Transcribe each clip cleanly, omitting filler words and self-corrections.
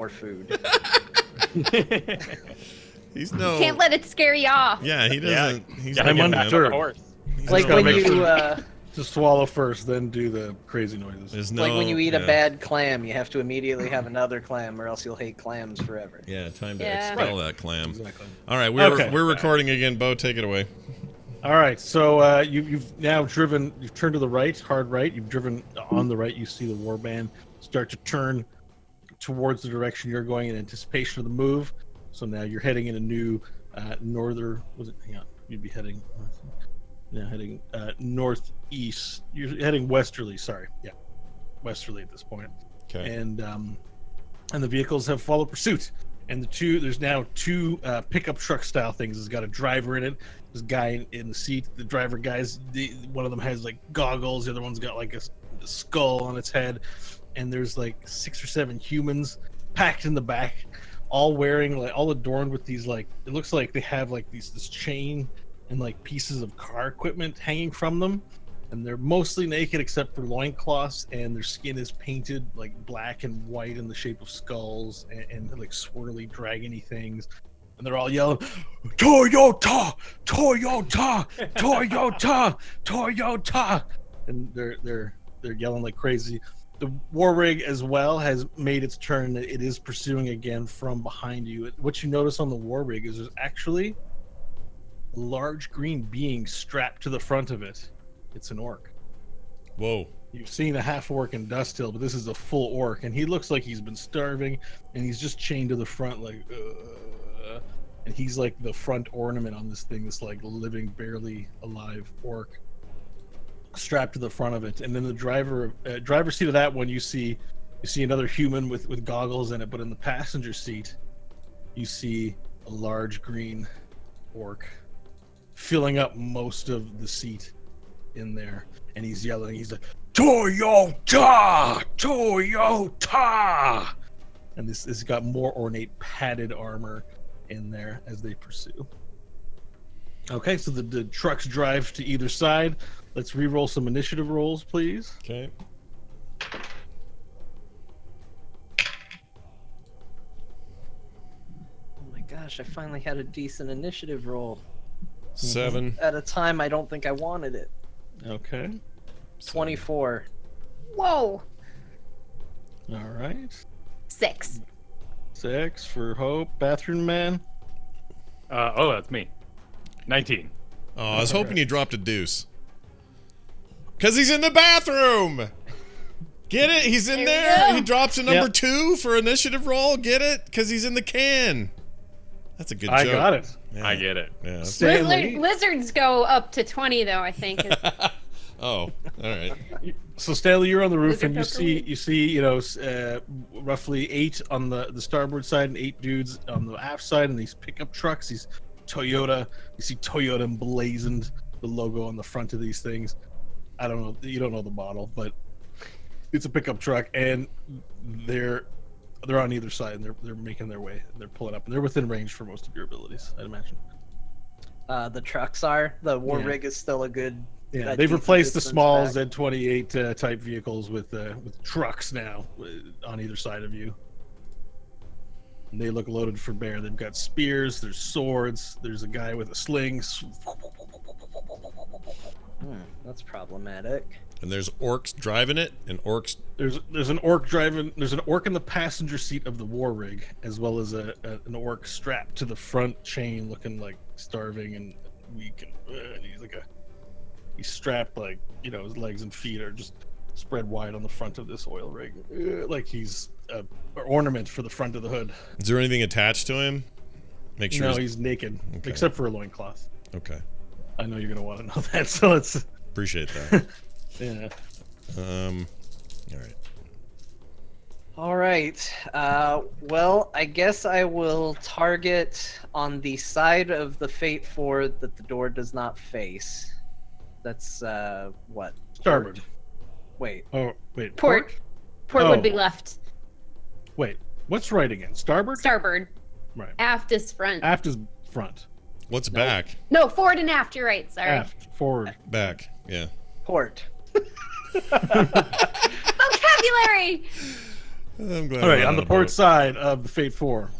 more food. He's no. Can't let it scare you off. Yeah, he doesn't. Yeah, He's gotta not get gonna back have- on the horse. he's Like not when gonna- you To swallow first, then do the crazy noises. There's like when no- you eat a yeah. bad clam, you have to immediately have another clam, or else you'll hate clams forever. Yeah, time to Yeah. expel that clam. Exactly. All right, we're Okay. recording again. Bo, take it away. All right, so you've now driven. You've turned to the right, hard right. You've driven on the right. You see the warband start to turn towards the direction you're going in anticipation of the move. So now you're heading in a new northern. Was it? Hang on. You'd be heading. Now heading northeast. You're heading westerly. Sorry, yeah, westerly at this point. Okay. And the vehicles have followed pursuit. And there's now two pickup truck style things. It's got a driver in it. There's a guy in the seat. The driver guy's one of them has like goggles. The other one's got like a skull on its head. And there's like 6 or 7 humans packed in the back, all wearing like all adorned with these like it looks like they have like this chain and like pieces of car equipment hanging from them. And they're mostly naked except for loincloths, and their skin is painted like black and white in the shape of skulls and like swirly dragony things. And they're all yelling, "Toyota! Toyota! Toyota! Toyota!" And they're yelling like crazy. The war rig as well has made its turn. It is pursuing again from behind you. What you notice on the war rig is there's actually a large green being strapped to the front of it. It's an orc. Whoa. You've seen a half orc in Dust Hill, but this is a full orc, and he looks like he's been starving, and he's just chained to the front, like, and he's like the front ornament on this thing, this like living, barely alive orc, strapped to the front of it. And then the driver's seat of that one, you see another human with goggles in it, but in the passenger seat, you see a large green orc filling up most of the seat in there, and he's yelling. He's like, "Toyota! Toyota!" And this has got more ornate padded armor in there as they pursue. Okay, so the trucks drive to either side. Let's re-roll some initiative rolls, please. Okay. Oh my gosh, I finally had a decent initiative roll. 7. At a time I don't think I wanted it. Okay. 24. Whoa. All right. 6. 6 for Hope. Bathroom Man. Oh, that's me. 19. Oh, I was hoping you dropped a deuce. Cause he's in the bathroom. Get it? He's in There we there. go. He drops a number Yep. 2 for initiative roll. Get it? Cause he's in the can. That's a good I joke. got it. Yeah. I get it. Yeah. that's- Stanley. Lizards go up to 20 though, I think. Oh, all right. So Stanley, you're on the roof, Lizard and poker you see, roughly 8 on the starboard side and 8 dudes on the aft side, and these pickup trucks. These Toyota. You see Toyota emblazoned, the logo on the front of these things. I don't know. You don't know the model, but it's a pickup truck, and they're on either side, and they're making their way. They're pulling up, and they're within range for most of your abilities, I'd imagine. The trucks are. The war Yeah. rig is still a good. Yeah, a they've decent replaced the distance small back. Z28 type vehicles with trucks now on either side of you. And they look loaded for bear. They've got spears. There's swords. There's a guy with a sling. That's problematic. And there's orcs driving it, and orcs. There's an orc driving. There's an orc in the passenger seat of the war rig, as well as an orc strapped to the front chain, looking like starving and weak. And he's strapped like his legs and feet are just spread wide on the front of this oil rig, like he's an ornament for the front of the hood. Is there anything attached to him? Make sure. No, he's naked, Okay. except for a loincloth. Okay. I know you're gonna want to know that, so let's. Appreciate that. Yeah. All right. All right. Well, I guess I will target on the side of the Fate 4 that the door does not face. That's what? Starboard. Wait. Oh wait. Port. Port Oh. would be left. Wait. What's right again? Starboard. Starboard. Right. Aft is front. Aft is front. What's back? No, forward and aft. You're right. Sorry. Aft. Forward. Back. Yeah. Port. Vocabulary. I'm glad. All right, I'm on not the a port boat. side of the Fate 4.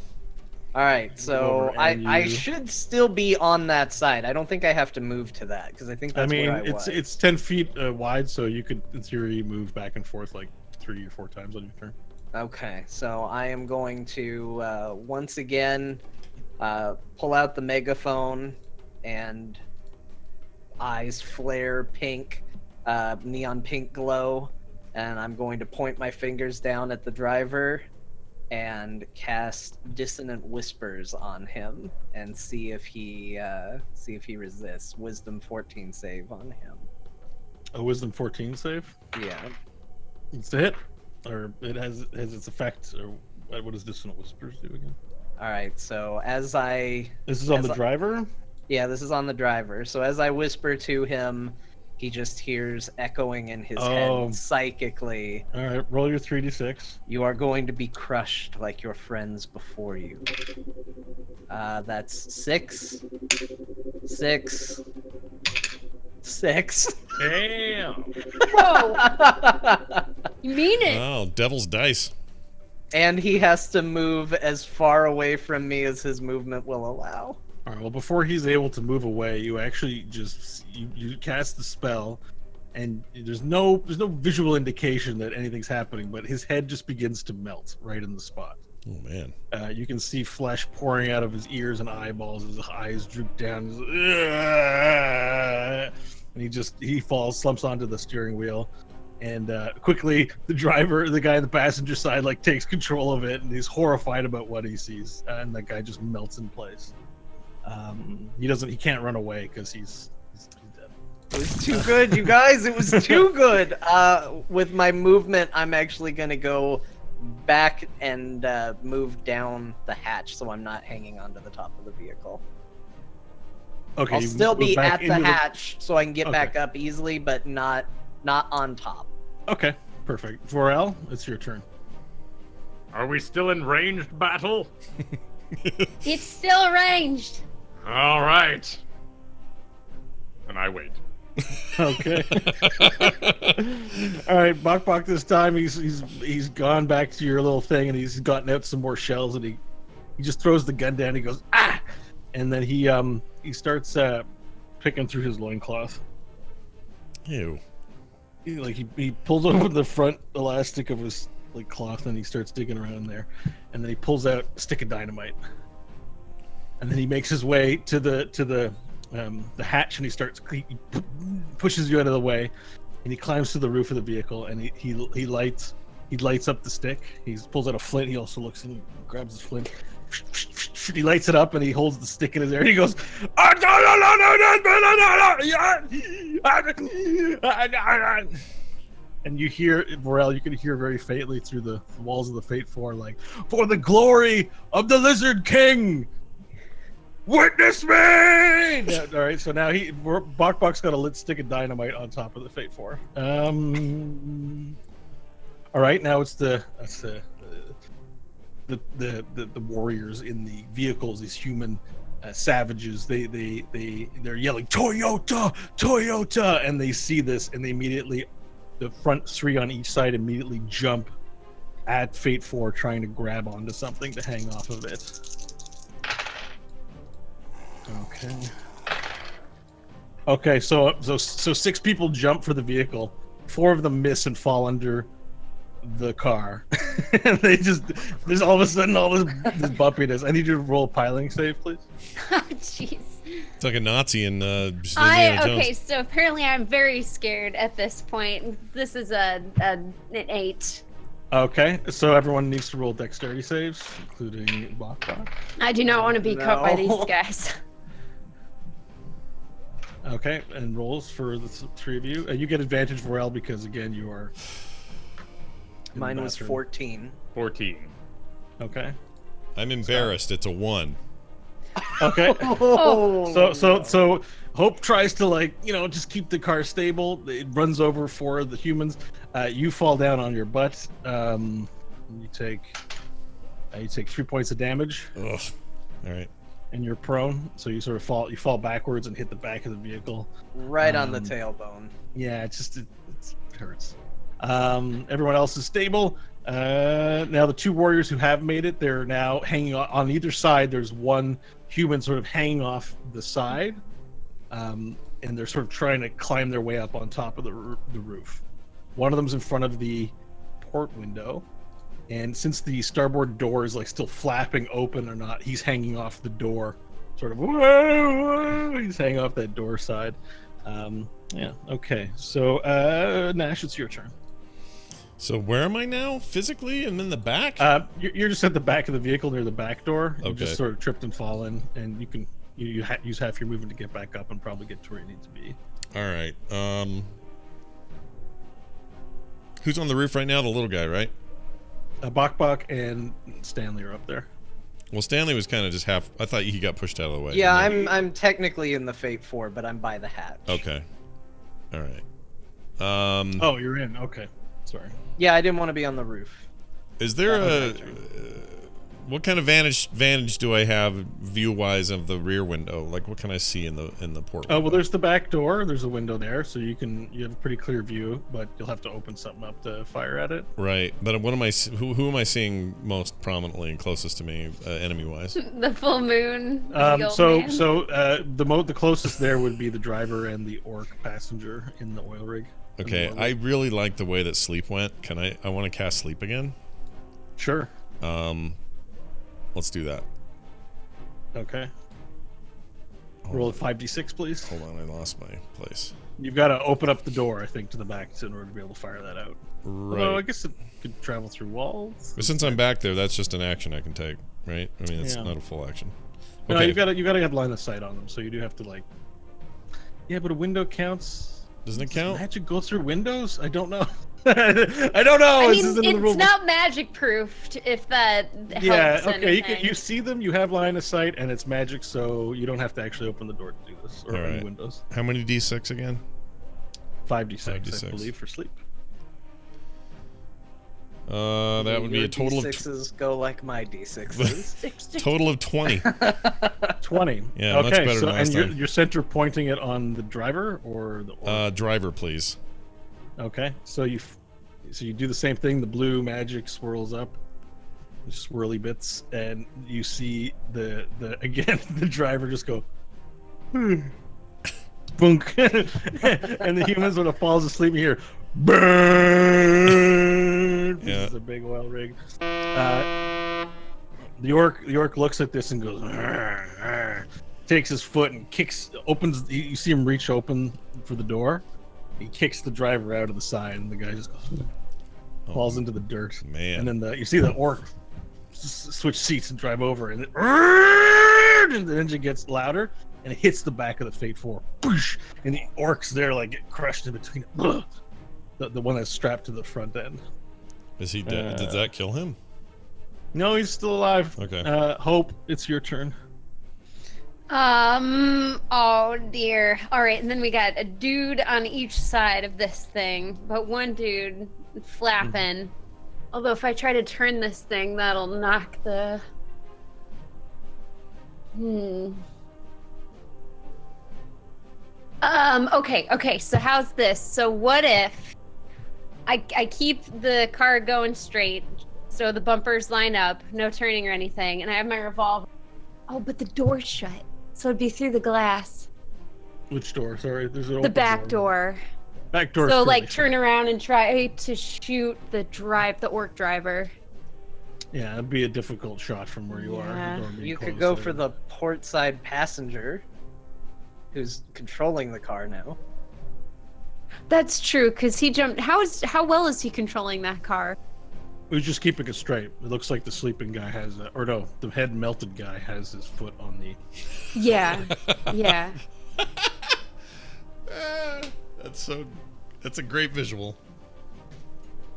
All right, so over I and you- should still be on that side. I don't think I have to move to that because I think I that's mean, where I was. it's 10 feet wide, so you could, in theory, move back and forth like 3 or 4 times on your turn. Okay, so I am going to once again pull out the megaphone and eyes flare pink, neon pink glow, and I'm going to point my fingers down at the driver and cast dissonant whispers on him and see if he resists. Wisdom 14 save on him. A Wisdom 14 save. Yeah. It's a hit, or it has its effect. Or what does Dissonant Whispers do again? All right. So as I This is on As the I- driver. yeah, this is on the driver. So as I whisper to him, he just hears echoing in his Oh. head psychically, All right, roll your 3d6. "You are going to be crushed like your friends before you." That's 6, 6, 6. Damn. Whoa! You mean it? Oh, devil's dice. And he has to move as far away from me as his movement will allow. All right. Well, before he's able to move away, you actually just you cast the spell, and there's no visual indication that anything's happening, but his head just begins to melt right in the spot. Oh man. You can see flesh pouring out of his ears and eyeballs. His eyes droop down. And he falls, slumps onto the steering wheel, and quickly the guy on the passenger side, like takes control of it, and he's horrified about what he sees. And that guy just melts in place. He can't run away because he's dead. It was too good, you guys. It was too good. With my movement, I'm actually gonna go back and move down the hatch, so I'm not hanging onto the top of the vehicle. Okay, I'll you still move be back at the into hatch, so I can get Okay. back up easily, but not on top. Okay, perfect. Vorel, it's your turn. Are we still in ranged battle? It's still arranged. All right. And I wait. Okay. All right, Bok this time he's gone back to your little thing, and he's gotten out some more shells, and he just throws the gun down. And he goes ah, and then he starts picking through his loincloth. Ew. He pulls open the front elastic of his cloth, and he starts digging around there, and then he pulls out a stick of dynamite, and then he makes his way to the hatch, and he pushes you out of the way, and he climbs to the roof of the vehicle, and he lights up the stick. He pulls out a flint. He also looks and grabs his flint. He lights it up, and he holds the stick in his air, and he goes, and you hear, Vorel, you can hear very faintly through the walls of the Fate 4, like, "For the glory of the Lizard King, witness me!" Yeah, all right, so now Bok's got a lit stick of dynamite on top of the Fate 4. All right, now it's the warriors in the vehicles, these human savages. They're yelling "Toyota, Toyota," and they see this, and they immediately, the front 3 on each side immediately jump at Fate 4, trying to grab onto something to hang off of it. Okay, so 6 people jump for the vehicle. 4 of them miss and fall under the car. And there's all of a sudden all this bumpiness. I need you to roll a piloting save, please. Oh, jeez. It's like a Nazi in Indiana Jones. Okay, so apparently I'm very scared at this point. This is an 8. Okay, so everyone needs to roll dexterity saves, including Bok. I do not want to be caught by these No. guys. Okay, and rolls for the 3 of you. You get advantage, Vorel, because again you are. in the Mine was bathroom. 14. 14. Okay. I'm embarrassed. It's a 1. Okay. Oh, So Hope tries to just keep the car stable. It runs over 4 of the humans. You fall down on your butt. You take 3 points of damage, Ugh. All right. and you're prone. So you sort of fall backwards and hit the back of the vehicle. right on the tailbone. Yeah, it hurts. Everyone else is stable. Now the two warriors who have made it, they're now hanging on either side. There's one human sort of hanging off the side, and they're sort of trying to climb their way up on top of the roof. One of them's in front of the port window, and since the starboard door is like still flapping open or not, he's hanging off the door, sort of. Whoa, whoa, he's hanging off that door side. Yeah. Okay. So Nash, it's your turn. So where am I now? Physically? I'm in the back? You're just at the back of the vehicle near the back door. You Okay. just sort of tripped and fallen, and you can use half your movement to get back up and probably get to where you need to be. All right. Who's on the roof right now? The little guy, right? Bok and Stanley are up there. Well, Stanley was kind of just half. I thought he got pushed out of the way. Yeah, didn't I'm technically in the Fate 4, but I'm by the hatch. he? Okay. All right. Oh, you're in. Okay. Sorry. Yeah, I didn't want to be on the roof. Is there That was a my turn. what kind of vantage do I have view wise of the rear window? Like, what can I see in the port? Oh well, window? there's the back door. There's a window there, so you have a pretty clear view, but you'll have to open something up to fire at it. Right, but what am I? Who am I seeing most prominently and closest to me, enemy wise? The full moon. The old man. The closest there would be the driver and the orc passenger in the oil rig. Okay, I really like the way that sleep went. Can I want to cast sleep again? Sure. Let's do that. Okay. Hold Roll a on. 5d6, please. Hold on, I lost my place. You've got to open up the door, I think, to the back in order to be able to fire that out. Although I Right. guess it could travel through walls. But since I'm back there, that's just an action I can take, right? I mean, it's Yeah. not a full action. No, Okay. you've got to have line of sight on them, so you do have to like. Yeah, but a window counts. Doesn't it Does count? magic go through windows? I don't know. I don't know. I This mean, isn't in the rule it's book. not magic proofed. If that helps. Yeah. Okay. anything. You see them. You have line of sight, and it's magic, so you don't have to actually open the door to do this or All any right. windows. How many d6 again? 5d6, 5d6. I believe, for sleep. That would be Your a total of D6s go like my D6s. total of 20. 20. Yeah, okay, much better so than last and you're, time. you're center pointing it on the driver or the orc? Driver, please. Okay, so you do the same thing. The blue magic swirls up, the swirly bits, and you see the again the driver just go, bunk, and the human sort of falls asleep. And you hear, burn. Yeah. This is a big oil rig. The orc looks at this and goes, takes his foot and kicks, opens. You see him reach open for the door. He kicks the driver out of the side, and the guy just goes, falls into the dirt. Man. And then you see the orc switch seats and drive over, and the engine gets louder, and it hits the back of the Fate 4. Boosh! And the orcs there like get crushed in between. The one that's strapped to the front end. Is he dead? Did that kill him? No, he's still alive. Okay. Hope, it's your turn. Oh dear. All right, and then we got a dude on each side of this thing, but one dude flapping. Although if I try to turn this thing, that'll knock the. Okay. So how's this? So what if I keep the car going straight, so the bumpers line up, no turning or anything, and I have my revolver. Oh, but the door's shut. So it'd be through the glass. Which door? Sorry, there's an The open back door. Back door. So like turn around and try to shoot the orc driver. Yeah, it'd be a difficult shot from where you Yeah. are. The door being You could closed go there. for the port side passenger, who's controlling the car now. That's true, because he jumped. How well is he controlling that car? We're just keeping it straight. It looks like the sleeping guy has, or no, the head melted guy has his foot on the. Yeah, yeah. That's a great visual.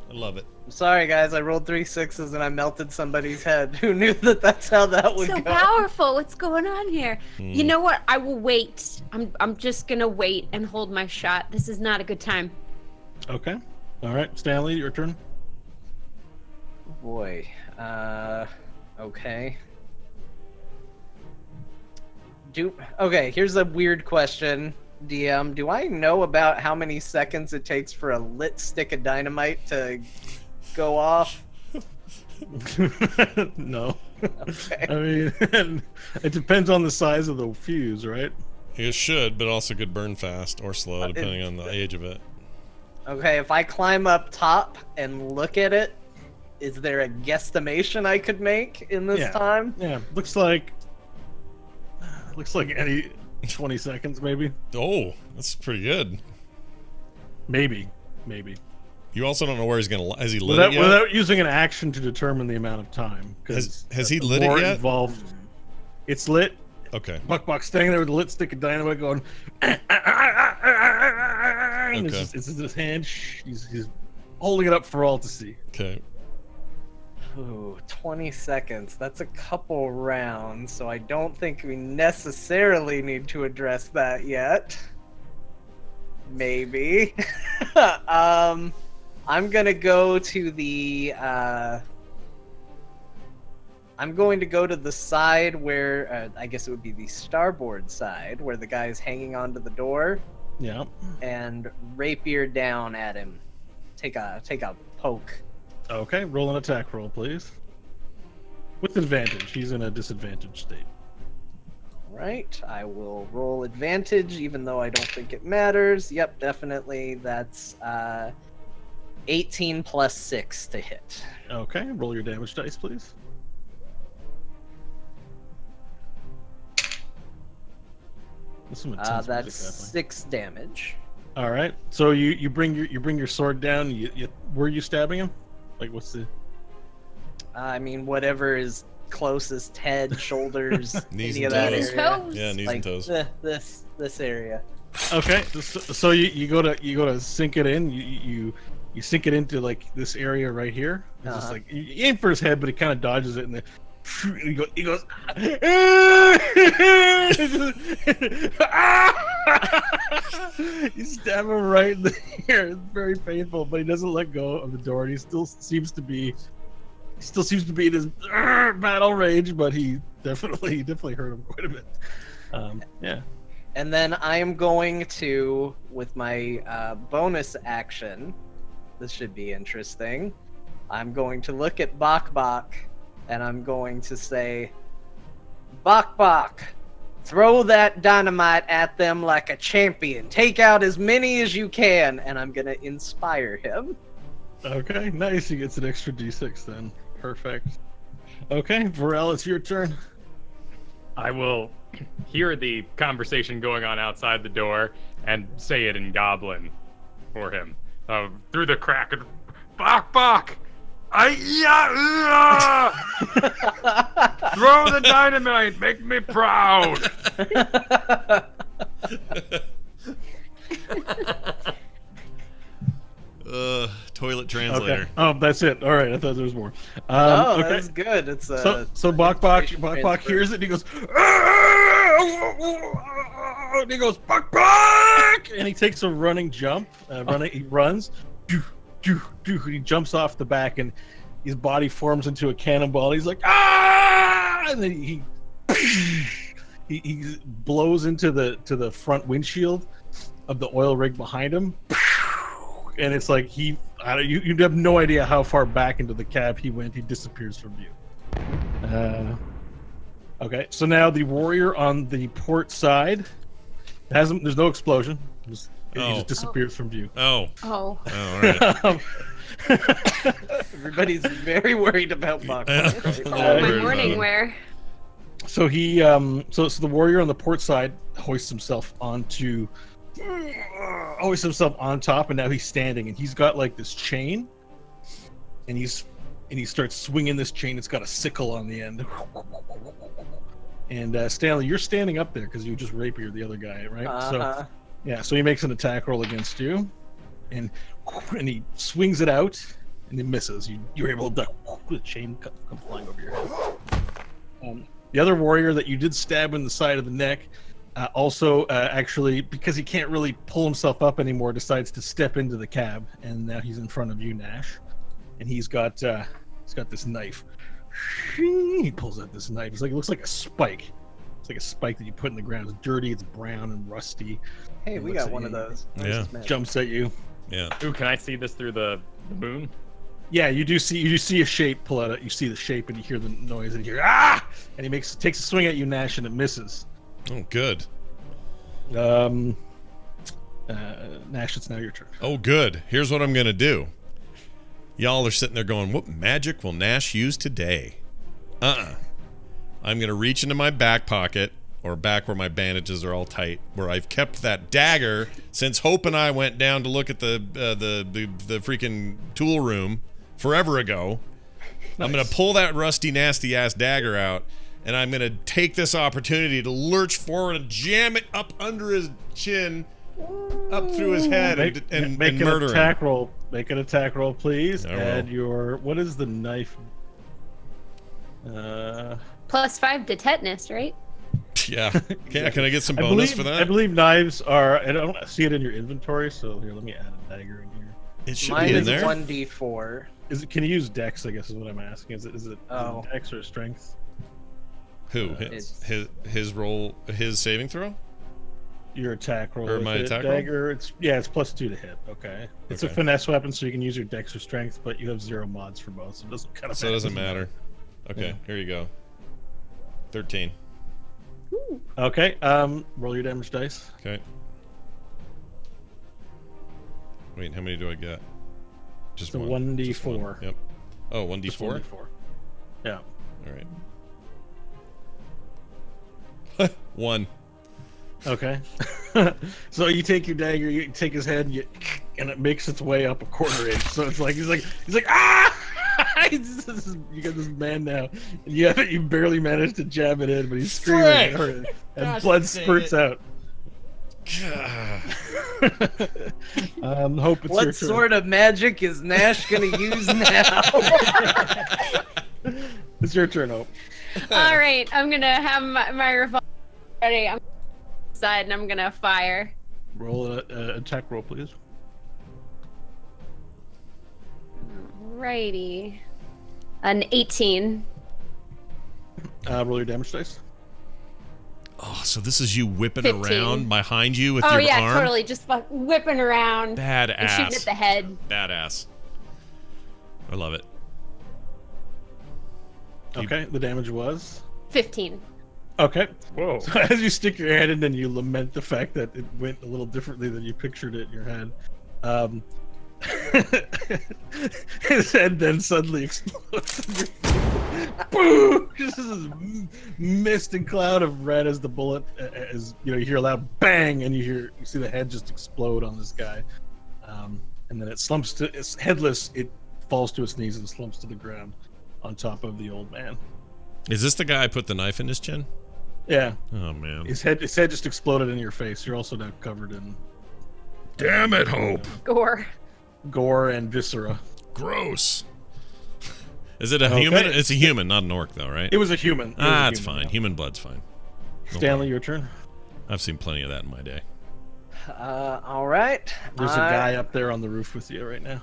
I love it. I'm sorry, guys. I rolled 3 6s and I melted somebody's head. Who knew that that's how that would So go? powerful. What's going on here? You know what? I will wait. I'm just gonna wait and hold my shot. This is not a good time. Okay. All right, Stanley, your turn. Boy. Okay. Okay, here's a weird question, DM. Do I know about how many seconds it takes for a lit stick of dynamite to go off? No. Okay. I mean, it depends on the size of the fuse, right? It should, but also could burn fast or slow, depending on the age of it. Okay, if I climb up top and look at it, is there a guesstimation I could make in this time? Yeah, looks like any 20 seconds, maybe. Oh, that's pretty good. Maybe. You also don't know where he's gonna. Has he lit it yet? Without using an action to determine the amount of time. Has he lit it more yet? Involved. It's lit. Okay. Buck standing there with a lit stick of dynamite going. And Okay. it's in his hand. He's holding it up for all to see. Okay. Ooh, 20 seconds. That's a couple rounds, so I don't think we necessarily need to address that yet. Maybe. I'm gonna go to the I'm going to go to the side where I guess it would be the starboard side where the guy's hanging onto the door Yeah. and rapier down at him. Take a poke. Okay. Roll an attack roll, please. With advantage. He's in a disadvantaged state. Right, I will roll advantage, even though I don't think it matters. Yep, definitely. That's 18 plus 6 to hit. Okay. Roll your damage dice, please. That's some intense That's music happening. 6 damage. All right. So you bring your sword down. Were you stabbing him? Like what's the? I mean, whatever is closest, head, shoulders, Knees any of and that Knees and area. toes. Yeah, knees and toes. This area. Okay. So you go to sink it in. You sink it into like this area right here. It's just like you aim for his head, but he kind of dodges it, and then he goes. You stab him right in the ear. It's very painful, but he doesn't let go of the door. And he still seems to be in his battle rage, but he definitely hurt him quite a bit. Yeah. And then I am going to, with my bonus action, this should be interesting. I'm going to look at Bok, and I'm going to say, Bok, throw that dynamite at them like a champion. Take out as many as you can, and I'm going to inspire him. Okay, nice. He gets an extra d6 then. Perfect. Okay, Varel, it's your turn. I will hear the conversation going on outside the door and say it in Goblin for him. Through the crack. Bok! Throw the dynamite! Make me proud! Toilet translator. Okay. Oh, that's it. All right, I thought there was more. Oh, okay. that's good. It's So Bok hears it and he goes, and he goes, Bok! And he takes a running jump. He runs. He jumps off the back and his body forms into a cannonball. He's like, ah! And then he blows into the front windshield of the oil rig behind him. And it's like you have no idea how far back into the cab he went. He disappears from view. Okay, so now the warrior on the port side there's no explosion. He just disappears from view. Oh. Oh. All right. Everybody's very worried about Bok. Oh, my morning wear. So he so the warrior on the port side hoists himself on top, and now he's standing, and he's got like this chain, and he starts swinging this chain. It's got a sickle on the end. And Stanley, you're standing up there because you just rapiered the other guy, right? So yeah, so he makes an attack roll against you, and he swings it out, and it misses. You're able to duck. The chain comes flying over your head. The other warrior that you did stab in the side of the neck, also actually, because he can't really pull himself up anymore, decides to step into the cab, and now he's in front of you, Nash, and he's got this knife. He pulls out this knife. It looks like a spike. It's like a spike that you put in the ground. It's dirty, it's brown and rusty. Hey, we got one of those. Yeah. Jumps at you. Yeah. Ooh, can I see this through the moon? Yeah, you do see a shape pull out. You see the shape and you hear the noise and you hear ah, and he takes a swing at you, Nash, and it misses. Oh, good. Nash, it's now your turn. Oh, good. Here's what I'm gonna do. Y'all are sitting there going, "What magic will Nash use today?" I'm gonna reach into my back pocket, or back where my bandages are all tight, where I've kept that dagger since Hope and I went down to look at the freaking tool room forever ago. Nice. I'm gonna pull that rusty, nasty ass dagger out, and I'm gonna take this opportunity to lurch forward and jam it up under his chin, up through his head, and murder an attack roll. Make an attack roll, please. Add your what is the knife? +5 to tetanus, right? Yeah. Can I get some bonus for that? I believe knives are. I don't see it in your inventory, so here, let me add a dagger in here. It should Mine be in is there. 1d4. Can you use Dex? I guess is what I'm asking. Is it Oh. Dex or Strength? Who? His roll, his saving throw? Your attack roll. Or my attack dagger, roll? It's +2 to hit. Okay. It's a finesse weapon, so you can use your Dex or Strength, but you have 0 mods for both, so it doesn't kind of. So it doesn't matter. Okay, yeah. Here you go. 13. Ooh. Okay. Roll your damage dice. Okay. Wait, how many do I get? Just it's one. 1d4. Just one. Yep. Oh, 1d4? Just 1d4. Yeah. All right. 1. Okay. So you take your dagger, you take his head, and it makes its way up a quarter inch. So it's like he's like ah! You got this man now, and you barely managed to jab it in, but he's screaming, and blood spurts out. Hope it's your turn. What sort of magic is Nash gonna use now? It's your turn, Hope. All right, I'm gonna have my revolver ready. I'm side and I'm gonna fire. Roll an attack roll, please. Alrighty. An 18. Roll your damage dice. Oh, so this is you whipping 15. around behind you with oh your yeah, arm? totally. Just whipping around. Badass. And shooting at the head. Badass. I love it. Okay, the damage was 15. okay. Whoa. So as you stick your hand in, then you lament the fact that it went a little differently than you pictured it in your head. His head then suddenly explodes. Boom! Just this mist and cloud of red as the bullet, as you hear a loud bang, and you see the head just explode on this guy. And then it's headless. It falls to its knees and slumps to the ground on top of the old man. Is this the guy I put the knife in his chin? Yeah. Oh man. His head just exploded in your face. You're also now covered in Damn it, Hope. gore and viscera. Gross. Is it a human? It's a human, not an orc, though, right? It was a human. It's fine. Human blood's fine. No Stanley, problem. your turn. I've seen plenty of that in my day. All right. There's a guy up there on the roof with you right now.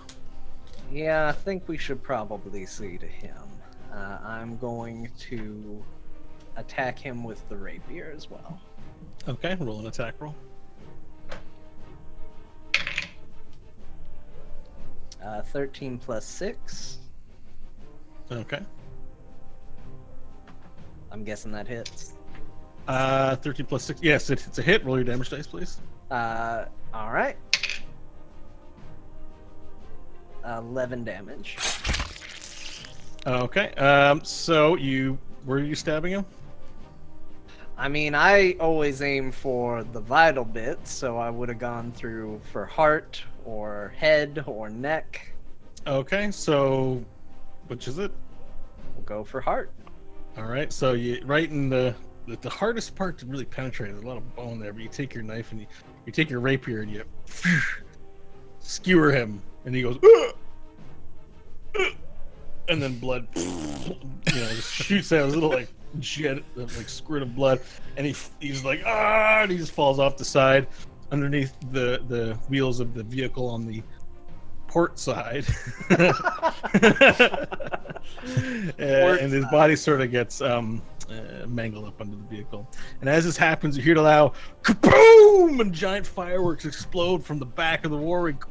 Yeah, I think we should probably see to him. I'm going to attack him with the rapier as well. Okay, roll an attack roll. 13 plus 6. Okay. I'm guessing that hits. 13 plus 6. Yes, it's a hit. Roll your damage dice, please. All right. 11 damage. Okay. So were you stabbing him? I mean, I always aim for the vital bits, so I would have gone through for heart or head or neck. Okay, so which is it? We'll go for heart. All right, so you right in the hardest part to really penetrate. There's a lot of bone there, but you take your knife and you take your rapier and you skewer him, and he goes, and then blood, just shoots out a little like jet, like squirt of blood, and he's like and he just falls off the side underneath the wheels of the vehicle on the port side. And his body sort of gets mangled up under the vehicle. And as this happens, you hear the loud kaboom, and giant fireworks explode from the back of the war rig.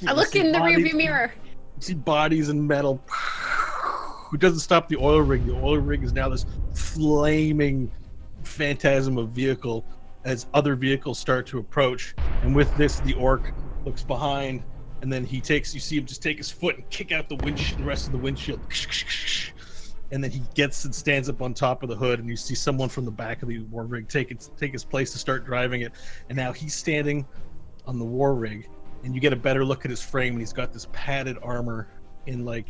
I look in the rearview mirror. You see bodies and metal. It doesn't stop the oil rig. The oil rig is now this flaming phantasm of vehicle as other vehicles start to approach. And with this, the orc looks behind, and then you see him just take his foot and kick out the rest of the windshield. And then he gets and stands up on top of the hood, and you see someone from the back of the war rig take his place to start driving it. And now he's standing on the war rig, and you get a better look at his frame, and he's got this padded armor in like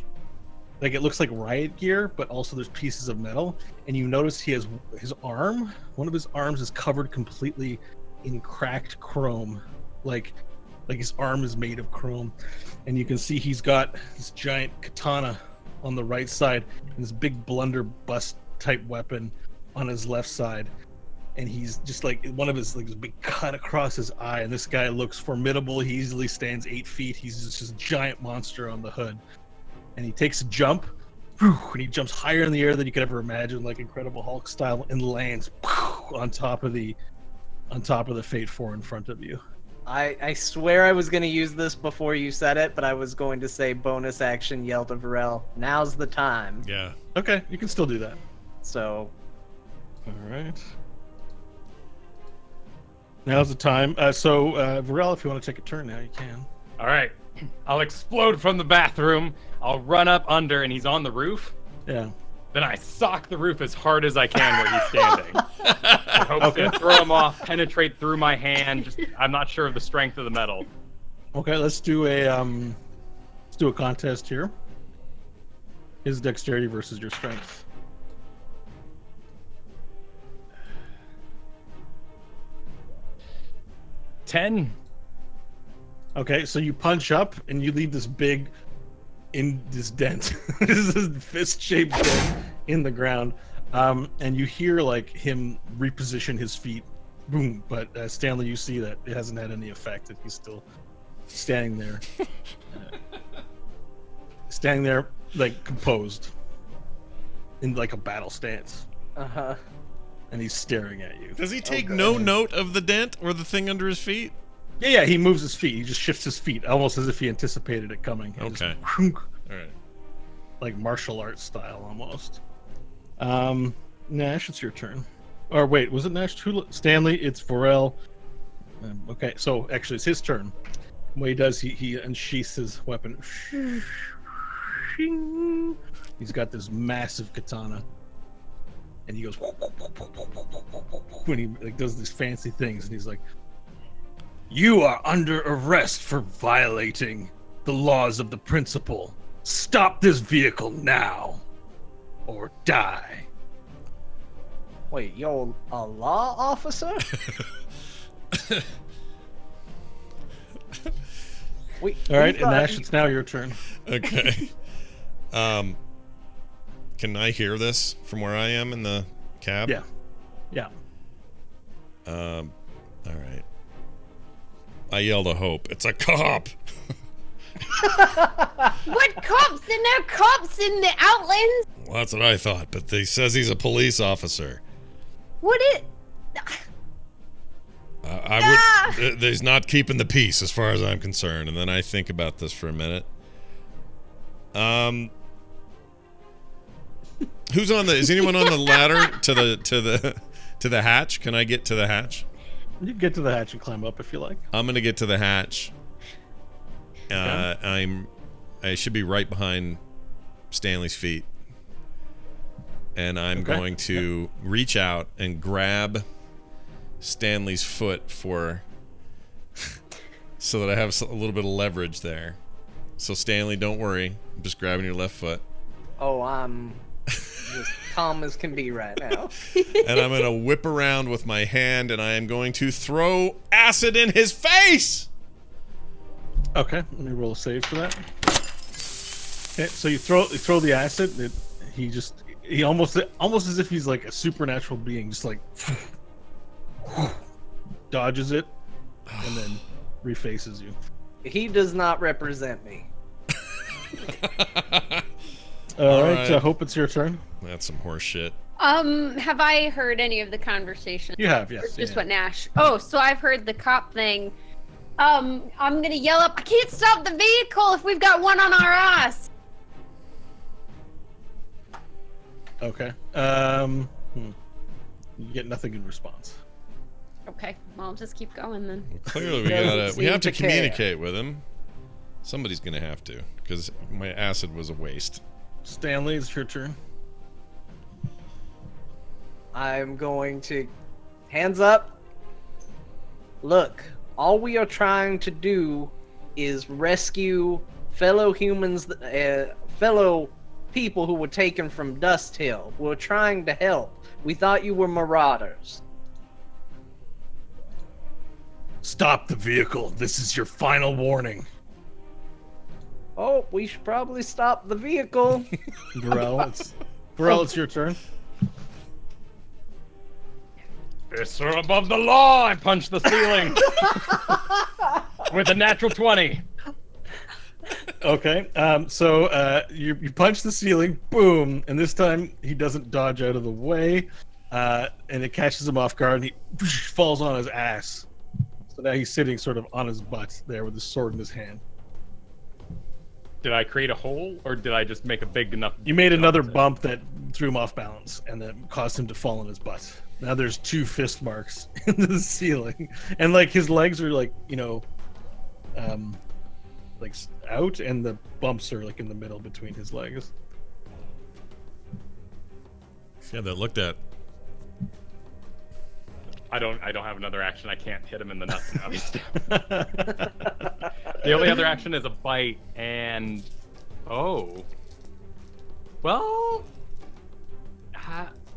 it looks like riot gear, but also there's pieces of metal. And you notice he has his arm, one of his arms is covered completely in cracked chrome, like his arm is made of chrome. And you can see he's got this giant katana on the right side and this big blunderbuss type weapon on his left side. And he's just like one of his this big cut across his eye. And this guy looks formidable. He easily stands 8 feet. He's just this giant monster on the hood. And he takes a jump, and he jumps higher in the air than you could ever imagine, like Incredible Hulk style, and lands on top of the Fate 4 in front of you. I swear I was going to use this before you said it, but I was going to say bonus action, yell to Varel. Now's the time. Yeah. Okay, you can still do that. So. All right. Now's the time. Varel, if you want to take a turn now, you can. All right. I'll explode from the bathroom. I'll run up under, and he's on the roof. Yeah. Then I sock the roof as hard as I can where he's standing. I hope to throw him off, penetrate through my hand. I'm not sure of the strength of the metal. Okay, let's do a contest here. His dexterity versus your strength. $10. Okay, so you punch up and you leave this dent, this is fist-shaped dent in the ground, and you hear like him reposition his feet, boom. But Stanley, you see that it hasn't had any effect. That he's still standing there, like composed in like a battle stance. And he's staring at you. Does he take no note of the dent or the thing under his feet? Yeah, he moves his feet. He just shifts his feet, almost as if he anticipated it coming. Okay. Just, all right. Like martial arts style, almost. Nash, it's your turn. Or wait, was it Nash? Stanley, it's Varel. Okay, so actually it's his turn. What he does, he unsheaths his weapon. He's got this massive katana. And he goes when he like does these fancy things, and he's like, "You are under arrest for violating the laws of the principal. Stop this vehicle now, or die." Wait, you're a law officer? Wait, all right, and Nash, it's now your turn. Okay. Can I hear this from where I am in the cab? Yeah. All right. I yell to Hope. It's a cop. What cops? There are no cops in the Outlands. Well, that's what I thought, but he says he's a police officer. What is? He's not keeping the peace as far as I'm concerned. And then I think about this for a minute. Who's on is anyone on the ladder to the hatch? Can I get to the hatch? You can get to the hatch and climb up if you like. I'm gonna get to the hatch. Okay. I should be right behind Stanley's feet. And I'm going to reach out and grab Stanley's foot so that I have a little bit of leverage there. So Stanley, don't worry. I'm just grabbing your left foot. Oh, I'm just calm as can be right now. And I'm going to whip around with my hand, and I am going to throw acid in his face! Okay, let me roll a save for that. Okay, so you throw the acid. He almost as if he's like a supernatural being, just like dodges it and then refaces you. He does not represent me. All right. I hope it's your turn. That's some horse shit. Have I heard any of the conversation? You have, yes. Just what Nash? Oh, so I've heard the cop thing. I'm gonna yell up, I can't stop the vehicle if we've got one on our ass. Okay. You get nothing in response. Okay, well, I'll just keep going then. Well, clearly, Doesn't we have to seem to care. communicate with him. Somebody's gonna have to, because my acid was a waste. Stanley, it's your turn. I'm going to hands up. Look, all we are trying to do is rescue fellow humans, fellow people who were taken from Dust Hill. We're trying to help. We thought you were marauders. Stop the vehicle. This is your final warning. Oh, we should probably stop the vehicle. Varel, it's your turn. Fists are above the law. I punch the ceiling with a natural 20. Okay. So you punch the ceiling, boom, and this time he doesn't dodge out of the way, and it catches him off guard, and he falls on his ass. So now he's sitting sort of on his butt there with his sword in his hand. Did I create a hole, or did I just make a big enough? You made another bump that threw him off balance, and that caused him to fall on his butt. Now there's 2 fist marks in the ceiling, and like his legs are like like out, and the bumps are like in the middle between his legs. Yeah, that looked at. I don't have another action. I can't hit him in the nuts now. The only other action is a bite, and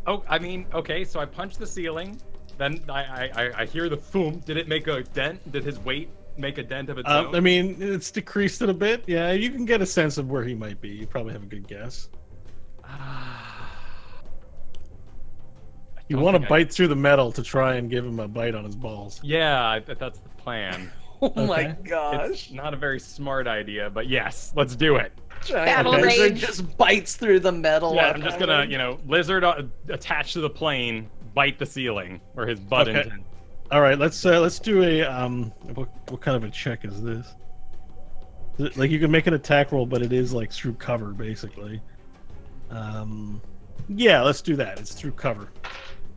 I mean, okay. So I punch the ceiling, then I hear the thump. Did it make a dent? Did his weight make a dent of its own? I mean, it's decreased it a bit. Yeah, you can get a sense of where he might be. You probably have a good guess. You want to bite through the metal to try and give him a bite on his balls. Yeah, that's the plan. Oh my Okay. gosh. It's not a very smart idea, but yes, let's do it. Battle Giant lizard rage. just bites through the metal. Yeah, I'm just gonna, lizard attached to the plane, bite the ceiling or his butt Okay. into. All right, let's do a what kind of a check is this? Like you can make an attack roll, but it is like through cover basically. Yeah, let's do that. It's through cover.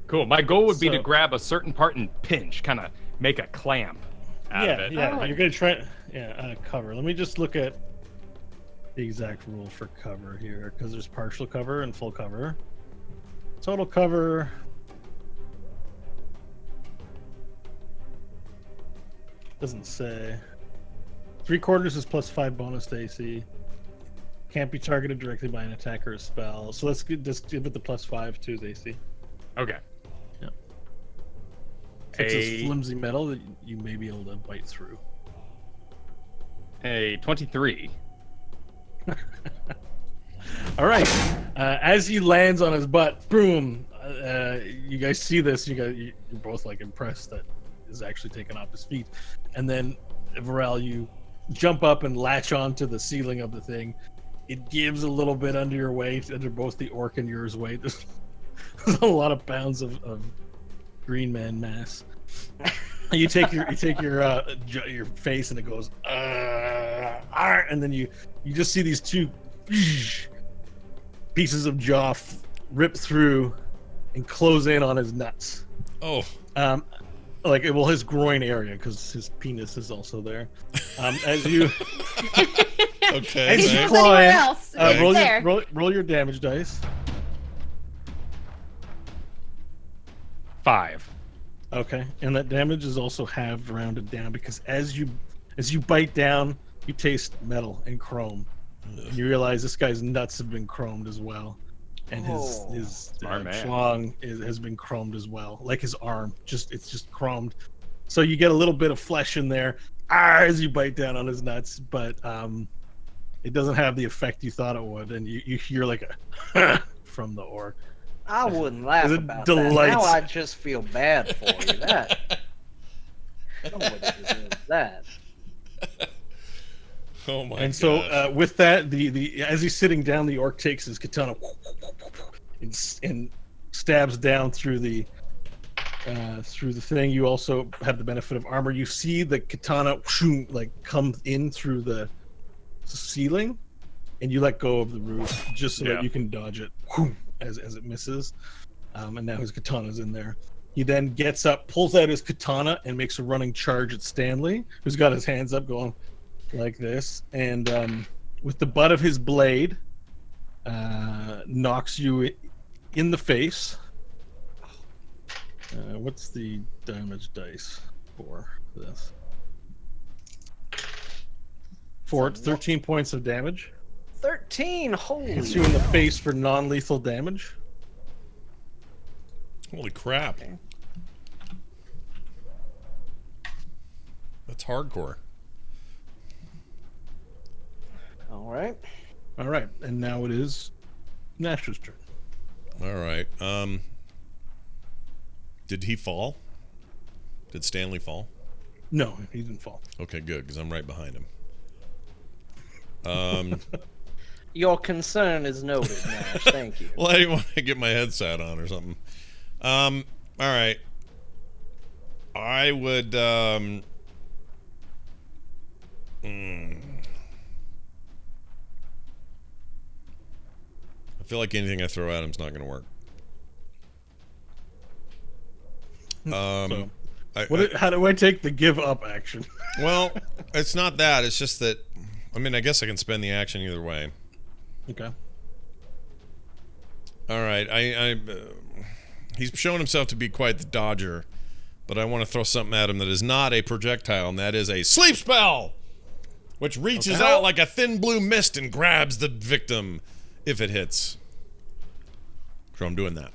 Cool. My goal would be to So- grab a certain part and pinch, kind of make a clamp out of it. Yeah. Oh. You're gonna try. Yeah, cover. Let me just look at the exact rule for cover here, because there's partial cover and full cover. Total cover. Doesn't say. 3/4 is +5 bonus to AC. Can't be targeted directly by an attack or a spell. So let's just give it the +5 to his AC. Okay. It's this A- flimsy metal that you may be able to bite through. A 23. All right. As he lands on his butt, boom. You guys see this. You're both like impressed that he's actually taken off his feet. And then, Varel, you jump up and latch onto the ceiling of the thing. It gives a little bit under your weight, under both the orc and yours weight. There's a lot of pounds of green man mass. You take your face and it goes, and then you just see these 2 pieces of jaw rip through and close in on his nuts. Oh, Like his groin area, because his penis is also there. As you okay. As If you it was claw anywhere in, else, uh, it's roll, there. roll your damage dice. 5. Okay, and that damage is also halved, rounded down, because as you bite down, you taste metal and chrome. And you realize this guy's nuts have been chromed as well, and Oh. his Smart man. schlong has been chromed as well, like his arm. It's just chromed. So you get a little bit of flesh in there as you bite down on his nuts, but it doesn't have the effect you thought it would, and you hear like a from the orc. I wouldn't laugh It about delights- that. Now I just feel bad for you. That nobody deserves that. Oh my And so gosh. with that, the as he's sitting down, the orc takes his katana and stabs down through the through the thing. You also have the benefit of armor. You see the katana like come in through the ceiling, and you let go of the roof just so that you can dodge it as it misses. And now his katana's in there. He then gets up, pulls out his katana, and makes a running charge at Stanley, who's got his hands up going like this. And with the butt of his blade, knocks you in the face. What's the damage dice for this? For 13 points of damage. 13. Holy! Hits you in the face for non-lethal damage. Holy crap! Okay. That's hardcore. All right. All right, and now it is Nash's turn. All right. Did he fall? Did Stanley fall? No, he didn't fall. Okay, good, because I'm right behind him. Your concern is noted, Nash. Thank you. Well, I didn't want to get my headset on or something. All right. I would. I feel like anything I throw at him's not going to work. So, how do I take the give up action? Well, it's not that. It's just that. I mean, I guess I can spend the action either way. Okay. All right. He's shown himself to be quite the dodger, but I want to throw something at him that is not a projectile, and that is a sleep spell, which reaches out like a thin blue mist and grabs the victim if it hits. So I'm doing that.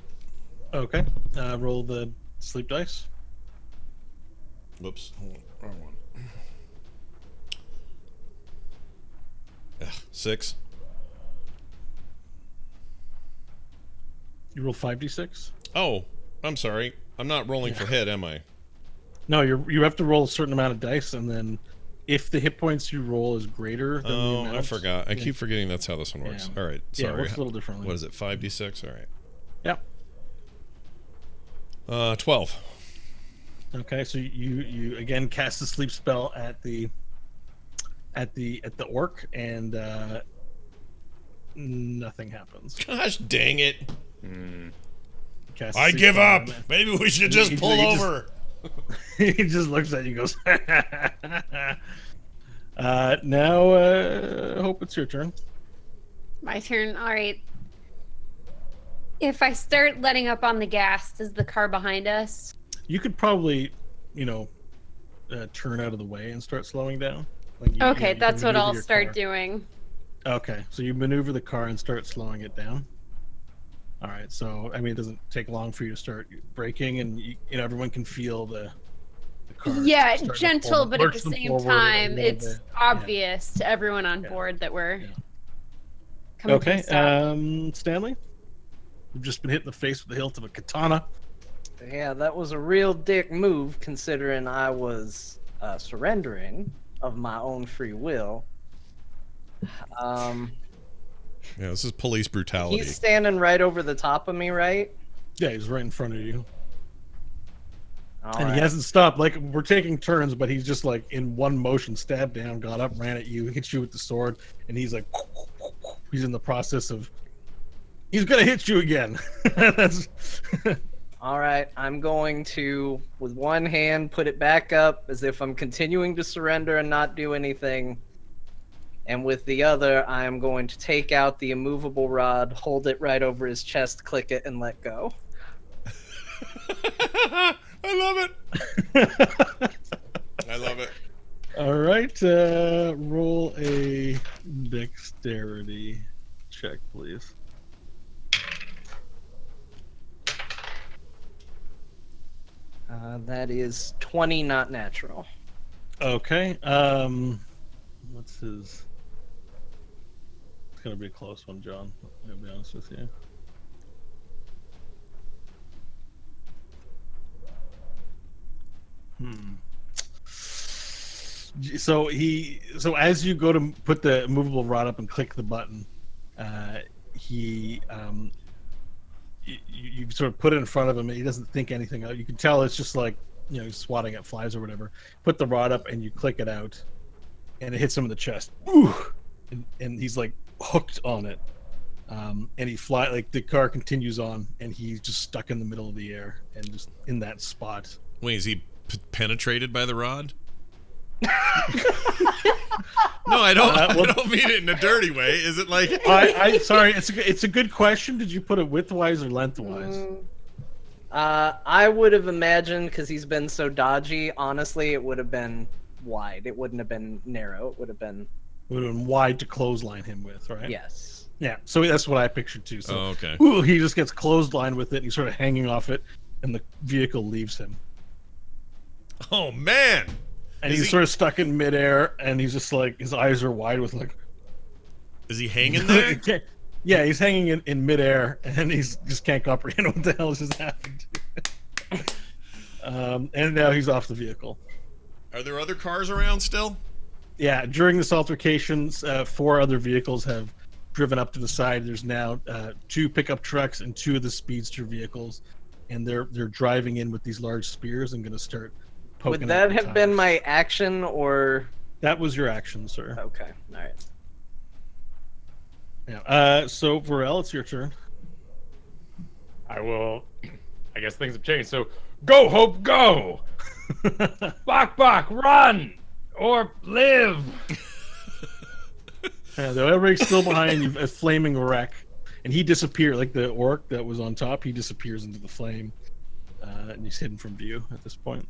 Okay. Roll the sleep dice. Whoops. Hold on. Wrong one. Ugh, 6. You roll 5d6. Oh, I'm sorry. I'm not rolling for hit, am I? No, you have to roll a certain amount of dice, and then if the hit points you roll is greater than the amount... I forgot. I keep forgetting that's how this one works. Yeah. All right. Yeah, Sorry. it works a little differently. What is it? 5d6? All right. Yep. 12. Okay, so you again cast the sleep spell at the orc, and nothing happens. Gosh dang it. Cast the I sleep give spell up. on that. Maybe we should just pull over. He just looks at you and goes, now, Hope, it's your turn. My turn. All right. If I start letting up on the gas, does the car behind us? You could probably, turn out of the way and start slowing down. Like you Okay, can that's what maneuver I'll your start car. doing. Okay, so you maneuver the car and start slowing it down. All right, so it doesn't take long for you to start braking, and everyone can feel the car. Yeah, starting to gentle, forward- but at lurch the them same forward a time, little it's bit. obvious to everyone on board that we're coming to a Okay, stop. Stanley, you've just been hit in the face with the hilt of a katana. Yeah, that was a real dick move, considering I was surrendering of my own free will. Yeah, this is police brutality. He's standing right over the top of me, right? Yeah, he's right in front of you. All And right. he hasn't stopped. Like, we're taking turns, but he's just like in one motion, stabbed down, got up, ran at you, hit you with the sword, and he's like, he's in the process of, he's gonna hit you again. That's All right, I'm going to, with one hand, put it back up as if I'm continuing to surrender and not do anything. And with the other, I am going to take out the immovable rod, hold it right over his chest, click it, and let go. I love it. I love it. all right. Roll a dexterity check, please. That is 20, not natural. Okay. What's his? It's gonna be a close one, John. I'll be honest with you. So as you go to put the movable rod up and click the button, you sort of put it in front of him, and he doesn't think anything of it. You can tell it's just like, he's swatting at flies or whatever. Put the rod up, and you click it out, and it hits him in the chest. Ooh! And he's like hooked on it. And he the car continues on, and he's just stuck in the middle of the air and just in that spot. Wait, is he penetrated by the rod? No, I don't. I don't mean it in a dirty way. Is it like? Sorry, it's a good question. Did you put it widthwise or lengthwise? I would have imagined, because he's been so dodgy. Honestly, it would have been wide. It wouldn't have been narrow. It would have been wide to clothesline him with, right? Yes. Yeah. So that's what I pictured too. So, okay. Ooh, he just gets clotheslined with it. And he's sort of hanging off it, and the vehicle leaves him. Oh man. And he's sort of stuck in midair, and he's just like, his eyes are wide with like. Is he hanging there? Yeah, he's hanging in midair, and he's just can't comprehend what the hell just happened. And now he's off the vehicle. Are there other cars around still? Yeah, during this altercation, 4 other vehicles have driven up to the side. There's now 2 pickup trucks and 2 of the speedster vehicles, and they're driving in with these large spears and going to start. Would that have been my action, or? That was your action, sir. Okay, all right. Yeah. So Varel, it's your turn. I guess things have changed. So go, Hope, go! Bok, run! Or live! Though everybody's still behind you, a flaming wreck, and he disappeared. Like the orc that was on top, he disappears into the flame, and he's hidden from view at this point.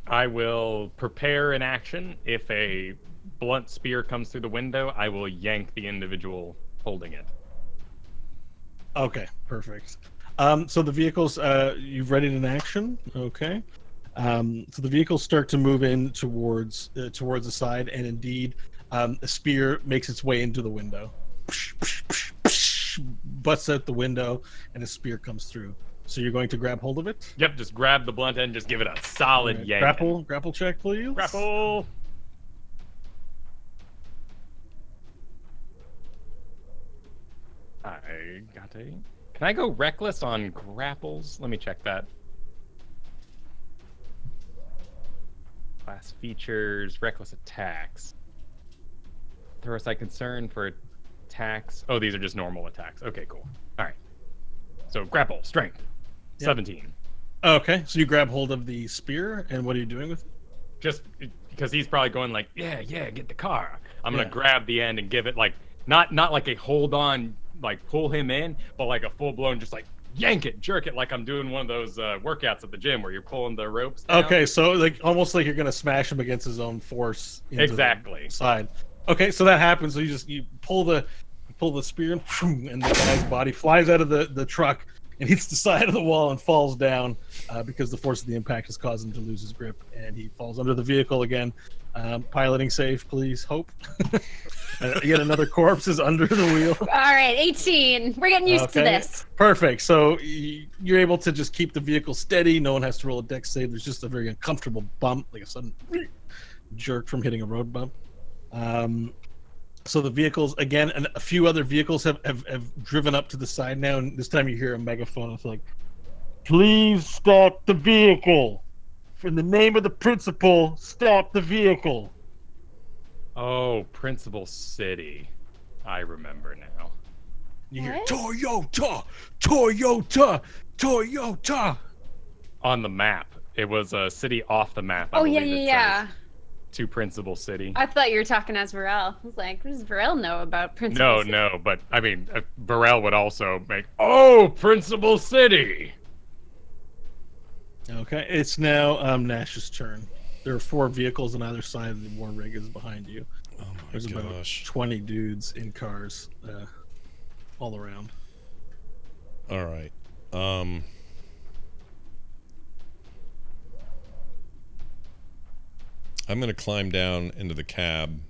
I will prepare an action. If a blunt spear comes through the window, I will yank the individual holding it. Okay, perfect. So the vehicles, you've readied an action. Okay. So the vehicles start to move in towards the side, and indeed, a spear makes its way into the window, butts out the window, and a spear comes through. So you're going to grab hold of it? Yep, just grab the blunt end, just give it a solid yank. Grapple check, please. Grapple. I got a. Can I go reckless on grapples? Let me check that. Class features, reckless attacks. Throw aside concern for attacks. Oh, these are just normal attacks. Okay, cool. All right. So grapple, strength, 17. Okay, so you grab hold of the spear, and what are you doing with it? Just because he's probably going like, yeah, get the car. I'm gonna grab the end and give it like not like a hold on, like pull him in, but like a full blown, just like yank it, jerk it, like I'm doing one of those workouts at the gym where you're pulling the ropes down. Okay, so like almost like you're gonna smash him against his own force. Exactly. The side. Okay, so that happens. So you pull the spear, and the guy's body flies out of the truck and hits the side of the wall and falls down because the force of the impact has caused him to lose his grip, and he falls under the vehicle again. Piloting safe, please, Hope. Yet another corpse is under the wheel. All right, 18. We're getting used to this. Perfect. So you're able to just keep the vehicle steady. No one has to roll a dex save. There's just a very uncomfortable bump, like a sudden jerk from hitting a road bump. So the vehicles, again, and a few other vehicles have driven up to the side now, and this time you hear a megaphone. It's like, please stop the vehicle. In the name of the principal, stop the vehicle. Oh, Principal City. I remember now. You hear, Toyota, Toyota, Toyota. On the map. It was a city off the map. Oh, yeah. To Principal City. I thought you were talking as Varel. I was like, what does Varel know about Principal City? No, but I mean, Varel would also make, oh, Principal City. Okay, it's now Nash's turn. There are 4 vehicles on either side of the war rig is behind you. Oh my There's about 20 dudes in cars all around. All right. I'm going to climb down into the cab,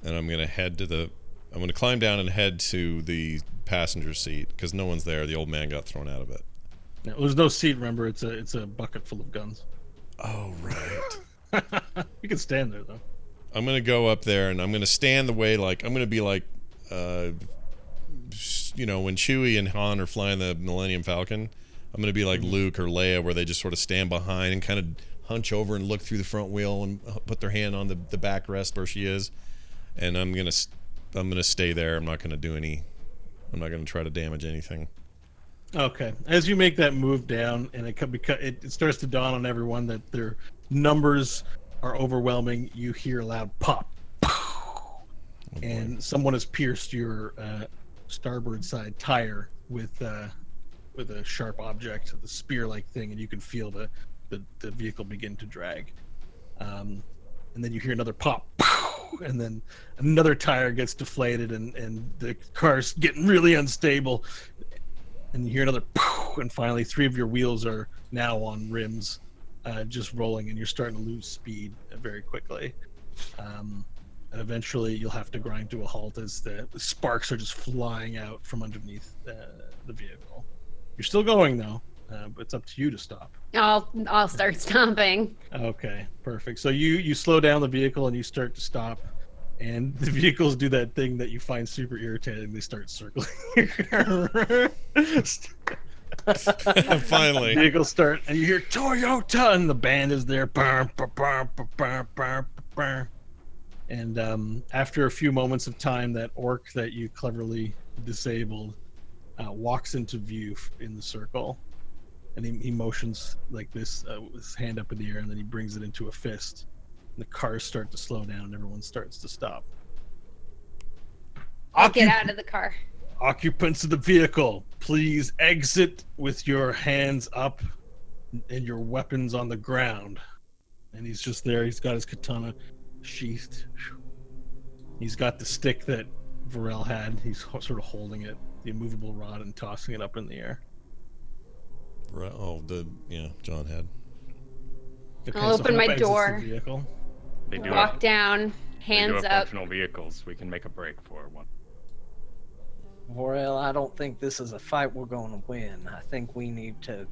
and I'm going to climb down and head to the passenger seat because no one's there. The old man got thrown out of it. No, there's no seat. Remember, it's a bucket full of guns. Oh right. You can stand there though. I'm going to go up there and I'm going to stand the way, like I'm going to be like when Chewie and Han are flying the Millennium Falcon, I'm gonna be like Luke or Leia, where they just sort of stand behind and kind of hunch over and look through the front wheel and put their hand on the backrest where she is, and I'm gonna stay there. I'm not gonna try to damage anything. Okay. As you make that move down, and it starts to dawn on everyone that their numbers are overwhelming, you hear a loud pop. And someone has pierced your starboard side tire with a sharp object, the spear-like thing, and you can feel the vehicle begin to drag. And then you hear another pop, and then another tire gets deflated, and the car's getting really unstable. And you hear another, and finally 3 of your wheels are now on rims, just rolling, and you're starting to lose speed very quickly. And eventually you'll have to grind to a halt as the sparks are just flying out from underneath the vehicle. You're still going though, but it's up to you to stop. I'll start stomping. Okay, perfect. So you slow down the vehicle and you start to stop, and the vehicles do that thing that you find super irritating. They start circling. Finally, vehicles start, and you hear Toyota, and the band is there. And after a few moments of time, that orc that you cleverly disabled walks into view in the circle, and he motions like this with his hand up in the air, and then he brings it into a fist. And the cars start to slow down, and everyone starts to stop. I'll get out of the car. Occupants of the vehicle, please exit with your hands up and your weapons on the ground. And he's just there. He's got his katana sheathed. He's got the stick that Varel had. He's sort of holding it, the immovable rod, and tossing it up in the air. John had. Okay, I'll open my Hope exits door. the vehicle. They do Walk have, down, they do hands have up. functional vehicles. We can make a break for one. Vorel, I don't think this is a fight we're going to win. I think we need to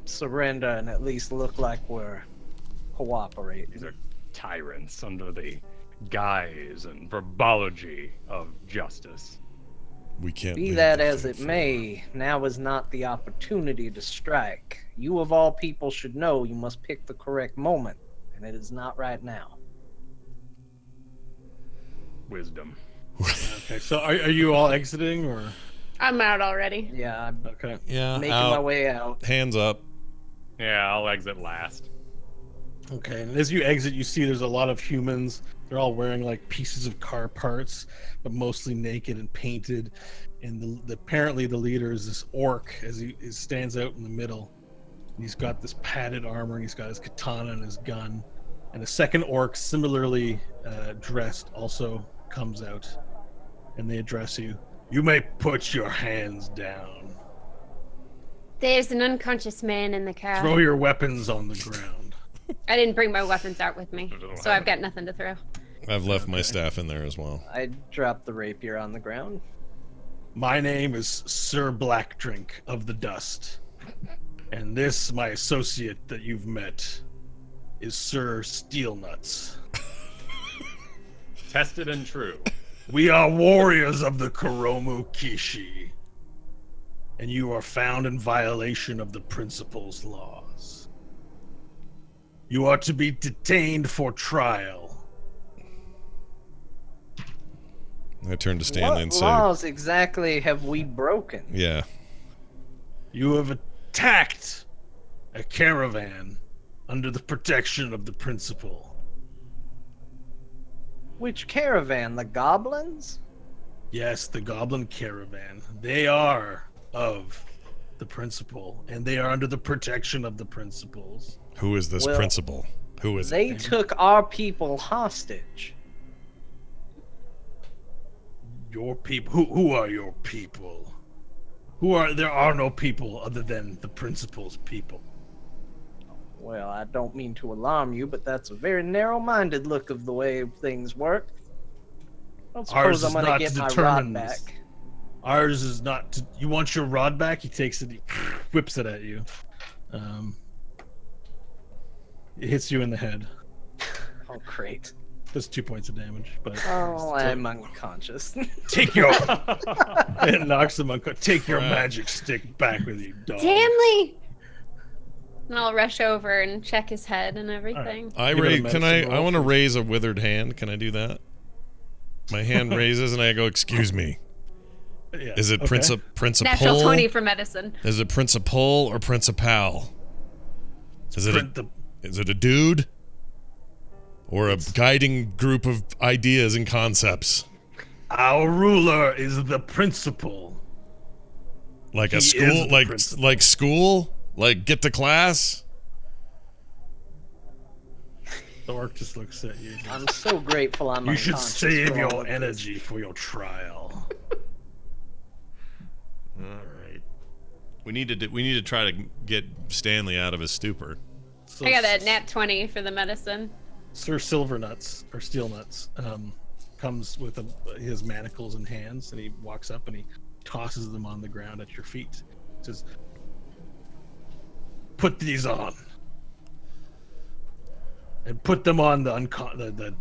surrender and at least look like we're cooperating. These are tyrants under the guise and verbology of justice. We can't. Be leave that the as it faithful. may, now is not the opportunity to strike. You of all people should know you must pick the correct moment, and it is not right now. Wisdom. Okay, so are you all exiting, or? I'm out already. Yeah, I'm Okay. Yeah, making out. my way out. Hands up. Yeah, I'll exit last. Okay, and as you exit, you see there's a lot of humans. They're all wearing like pieces of car parts, but mostly naked and painted. And apparently the leader is this orc, as he stands out in the middle. And he's got this padded armor, and he's got his katana and his gun. And a second orc, similarly dressed, also comes out, and they address you. You may put your hands down. There's an unconscious man in the car. Throw your weapons on the ground. I didn't bring my weapons out with me, so I've got nothing to throw. I've left my staff in there as well. I dropped the rapier on the ground. My name is Sir Blackdrink of the Dust. And this, my associate that you've met, is Sir Steelnuts. Tested and true. We are warriors of the Kuromu Kishi. And you are found in violation of the principal's laws. You are to be detained for trial. I turned to Stanley and What said, laws exactly have we broken? "Yeah, You have attacked a caravan under the protection of the principal. Which caravan? The goblins? Yes, the goblin caravan. They are of the principal, and they are under the protection of the principals. who is this Well, principal? Who is They it?" took our people hostage. Your people? Who are your people? There are no people other than the principal's people. Well, I don't mean to alarm you, but that's a very narrow-minded look of the way things work. I don't Ours suppose I'm is gonna not get to my determine rod this. back. Ours is not to... You want your rod back? He takes it, he whips it at you. It hits you in the head. Oh, great. Does 2 points of damage, but Oh, I'm unconscious. take your it knocks them unconscious. Take your magic stick back with you, dog. Stanley! And I'll rush over and check his head and everything. I Give it a raise. Can medicine I roll want to first. raise a withered hand. Can I do that? My hand raises and I go, "Excuse me. Yeah, Is it okay. principal? Natural 20 for medicine. Is it principal or principal? Is it Print the is it a dude or a guiding group of ideas and concepts? Our ruler is the principal. Like He a is school, the like principal. school, like get to class. The orc just looks at you. I'm so grateful I'm You should unconscious save for all your of this. energy for your trial. All right. We need to try to get Stanley out of his stupor. So I got a nat 20 for the medicine. Sir Silvernuts or Steel Nuts comes with his manacles in hands, and he walks up and he tosses them on the ground at your feet. Says, "Put these on, and put them on the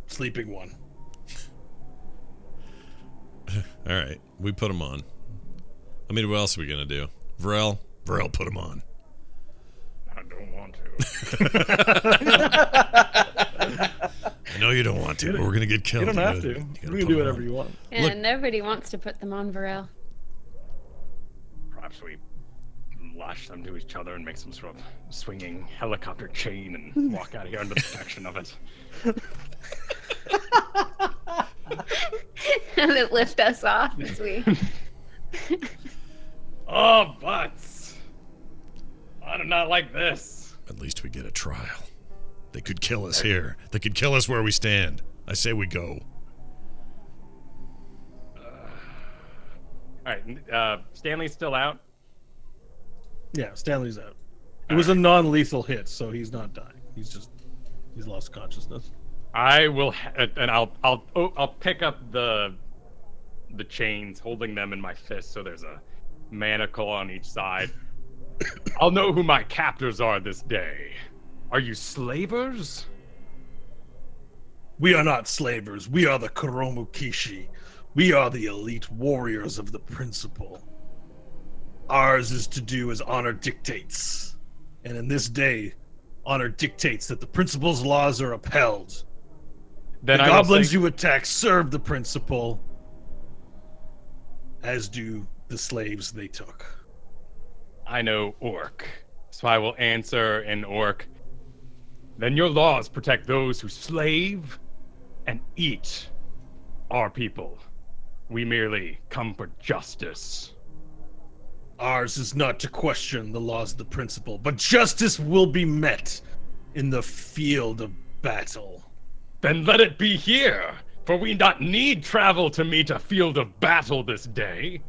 sleeping one." All right, we put him on. I mean, what else are we gonna do? Varel, put him on. I don't want to. I know you don't want to, but we're gonna get killed. You don't have gotta- to. gotta You put can do him whatever on. you want. And Look- nobody wants to put them on Varel. Perhaps we lash them to each other and make some sort of swinging helicopter chain and walk out of here under the protection of it. And it lift us off as we. Oh, butts! I do not like this. At least we get a trial. They could kill us here. They could kill us where we stand. I say we go. All right, Stanley's still out. Yeah, Stanley's out. It was a non-lethal hit, so he's not dying. He's lost consciousness. I will, and I'll pick up the chains, holding them in my fist, so there's a manacle on each side. I'll know who my captors are this day. Are you slavers? We are not slavers. We are the Kuromu Kishi. We are the elite warriors of the principle. Ours is to do as honor dictates. And in this day, honor dictates that the principle's laws are upheld. Then The I will goblins say- you attack serve the principle, as do the slaves they took. I know Orc, so I will answer in Orc. Then your laws protect those who slave and eat our people. We merely come for justice. Ours is not to question the laws of the principle, but justice will be met in the field of battle. Then let it be here, for we not need travel to meet a field of battle this day.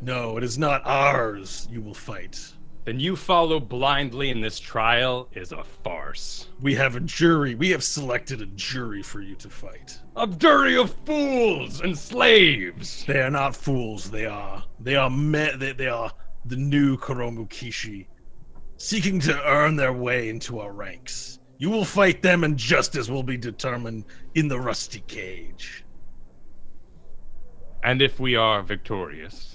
No, it is not ours you will fight. Then you follow blindly in this trial is a farce. We have a jury. We have selected a jury for you to fight. A jury of fools and slaves. They are not fools. They are they are the new Kuromu Kishi, seeking to earn their way into our ranks. You will fight them, and justice will be determined in the rusty cage. And if we are victorious,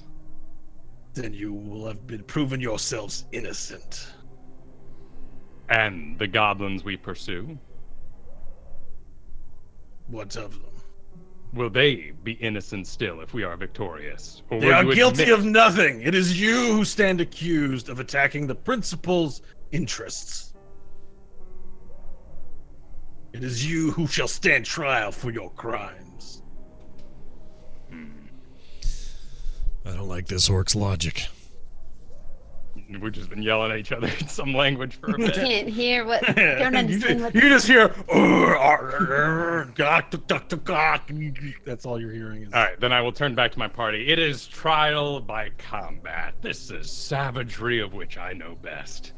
Then you will have been proven yourselves innocent. and the goblins we pursue, What of them? will they be innocent still if we are victorious? Or They will are you guilty admit- of nothing. It is you who stand accused of attacking the principal's interests. It is you who shall stand trial for your crimes. I don't like this orc's logic. We've just been yelling at each other in some language for a bit. Can't hear what. Don't understand what. You just hear. That's all you're hearing. Is, All right, then I will turn back to my party. It is trial by combat. This is savagery of which I know best.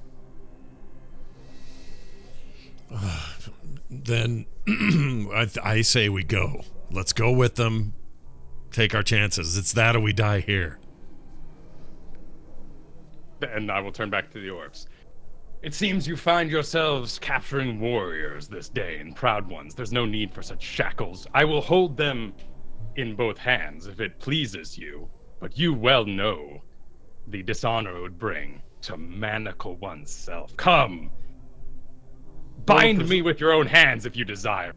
Then I say we go. Let's go with them. Take our chances. It's that or we die here. And I will turn back to the orcs. It seems you find yourselves capturing warriors this day, and proud ones. There's no need for such shackles. I will hold them in both hands if it pleases you, but you well know the dishonor it would bring to manacle oneself. Come, bind me with your own hands if you desire.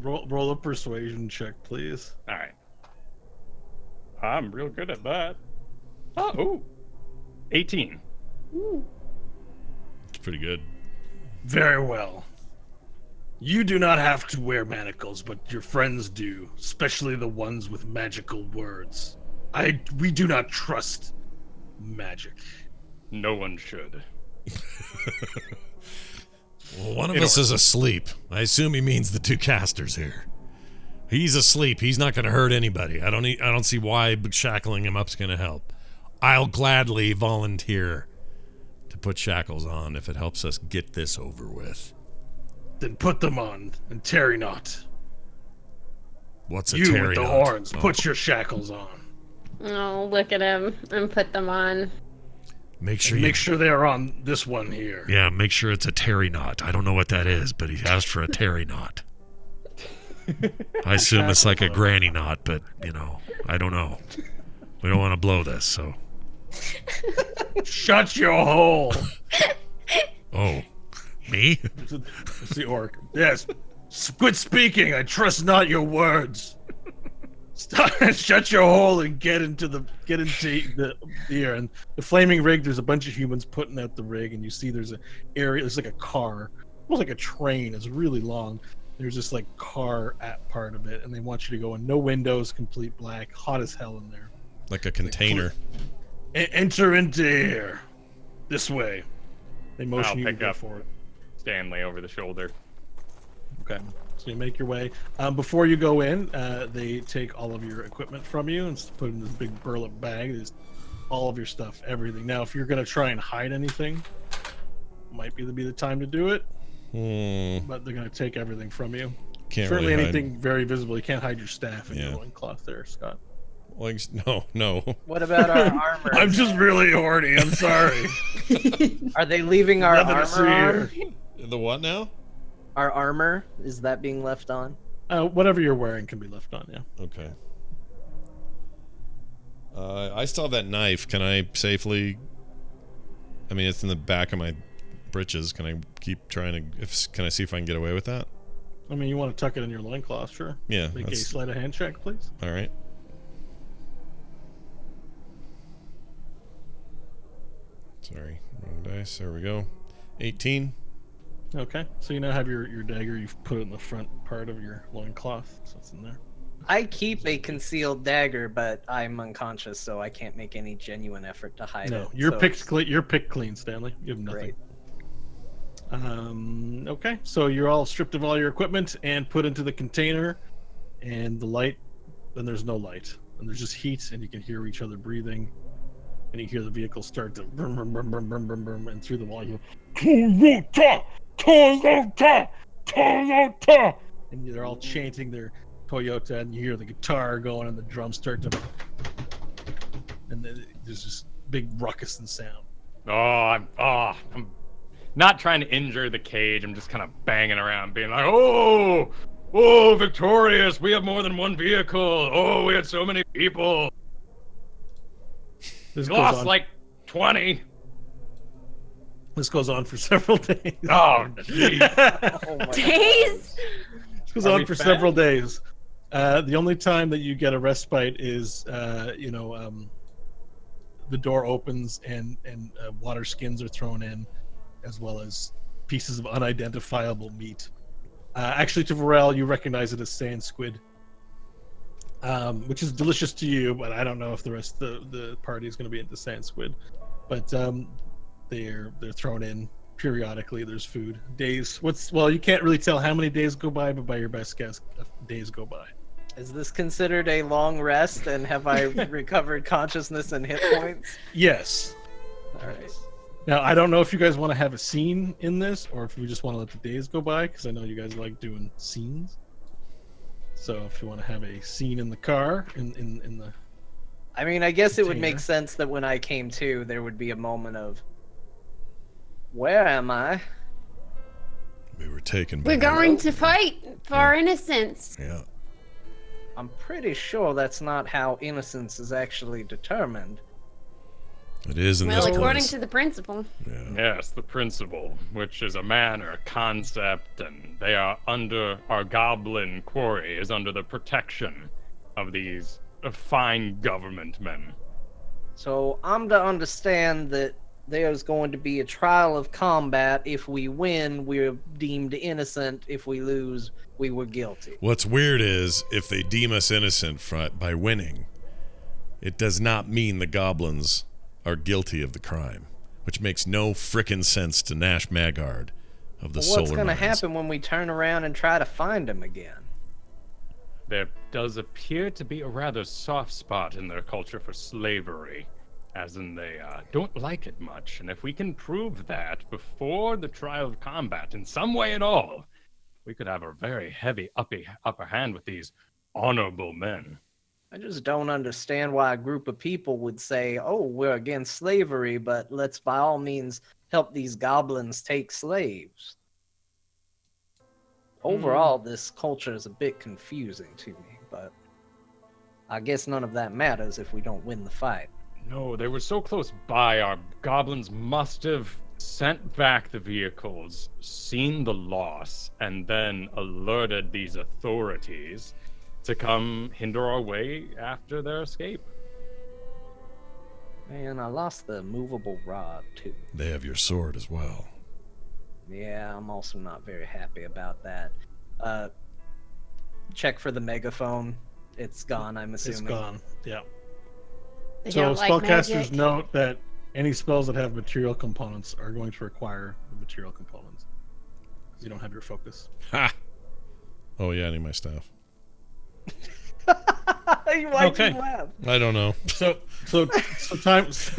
Roll a persuasion check, please. All right. I'm real good at that. Oh, ooh. 18. It's pretty good. Very well. You do not have to wear manacles, but your friends do, especially the ones with magical words. We do not trust magic. No one should. Well, one of us is asleep. I assume he means the two casters here. He's asleep. He's not going to hurt anybody. I don't see why shackling him up's going to help. I'll gladly volunteer to put shackles on if it helps us get this over with. Then put them on and tarry not. What's a you tarry with the knot? horns, put your shackles on. Oh, look at him and put them on. Make sure they are on this one here. Yeah, make sure it's a tarry knot. I don't know what that is, but he asked for a tarry knot. I assume it's like a granny knot, but I don't know. We don't want to blow this, so. Shut your hole. Oh, me? It's the orc. Yes. Quit speaking. I trust not your words. Stop. Shut your hole and get into the air. And the flaming rig. There's a bunch of humans putting out the rig, and you see there's an area. There's like a car, almost like a train. It's really long. There's this like car at part of it, and they want you to go in. No windows, complete black, hot as hell in there. Like a container. Enter into here. This way. They motion you to go for it. Stanley over the shoulder. Okay. So you make your way. Before you go in, they take all of your equipment from you and put it in this big burlap bag. There's all of your stuff, everything. Now, if you're going to try and hide anything, might be the time to do it. But they're going to take everything from you. Can't Certainly really anything very visible. You can't hide your staff in your loincloth there, Scott. Like, no. What about our armor? I'm just really horny. I'm sorry. Are they leaving our armor on? The what now? Our armor, is that being left on? Whatever you're wearing can be left on, yeah. Okay. I still have that knife. Can I safely... I mean, it's in the back of my britches. Can I keep trying to... Can I see if I can get away with that? I mean, you want to tuck it in your loincloth, sure. Yeah. Make a sleight of hand check, please. All right. Sorry, wrong dice. There we go. 18. Okay, so you now have your dagger. You've put it in the front part of your loincloth, so it's in there. I keep a concealed dagger, but I'm unconscious, so I can't make any genuine effort to hide it. No, you're so picked clean. You're picked clean, Stanley. You have nothing. Great. Okay, so you're all stripped of all your equipment and put into the container, and the light. Then there's no light, and there's just heat, and you can hear each other breathing, and you hear the vehicle start to brum brum brum brum brum brum brum, and through the wall you hear Toyota, Toyota, Toyota, and they're all chanting their Toyota, and you hear the guitar going, and the drums start to, and then there's this big ruckus and sound. I'm not trying to injure the cage. I'm just kind of banging around, being like, oh, victorious! We have more than one vehicle. Oh, we had so many people. This We lost like 20. This goes on for several days. Oh, jeez. Oh my God. Days? This goes on for several days. The only time that you get a respite is, the door opens and water skins are thrown in, as well as pieces of unidentifiable meat. Actually, to Varel, you recognize it as sand squid, which is delicious to you, but I don't know if the rest of the party is going to be into sand squid. But they're thrown in periodically. There's food. You can't really tell how many days go by, but by your best guess, days go by. Is this considered a long rest, and have I recovered consciousness and hit points? Yes. All right. Now, I don't know if you guys want to have a scene in this, or if you just want to let the days go by, because I know you guys like doing scenes. So if you want to have a scene in the car, in the... I mean, I guess it would make container. sense that when I came to, there would be a moment of, Where am I? We were taken We're back. going to fight for our innocence. Yeah. I'm pretty sure that's not how innocence is actually determined. It is in Well, this according place. to the principal. Yeah. Yes, the principle, which is a man or a concept, and they are under our goblin quarry is under the protection of these fine government men. So I'm to understand that there's going to be a trial of combat. If we win, we're deemed innocent. If we lose, we were guilty. What's weird is if they deem us innocent by winning, it does not mean the goblins are guilty of the crime, which makes no frickin' sense to Nash Magard of the Well, Solar what's going to Mines. happen when we turn around and try to find him again? There does appear to be a rather soft spot in their culture for slavery, as in they don't like it much. And if we can prove that before the trial of combat in some way at all, we could have a very heavy upper hand with these honorable men. I just don't understand why a group of people would say, oh, we're against slavery, but let's by all means help these goblins take slaves. Overall, this culture is a bit confusing to me, but I guess none of that matters if we don't win the fight. No, they were so close by. Our goblins must have sent back the vehicles, seen the loss, and then alerted these authorities to come hinder our way after their escape. Man, I lost the movable rod, too. They have your sword as well. Yeah, I'm also not very happy about that. Check for the megaphone. It's gone, I'm assuming. It's gone. Yeah. They So don't like spellcasters magic. note that any spells that have material components are going to require the material components. You don't have your focus. Ha! Oh yeah, I need my staff. Why'd Okay. you laugh? I don't know. So times.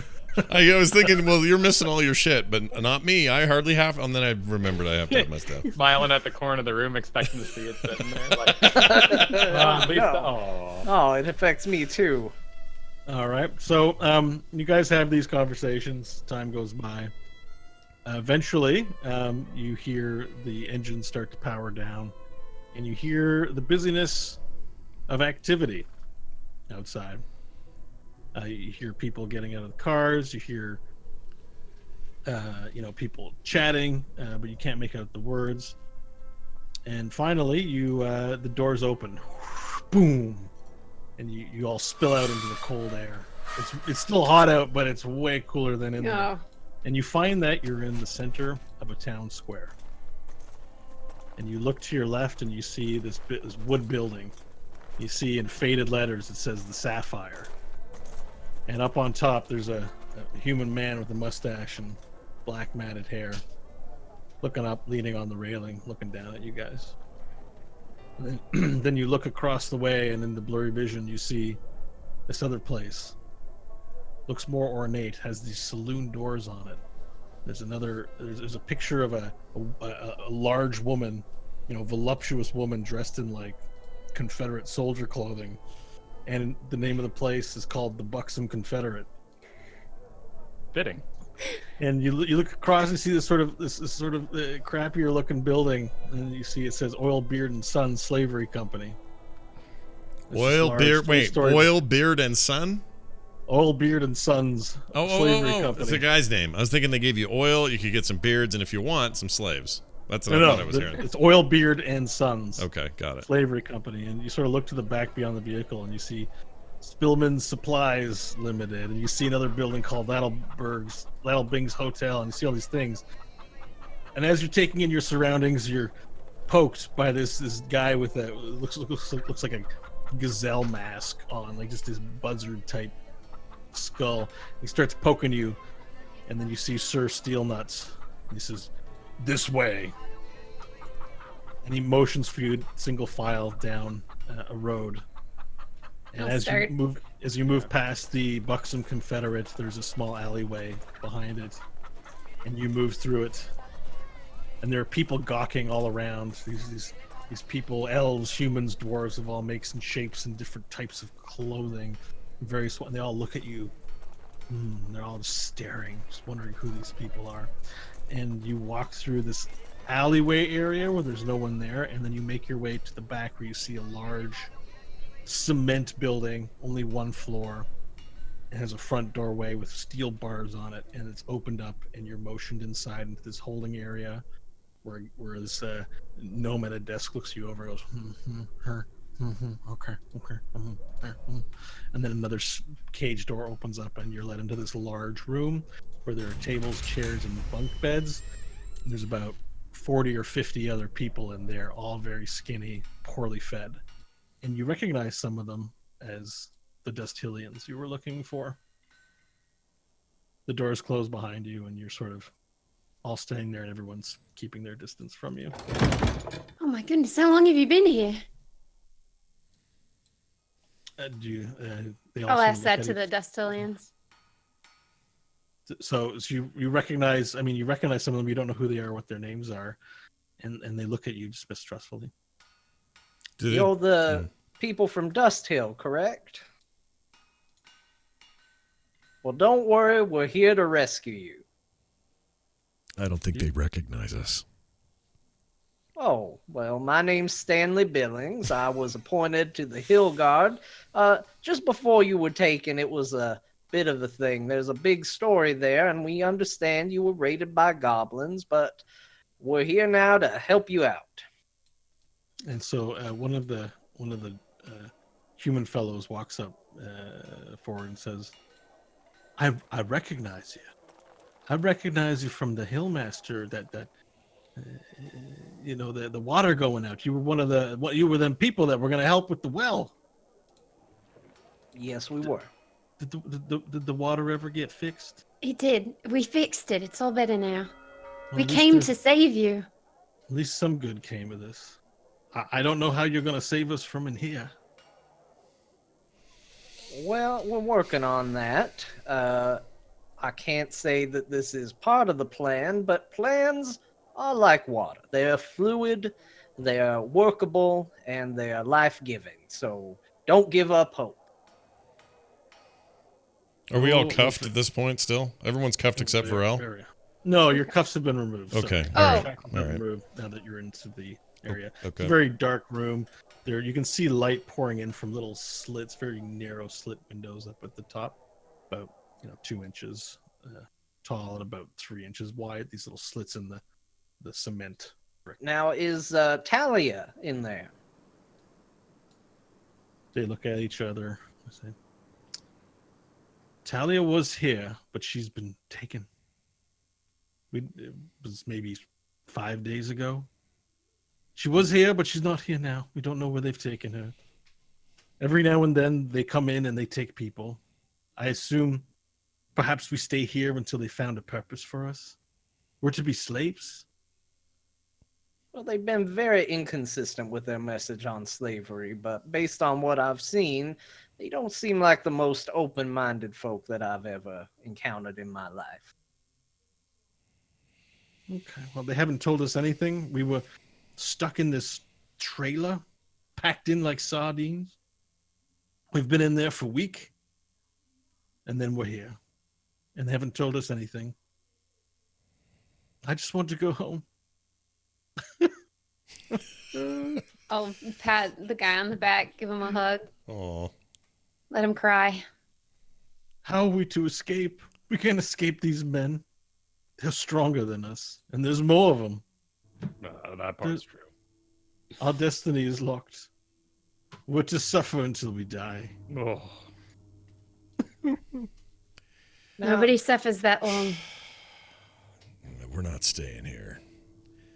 I was thinking, well, you're missing all your shit, but not me. I hardly have. And then I remembered I have to have my stuff. Smiling at the corner of the room, expecting to see it sitting there. Like, at least, No. Oh, it affects me too. All right. So you guys have these conversations. Time goes by. Eventually, you hear the engines start to power down, and you hear the busyness of activity outside. You hear people getting out of the cars. You hear, people chatting, but you can't make out the words. And finally, the doors open. Boom. And you all spill out into the cold air. It's still hot out, but it's way cooler than in there. Oh, And you find that you're in the center of a town square. And you look to your left and you see this wood building. You see in faded letters it says the Sapphire. And up on top there's a human man with a mustache and black matted hair, looking up, leaning on the railing, looking down at you guys. And then you look across the way, and in the blurry vision you see this other place. Looks more ornate, has these saloon doors on it. There's a picture of a large woman, voluptuous woman dressed in like Confederate soldier clothing, and the name of the place is called the Buxom Confederate. fitting. And you look across and see this sort of crappier looking building, and you see it says Oil Beard and Son Slavery Company. It's this Oil large beard. Wait, three-story- Oil Beard and Son. Oil Beard and Sons Slavery Company. That's the guy's name. I was thinking they gave you oil, you could get some beards, and if you want, some slaves. That's what I thought I was hearing. It's Oil Beard and Sons Okay, got it. Slavery Company. And you sort of look to the back beyond the vehicle, and you see Spillman's Supplies Limited, and you see another building called Laddelbing's Hotel, and you see all these things. And as you're taking in your surroundings, you're poked by this guy with a looks like a gazelle mask on, like just this buzzard type skull. He starts poking you, and then you see Sir Steelnuts. He says, "This way," and he motions for you single file down a road. And I'll as start. you move past the Buxom Confederate, there's a small alleyway behind it, and you move through it. And there are people gawking all around. These people, elves, humans, dwarves of all makes and shapes and different types of clothing. And they all look at you. They're all just staring, just wondering who these people are. and you walk through this alleyway area where there's no one there, and then you make your way to the back where you see a large cement building, only one floor. It has a front doorway with steel bars on it, and it's opened up, and you're motioned inside into this holding area where this gnome at a desk looks you over and goes, her, okay, and then another cage door opens up, and you're led into this large room where there are tables, chairs, and bunk beds. There's about 40 or 50 other people in there, all very skinny, poorly fed. And you recognize some of them as the Dustilians you were looking for. The doors close behind you, and you're sort of all standing there, and everyone's keeping their distance from you. Oh my goodness, how long have you been here? They I'll also ask look that at to each- the Dustilians. So you recognize, you recognize some of them. You don't know who they are, what their names are, and they look at you just mistrustfully. You're the people from Dust Hill, correct? Well, don't worry, we're here to rescue you. I don't think they recognize us. Oh, well, my name's Stanley Billings. I was appointed to the Hill Guard. Just before you were taken, it was a bit of a thing. There's a big story there, and we understand you were raided by goblins, but we're here now to help you out. And so one of the human fellows walks up forward and says, I recognize you. I recognize you from the Hillmaster. The water going out. You were you were them people that were going to help with the well. Yes, we were. Did the water ever get fixed? It did. We fixed it. It's all better now. Well, We at least came there's- to save you. At least some good came of this. I don't know how you're going to save us from in here. Well, we're working on that. I can't say that this is part of the plan, but plans are like water. They are fluid, they are workable, and they are life-giving. So don't give up hope. Are we all Oh, cuffed okay. at this point still? Everyone's cuffed except for L? No, your cuffs have been removed. Okay. Oh. All right. Have All been right. removed now that you're into the area. It's Okay. a very dark room. There you can see light pouring in from little slits, very narrow slit windows up at the top, about 2 inches tall and about 3 inches wide. These little slits in the cement. Now, is Talia in there? They look at each other. I say, Talia was here, but she's been taken. It was maybe 5 days ago. She was here, but she's not here now. We don't know where they've taken her. Every now and then they come in and they take people. I assume perhaps we stay here until they found a purpose for us. We're to be slaves. Well, they've been very inconsistent with their message on slavery, but based on what I've seen, they don't seem like the most open-minded folk that I've ever encountered in my life. Okay, well, they haven't told us anything. We were stuck in this trailer, packed in like sardines. We've been in there for a week, and then we're here. And they haven't told us anything. I just want to go home. I'll pat the guy on the back, give him a hug, Aw. let him cry. How are we to escape? We can't escape these men. They're stronger than us, and there's more of them. That part's true. Our destiny is locked. We're to suffer until we die. Oh. Nobody suffers that long. We're not staying here.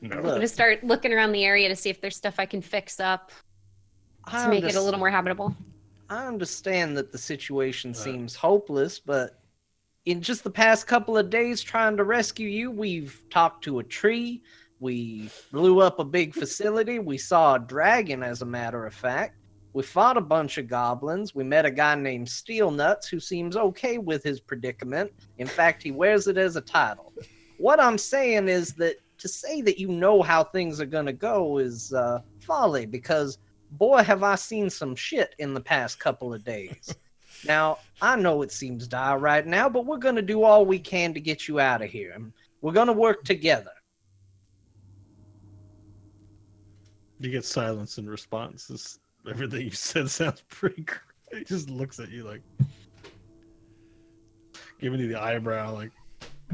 No. I'm Look, gonna start looking around the area to see if there's stuff I can fix up to make it a little more habitable. I understand that the situation seems hopeless, but in just the past couple of days trying to rescue you, we've talked to a tree, we blew up a big facility, we saw a dragon, as a matter of fact. We fought a bunch of goblins. We met a guy named Steel Nuts who seems okay with his predicament. In fact, he wears it as a title. What I'm saying is that to say that you know how things are going to go is folly, because boy, have I seen some shit in the past couple of days. Now, I know it seems dire right now, but we're going to do all we can to get you out of here. And We're gonna work together. You get silence in response. Everything you said sounds pretty great. He just looks at you like, giving you the eyebrow, like,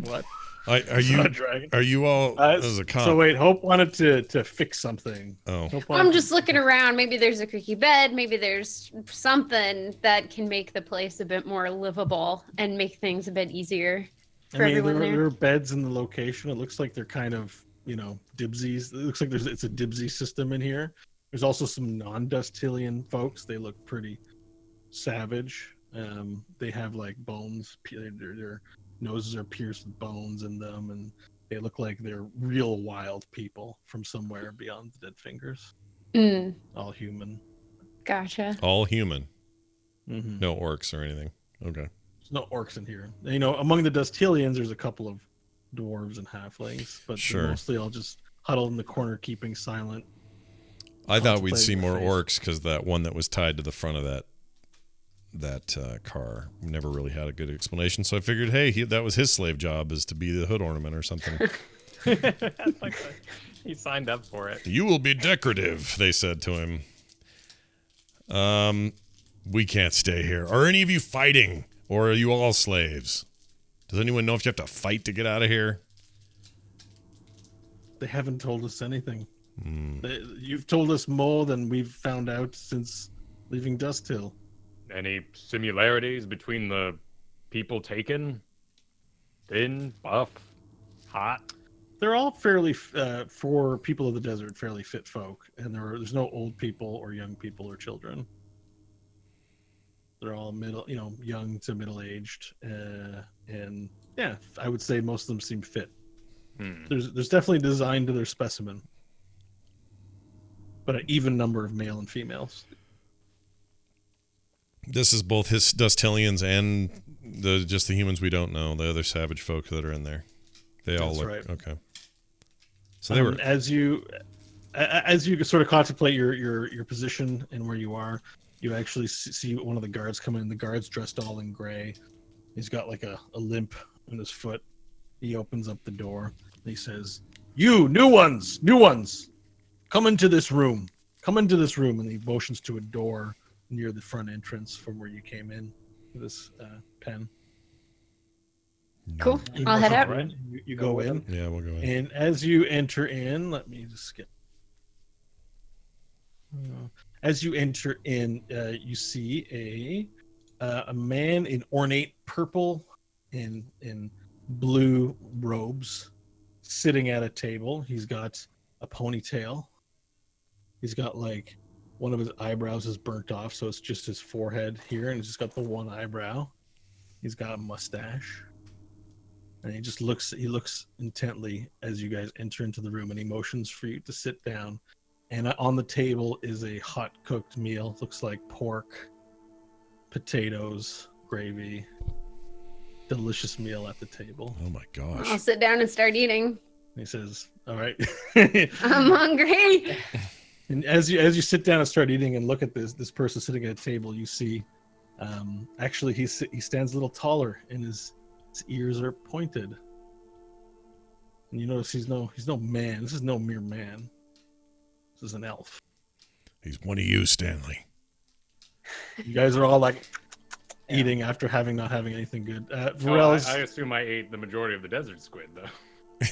what? Are Not a dragon. you all as a cop? So wait, Hope wanted to fix something. Oh, Hope wanted I'm just looking around. Maybe there's a creaky bed. Maybe there's something that can make the place a bit more livable and make things a bit easier for everyone there are beds in the location. It looks like they're kind of, dibsies. It looks like it's a dibsy system in here. There's also some non-Dustilian folks. They look pretty savage. They have like bones. Their noses are pierced with bones in them, and they look like they're real wild people from somewhere beyond the dead fingers. All human. Gotcha. all human. Mm-hmm. No orcs or anything. Okay. There's no orcs in here. Among the Dustilians, there's a couple of dwarves and halflings, but they're mostly all just huddled in the corner, keeping silent. I thought we'd see contemplating more their orcs because that one that was tied to the front of that car never really had a good explanation. So I figured, hey, that was his slave job, is to be the hood ornament or something. He signed up for it. You will be decorative, they said to him. We can't stay here. Are any of you fighting, or are you all slaves? Does anyone know if you have to fight to get out of here? They haven't told us anything. You've told us more than we've found out since leaving Dust Hill. Any similarities between the people taken? Thin, buff, hot? They're all fairly, for people of the desert, fairly fit folk, and there's no old people or young people or children. They're all young to middle-aged, and yeah, I would say most of them seem fit. There's definitely design to their specimen, but an even number of male and females. This is both his Dustilians and just the humans we don't know, the other savage folk that are in there. They all look right. Okay. So they were as you sort of contemplate your position and where you are, you actually see one of the guards come in. The guard's dressed all in gray. He's got like a limp in his foot. He opens up the door and he says, "You new ones, come into this room. Come into this room." And he motions to a door near the front entrance from where you came in with this pen. Cool. I'll head out. Right? You go in. Yeah, we'll go in. And as you enter in, let me just get. As you enter in, you see a man in ornate purple and in blue robes sitting at a table. He's got a ponytail. He's got like one of his eyebrows is burnt off, so it's just his forehead here, and he's just got the one eyebrow. He's got a mustache. And he looks intently as you guys enter into the room, and he motions for you to sit down. And on the table is a hot cooked meal. Looks like pork, potatoes, gravy. Delicious meal at the table. Oh my gosh. I'll sit down and start eating. He says, "All right." I'm hungry. And as you sit down and start eating and look at this person sitting at a table, you see, actually he stands a little taller, and his ears are pointed. And you notice he's no man. This is no mere man. This is an elf. He's one of you, Stanley. You guys are all like eating after not having anything good. Varel's, I assume I ate the majority of the desert squid, though.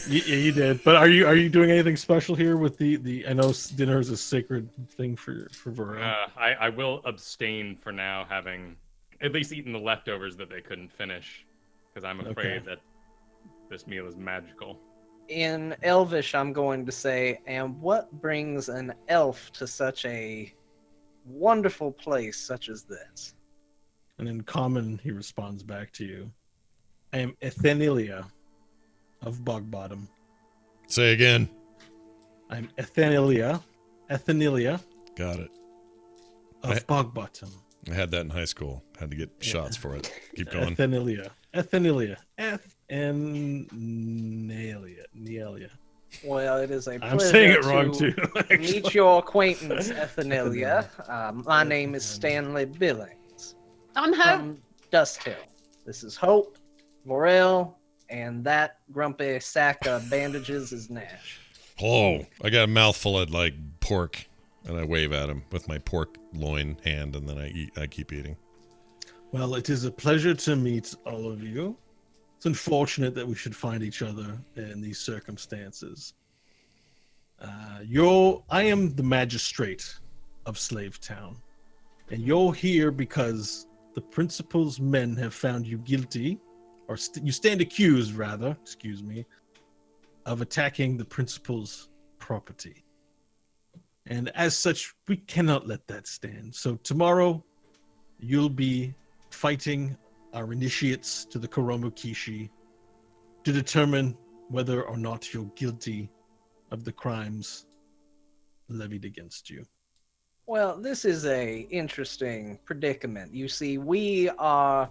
Yeah, you did. But are you doing anything special here with the? I know dinner is a sacred thing for Varel. I will abstain for now, having at least eaten the leftovers that they couldn't finish, because I'm afraid that this meal is magical. In Elvish, I'm going to say, and what brings an elf to such a wonderful place such as this? And in common, he responds back to you, "I am Ethanilia of Bogbottom." Say again. I'm Ethanilia Got it. of Bogbottom. I had that in high school. Had to get shots for it. Keep going. Ethanilia. Well, it is a pleasure I'm saying it wrong to too. meet your acquaintance, Ethanilia. My name is Stanley Billings. I'm Hope. From Dust Hill. This is Hope, Morel, and that grumpy sack of bandages is Nash. Oh, I got a mouthful of like pork, and I wave at him with my pork loin hand, and then I keep eating. Well, it is a pleasure to meet all of you. It's unfortunate that we should find each other in these circumstances. I am the magistrate of Slave Town, and you're here because the principal's men have found you guilty, or you stand accused, rather, excuse me, of attacking the principal's property. And as such, we cannot let that stand. So tomorrow, you'll be fighting our initiates to the Koromu Kishi to determine whether or not you're guilty of the crimes levied against you. Well, this is a interesting predicament. You see, we are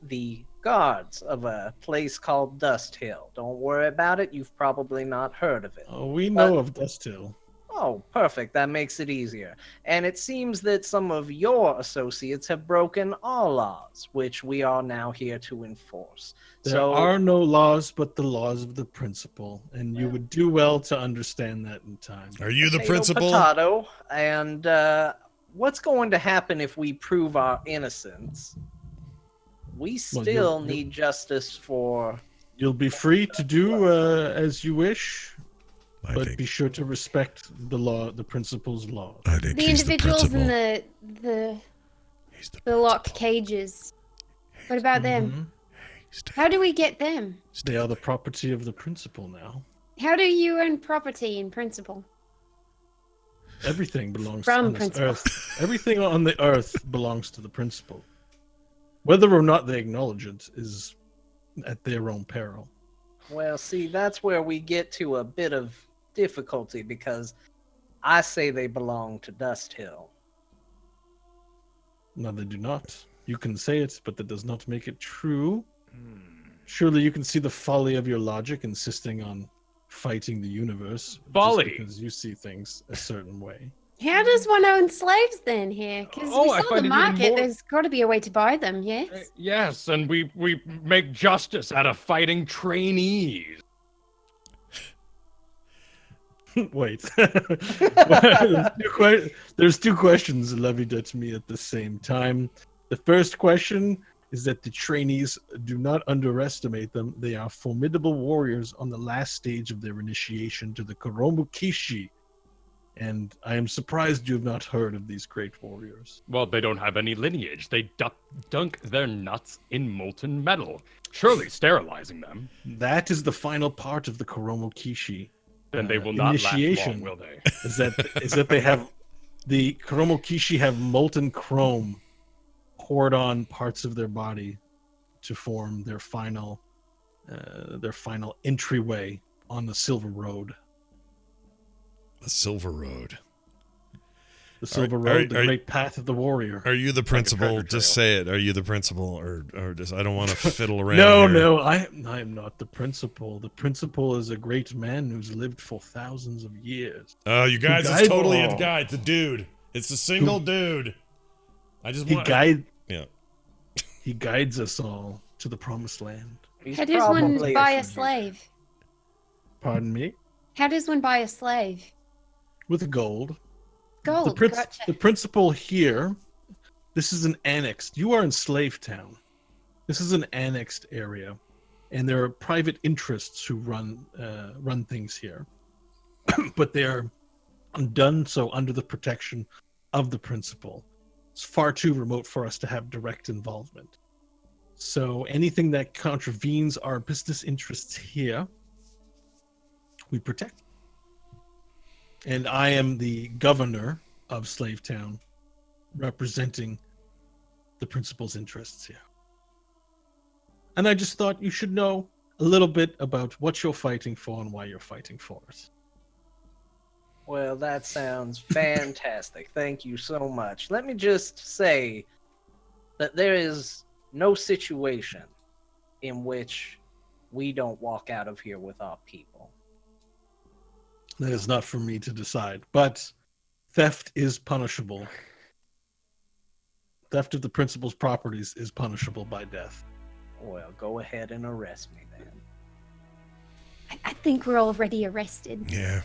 the guards of a place called Dust Hill. Don't worry about it. You've probably not heard of it. Oh, we know of Dust Hill. Oh, perfect. That makes it easier. And it seems that some of your associates have broken our laws, which we are now here to enforce. There are no laws but the laws of the principal, and you would do well to understand that in time. Are you the Potato, principal? Potato, and what's going to happen if we prove our innocence? We still need justice for... You'll be free to do as you wish, but be sure to respect the law, the principal's law. I think The he's individuals the in the locked cages. What about them? How do we get them? They are the property of the principal now. How do you own property in principle? Everything belongs From on this principal. earth. Everything on the earth belongs to the principal. Whether or not they acknowledge it is at their own peril. Well, see, that's where we get to a bit of difficulty, because I say they belong to Dust Hill. No, they do not. You can say it, but that does not make it true. Surely you can see the folly of your logic insisting on fighting the universe. Folly! Just because you see things a certain way. How does one own slaves then here? Because Oh, I we saw find the it even market. more- There's got to be a way to buy them, yes? Yes, and we make justice out of fighting trainees. Wait. There's two questions levied at me at the same time. The first question is that the trainees, do not underestimate them. They are formidable warriors on the last stage of their initiation to the Koromu Kishi. And I am surprised you have not heard of these great warriors. Well, they don't have any lineage. They dunk their nuts in molten metal, surely sterilizing them. That is the final part of the Koromu Kishi. Then they will not last long, will they? Is that they have the Koromu Kishi have molten chrome poured on parts of their body to form their final entryway on the Silver Road. The Silver Road. The Silver Road, the great path of the warrior. Are you the principal? Just say it. Are you the principal, or just I don't want to fiddle around. No, I am not the principal. The principal is a great man who's lived for thousands of years. Oh, you guys, it's totally a guy. It's a dude. It's a single dude. I just want. He guides us all to the promised land. How does one buy a slave? Pardon me? How does one buy a slave? With gold. Gold, gotcha. The principal here, this is an annexed. You are in Slave Town. This is an annexed area, and there are private interests who run things here, but they are done so under the protection of the principal. It's far too remote for us to have direct involvement. So anything that contravenes our business interests here, we protect. And I am the governor of Slave Town, representing the principal's interests here. And I just thought you should know a little bit about what you're fighting for and why you're fighting for it. Well, that sounds fantastic. Thank you so much. Let me just say that there is no situation in which we don't walk out of here with our people. That is not for me to decide, but theft is punishable. Theft of the principal's properties is punishable by death. Well, go ahead and arrest me then. think we're already arrested. Yeah.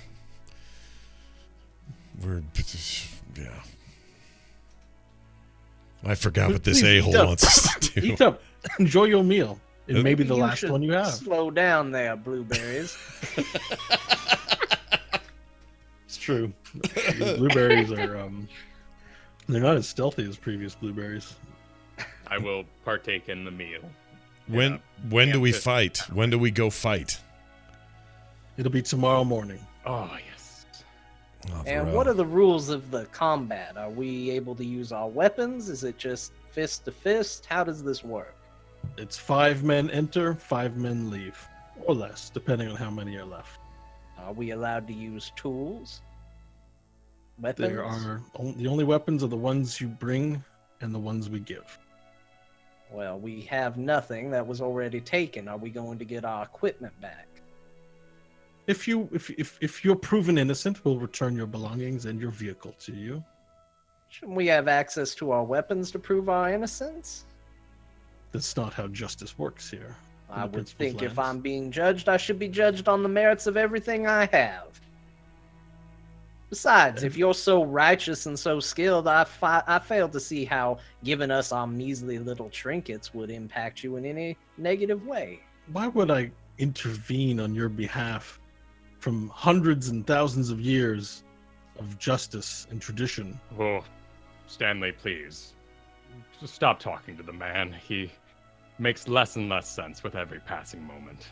Yeah. I forgot what this Please, a-hole eat up. wants us to do. Eat up. Enjoy your meal. It may be the You last should one you have. Slow down there, blueberries. It's true. These blueberries are they're not as stealthy as previous blueberries. I will partake in the meal. When do we fight? When do we go fight? It'll be tomorrow morning. Oh, yes. Oh, And Varel. what are the rules of the combat? Are we able to use our weapons? Is it just fist to fist? How does this work? It's 5 men enter, 5 men leave, or less, depending on how many are left. Are we allowed to use tools? Weapons? There are the only weapons are the ones you bring and the ones we give. Well, we have nothing that was already taken. Are we going to get our equipment back? If you're proven innocent, we'll return your belongings and your vehicle to you. Shouldn't we have access to our weapons to prove our innocence? That's not how justice works here. in I the would principal's think if lands. I'm being judged, I should be judged on the merits of everything I have. Besides, if you're so righteous and so skilled, I fail to see how giving us our measly little trinkets would impact you in any negative way. Why would I intervene on your behalf from hundreds and thousands of years of justice and tradition? Oh, Stanley, please. Just stop talking to the man. He makes less and less sense with every passing moment.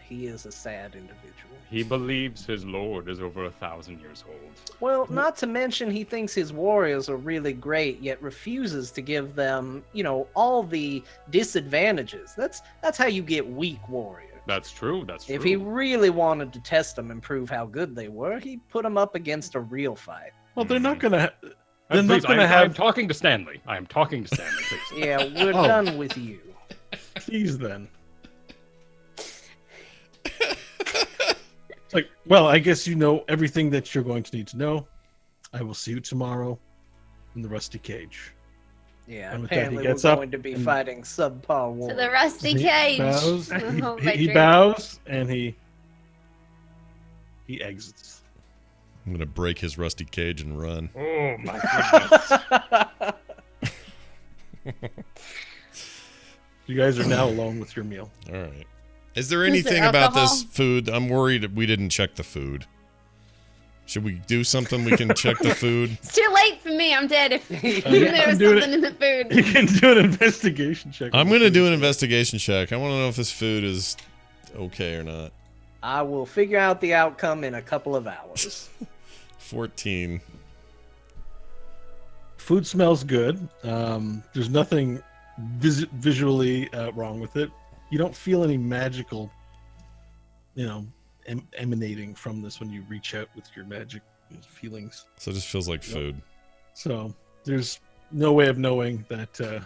He is a sad individual. He believes his lord is over 1,000 years old. Well, not to mention he thinks his warriors are really great, yet refuses to give them, all the disadvantages. That's how you get weak warriors. That's true. That's true. If he really wanted to test them and prove how good they were, he'd put them up against a real fight. Well, they're not gonna. Please, They're not gonna I'm have. talking to Stanley. I am talking to Stanley, please. Yeah, we're Oh. done with you. Please, then. It's like, well, I guess you know everything that you're going to need to know. I will see you tomorrow in the rusty cage. Yeah, And with that, he apparently gets we're up going to be and- fighting subpar To warriors. the rusty He cage. bows. Oh, He, my he drink. bows and he exits. I'm gonna break his rusty cage and run. Oh, my goodness. You guys are now alone with your meal. All right. Is there Is there anything about this alcohol? food? I'm worried we didn't check the food. Should we do something we can check the food? It's too late for me. I'm dead if you there was can do it. something in the food. You can do an investigation check. I'm gonna do an investigation check. I want to know if this food is okay or not. I will figure out the outcome in a couple of hours. 14. Food smells good. There's nothing visually wrong with it. You don't feel any magical, emanating from this when you reach out with your magic feelings. So it just feels like food. So there's no way of knowing that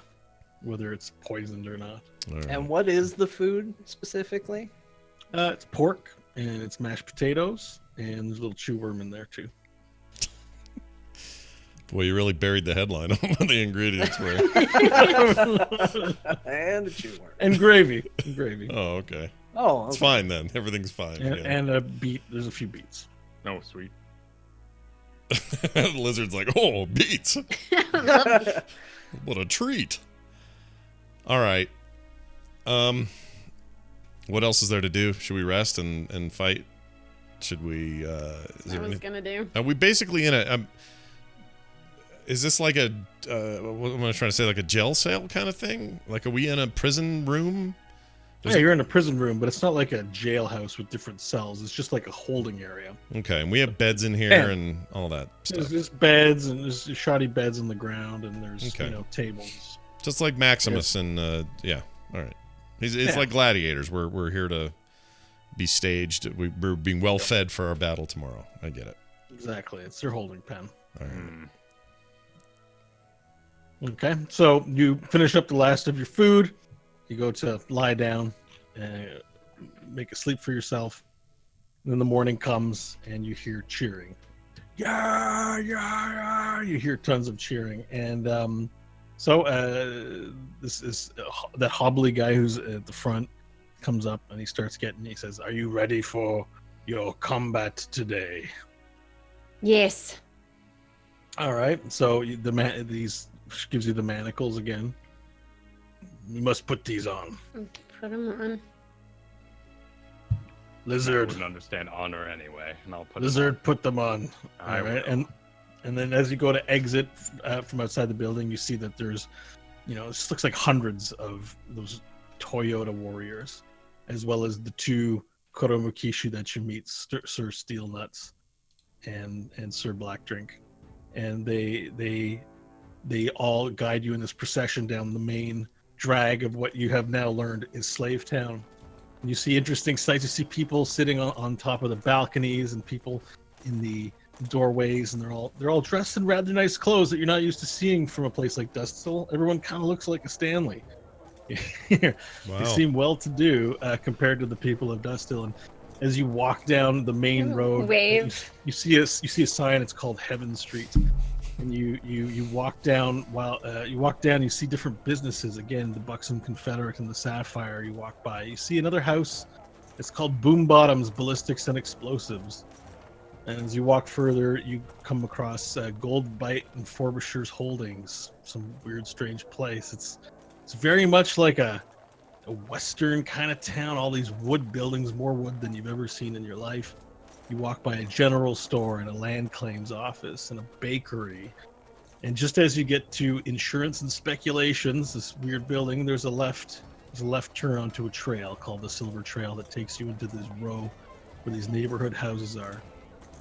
whether it's poisoned or not. All right. And what is the food specifically? It's pork and it's mashed potatoes and there's a little chew worm in there too. Boy, you really buried the headline on what the ingredients were. And a chew worm. And gravy. And gravy. Oh, okay. Oh, It's okay. fine then. Everything's fine. And, Yeah. and a beet. There's a few beets. Oh, sweet. The lizard's like, oh, beets. What a treat. All right. What else is there to do? Should we rest and fight? Should we? Is I there was any- gonna do. Are we basically in a? Is this like a? What am I trying to say? Like a jail cell kind of thing? Like, are we in a prison room? Yeah, you're in a prison room, but it's not like a jailhouse with different cells. It's just like a holding area. Okay, and we have beds in here Yeah. and all that There's stuff. just beds and there's shoddy beds on the ground and there's Okay. tables. Just like Maximus and yeah. All right. It's Yeah. like gladiators. We're here to be staged. We're being well fed for our battle tomorrow. I get it. Exactly. It's their holding pen. All right. Hmm. Okay, so you finish up the last of your food. You go to lie down and make a sleep for yourself. And then the morning comes and you hear cheering. Yeah, yeah, yeah. You hear tons of cheering. And this is that hobbly guy who's at the front comes up and he says, "Are you ready for your combat today. Yes. All right. So these gives you the manacles again. You must put these on. Put them on. I Lizard. wouldn't understand honor anyway, and I'll put Lizard, put them on. I All right. will. And then as you go to exit from outside the building, you see that there's, this looks like hundreds of those Toyota warriors, as well as the two Kuromukishu that you meet, Sir Steel Nuts and Sir Black Drink. And they all guide you in this procession down the main drag of what you have now learned is Slave Town. And you see interesting sights. You see people sitting on top of the balconies and people in the doorways, and they're all dressed in rather nice clothes that you're not used to seeing from a place like Dustil. Everyone kind of looks like a Stanley. They seem well-to-do compared to the people of Dustil. And as you walk down the main road, Wave. you see a sign. It's called Heaven Street. And you walk down. You see different businesses. Again, the Buxom Confederate and the Sapphire. You walk by. You see another house. It's called Boom Bottoms Ballistics and Explosives. And as you walk further, you come across Gold Bite and Forbisher's Holdings. Some weird, strange place. It's very much like a western kind of town. All these wood buildings, more wood than you've ever seen in your life. You walk by a general store and a land claims office and a bakery. And just as you get to Insurance and Speculations, this weird building, there's a left turn onto a trail called the Silver Trail that takes you into this row where these neighborhood houses are.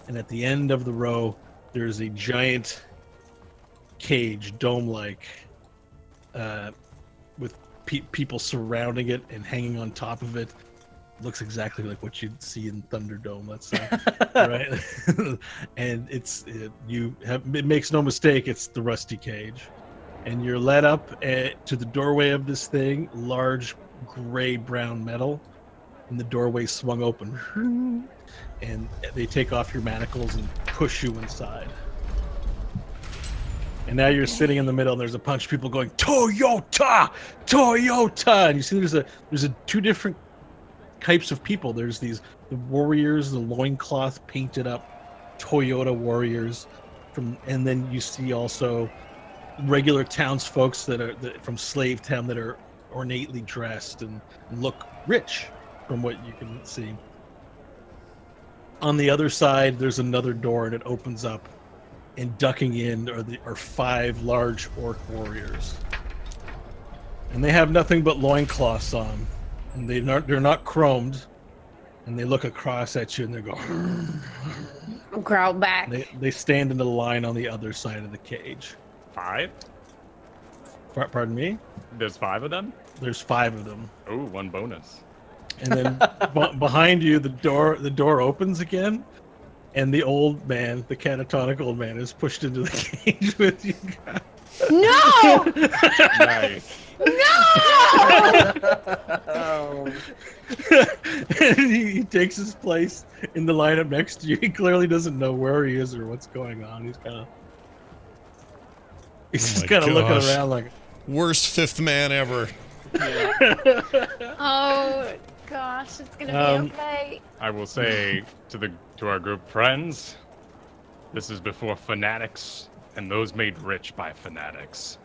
And at the end of the row, there's a giant cage, dome-like, with people surrounding it and hanging on top of it. Looks exactly like what you'd see in Thunderdome, let's say, right? And it makes no mistake, it's the Rusty Cage. And you're led up to the doorway of this thing, large gray-brown metal, and the doorway swung open. And they take off your manacles and push you inside. And now you're sitting in the middle, and there's a bunch of people going, Toyota! Toyota! And you see there's two different types of people. There's the warriors, the loincloth painted up Toyota warriors, and then you see also regular townsfolk that from Slave Town that are ornately dressed and look rich from what you can see. On the other side, there's another door, and it opens up, and ducking in are 5 large orc warriors, and they have nothing but loincloths on, and they're not chromed, and they look across at you and they go Growl back. they stand in the line on the other side of the cage. 5? Pardon me? There's 5 of them? There's 5 of them. Ooh, 1 bonus. And then behind you, the door opens again, and the old man, the catatonic old man, is pushed into the cage with you guys. No! Nice. Oh. And he takes his place in the lineup next to you. He clearly doesn't know where he is or what's going on. He's just kind of looking around like, Worst 5th man ever. Oh gosh, it's gonna be okay. I will say to our group friends, this is before fanatics and those made rich by fanatics.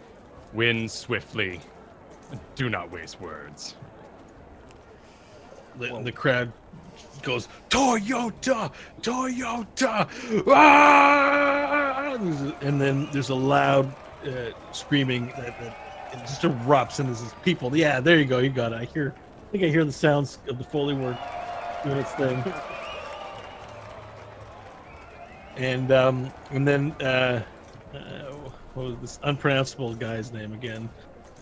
Win swiftly. Do not waste words. the crowd goes, Toyota! Toyota! Ah! And then there's a loud screaming that it just erupts, and there's this people. Yeah, there you go. You got it. I think I hear the sounds of the Foley work doing its thing. And then what was this unpronounceable guy's name again?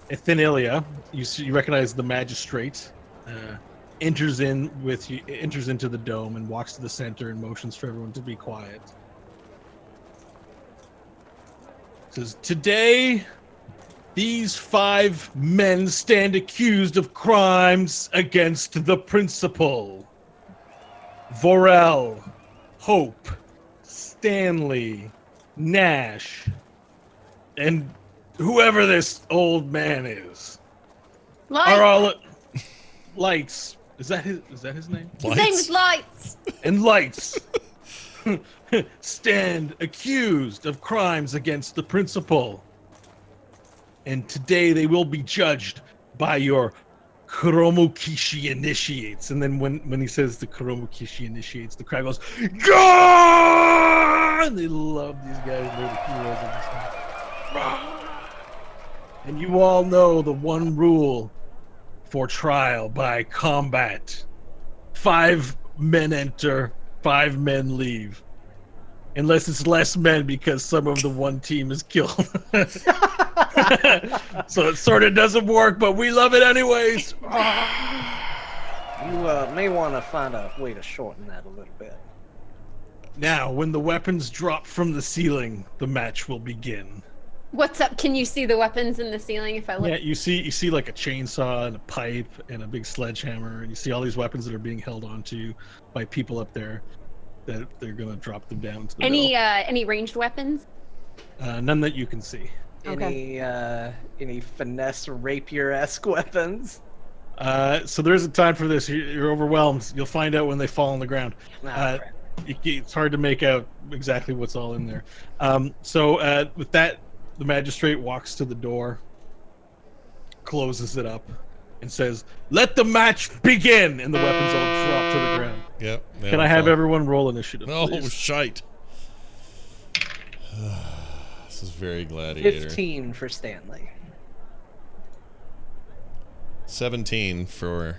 Athenilia. You recognize the magistrate. Enters into the dome and walks to the center and motions for everyone to be quiet. Says, today, these 5 men stand accused of crimes against the principal. Vorel, Hope, Stanley, Nash, and whoever this old man is. Light. Are all lights. Is that his name? His name is Lights. And Lights stand accused of crimes against the principal. And today they will be judged by your Kuromukishi initiates. And then when he says the Kuromukishi initiates, the crowd goes, "Gah!" And they love these guys. They're the heroes of this one. And you all know the one rule for trial by combat. 5 men enter, 5 men leave. Unless it's less men because some of the one team is killed. So it sort of doesn't work, but we love it anyways. You may want to find a way to shorten that a little bit. Now, when the weapons drop from the ceiling, the match will begin. What's up? Can you see the weapons in the ceiling if I look? Yeah, you see like a chainsaw and a pipe and a big sledgehammer, and you see all these weapons that are being held onto by people up there that they're gonna drop them down to the middle. Any ranged weapons? None that you can see. Any finesse rapier-esque weapons? So there is a time for this. You're overwhelmed. You'll find out when they fall on the ground. Crap. It's hard to make out exactly what's all in there. So with that, the magistrate walks to the door, closes it up, and says, "Let the match begin!" And the weapons all drop to the ground. Yep. Can I have everyone roll initiative, Oh, please? shite. This is very gladiator. 15 for Stanley. 17 for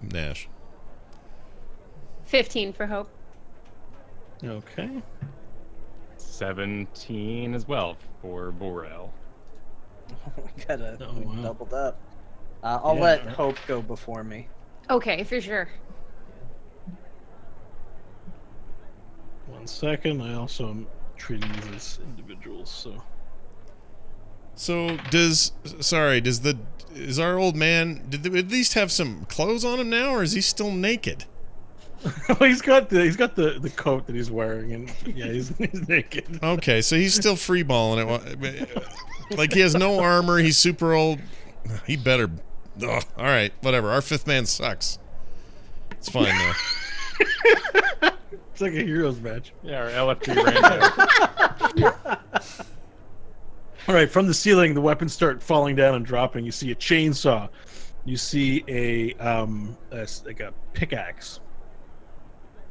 Nash. 15 for Hope. Okay. 17 as well for Borel. Gotta Oh, wow. doubled up. I'll Yeah, let right. Hope go before me. Okay, for sure. 1 second. I also am treating these as individuals, so. So is our old man, did they at least have some clothes on him now, or is he still naked? he's got the coat that he's wearing, and yeah, he's naked. Okay, so he's still freeballing it. Like, he has no armor, he's super old. He better... Ugh, all right, whatever. Our 5th man sucks. It's fine, though. It's like a heroes match. Yeah, our LFG rando. All right, from the ceiling, the weapons start falling down and dropping. You see a chainsaw. You see a pickaxe.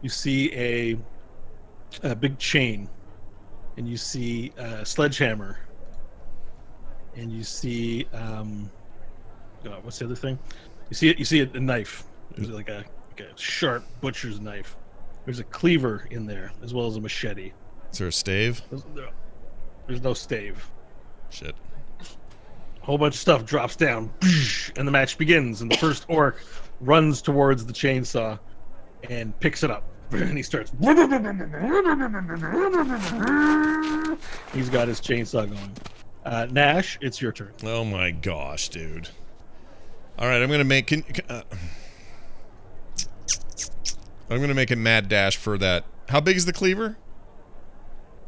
You see a big chain, and you see a sledgehammer, and you see what's the other thing? You see a knife. There's like a sharp butcher's knife. There's a cleaver in there as well as a machete. Is there a stave? There's no stave. Shit. A whole bunch of stuff drops down, and the match begins. And the first orc runs towards the chainsaw and picks it up. And he starts. He's got his chainsaw going. Nash, it's your turn. Oh my gosh, dude. All right, I'm gonna make a mad dash for that. How big is the cleaver?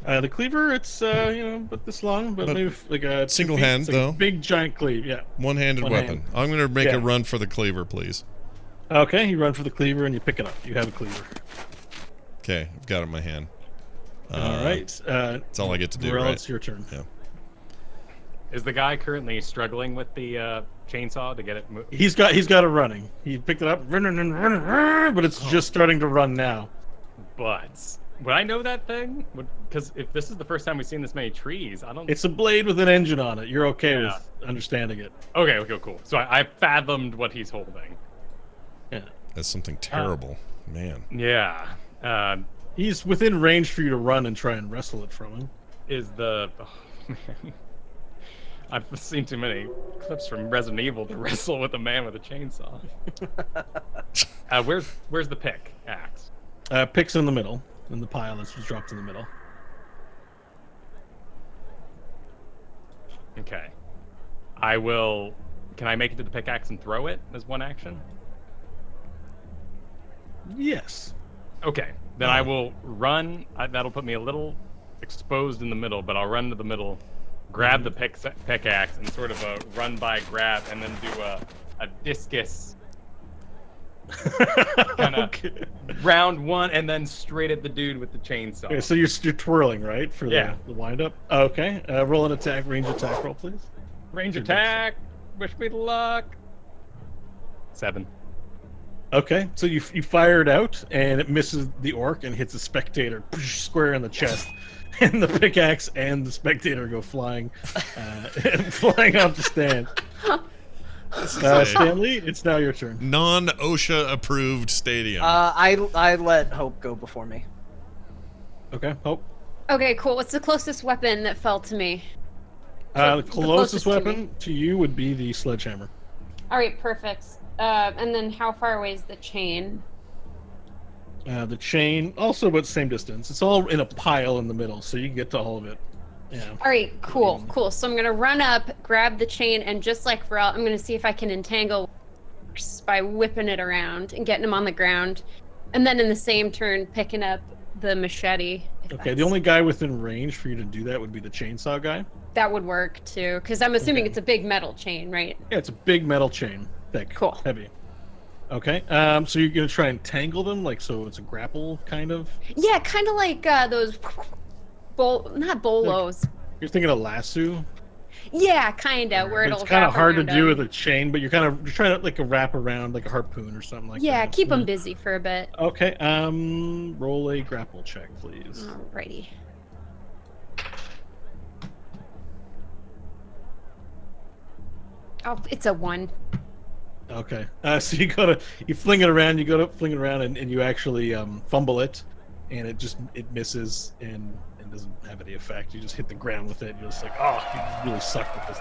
The cleaver, it's but this long, but maybe like a single 2 feet. hand, It's like though. a big giant cleave, yeah. One-handed One weapon. hand. I'm gonna make Yeah. a run for the cleaver, please. Okay, you run for the cleaver and you pick it up. You have a cleaver. Okay, I've got it in my hand. All right. That's all I get to do, Varel, right? it's your turn. Yeah. Is the guy currently struggling with the chainsaw to get it moved? He's got it running. He picked it up, but it's just starting to run now. But would I know that thing? Because if this is the first time we've seen this many trees, I don't. It's a blade with an engine on it. You're okay Yeah. with understanding it. Okay, cool. So I fathomed what he's holding. Yeah. That's something terrible, man. Yeah. He's within range for you to run and try and wrestle it from him. Is the man. I've seen too many clips from Resident Evil to wrestle with a man with a chainsaw. Where's the pick axe? Picks in the middle, in the pile that's just dropped in the middle. Okay. I will. Can I make it to the pickaxe and throw it as one action? Yes. Okay. Then I will run. That'll put me a little exposed in the middle, but I'll run to the middle, grab the pickaxe, and sort of a run by grab, and then do a discus Kind of Okay. round one and then straight at the dude with the chainsaw. Okay, so you're twirling, right, for Yeah. the windup? Okay. Roll an attack, range attack roll, please. Range Good attack. Wish me luck. 7. Okay, so you fire it out, and it misses the orc and hits a spectator square in the chest. And the pickaxe and the spectator go flying, flying off the stand. Stanley, it's now your turn. Non-OSHA approved stadium. I let Hope go before me. Okay, Hope. Okay, cool. What's the closest weapon that fell to me? The closest to me. weapon to you would be the sledgehammer. All right, perfect. And then how far away is the chain? The chain, also about the same distance. It's all in a pile in the middle, so you can get to all of it. Yeah. All right, cool. So I'm gonna run up, grab the chain, and just like Pharrell, I'm gonna see if I can entangle by whipping it around and getting him on the ground, and then in the same turn picking up the machete. Okay, the only guy within range for you to do that would be the chainsaw guy. That would work too, because I'm assuming Okay. it's a big metal chain, right? Yeah, it's a big metal chain, thick, Cool. heavy. Okay, so you're gonna try and tangle them, like so it's a grapple kind of. Yeah, kind of like those not bolos. You're thinking of lasso. Yeah, kind of. Where But it'll it's kind of wrap hard to around do 'em. with a chain, but you're trying to like a wrap around like a harpoon or something like that. Yeah, keep them busy for a bit. Okay, roll a grapple check, please. Alrighty. Oh, it's a 1. Okay, so you fling it around, and you actually fumble it, and it misses and doesn't have any effect. You just hit the ground with it. You're just like, oh, you really sucked at this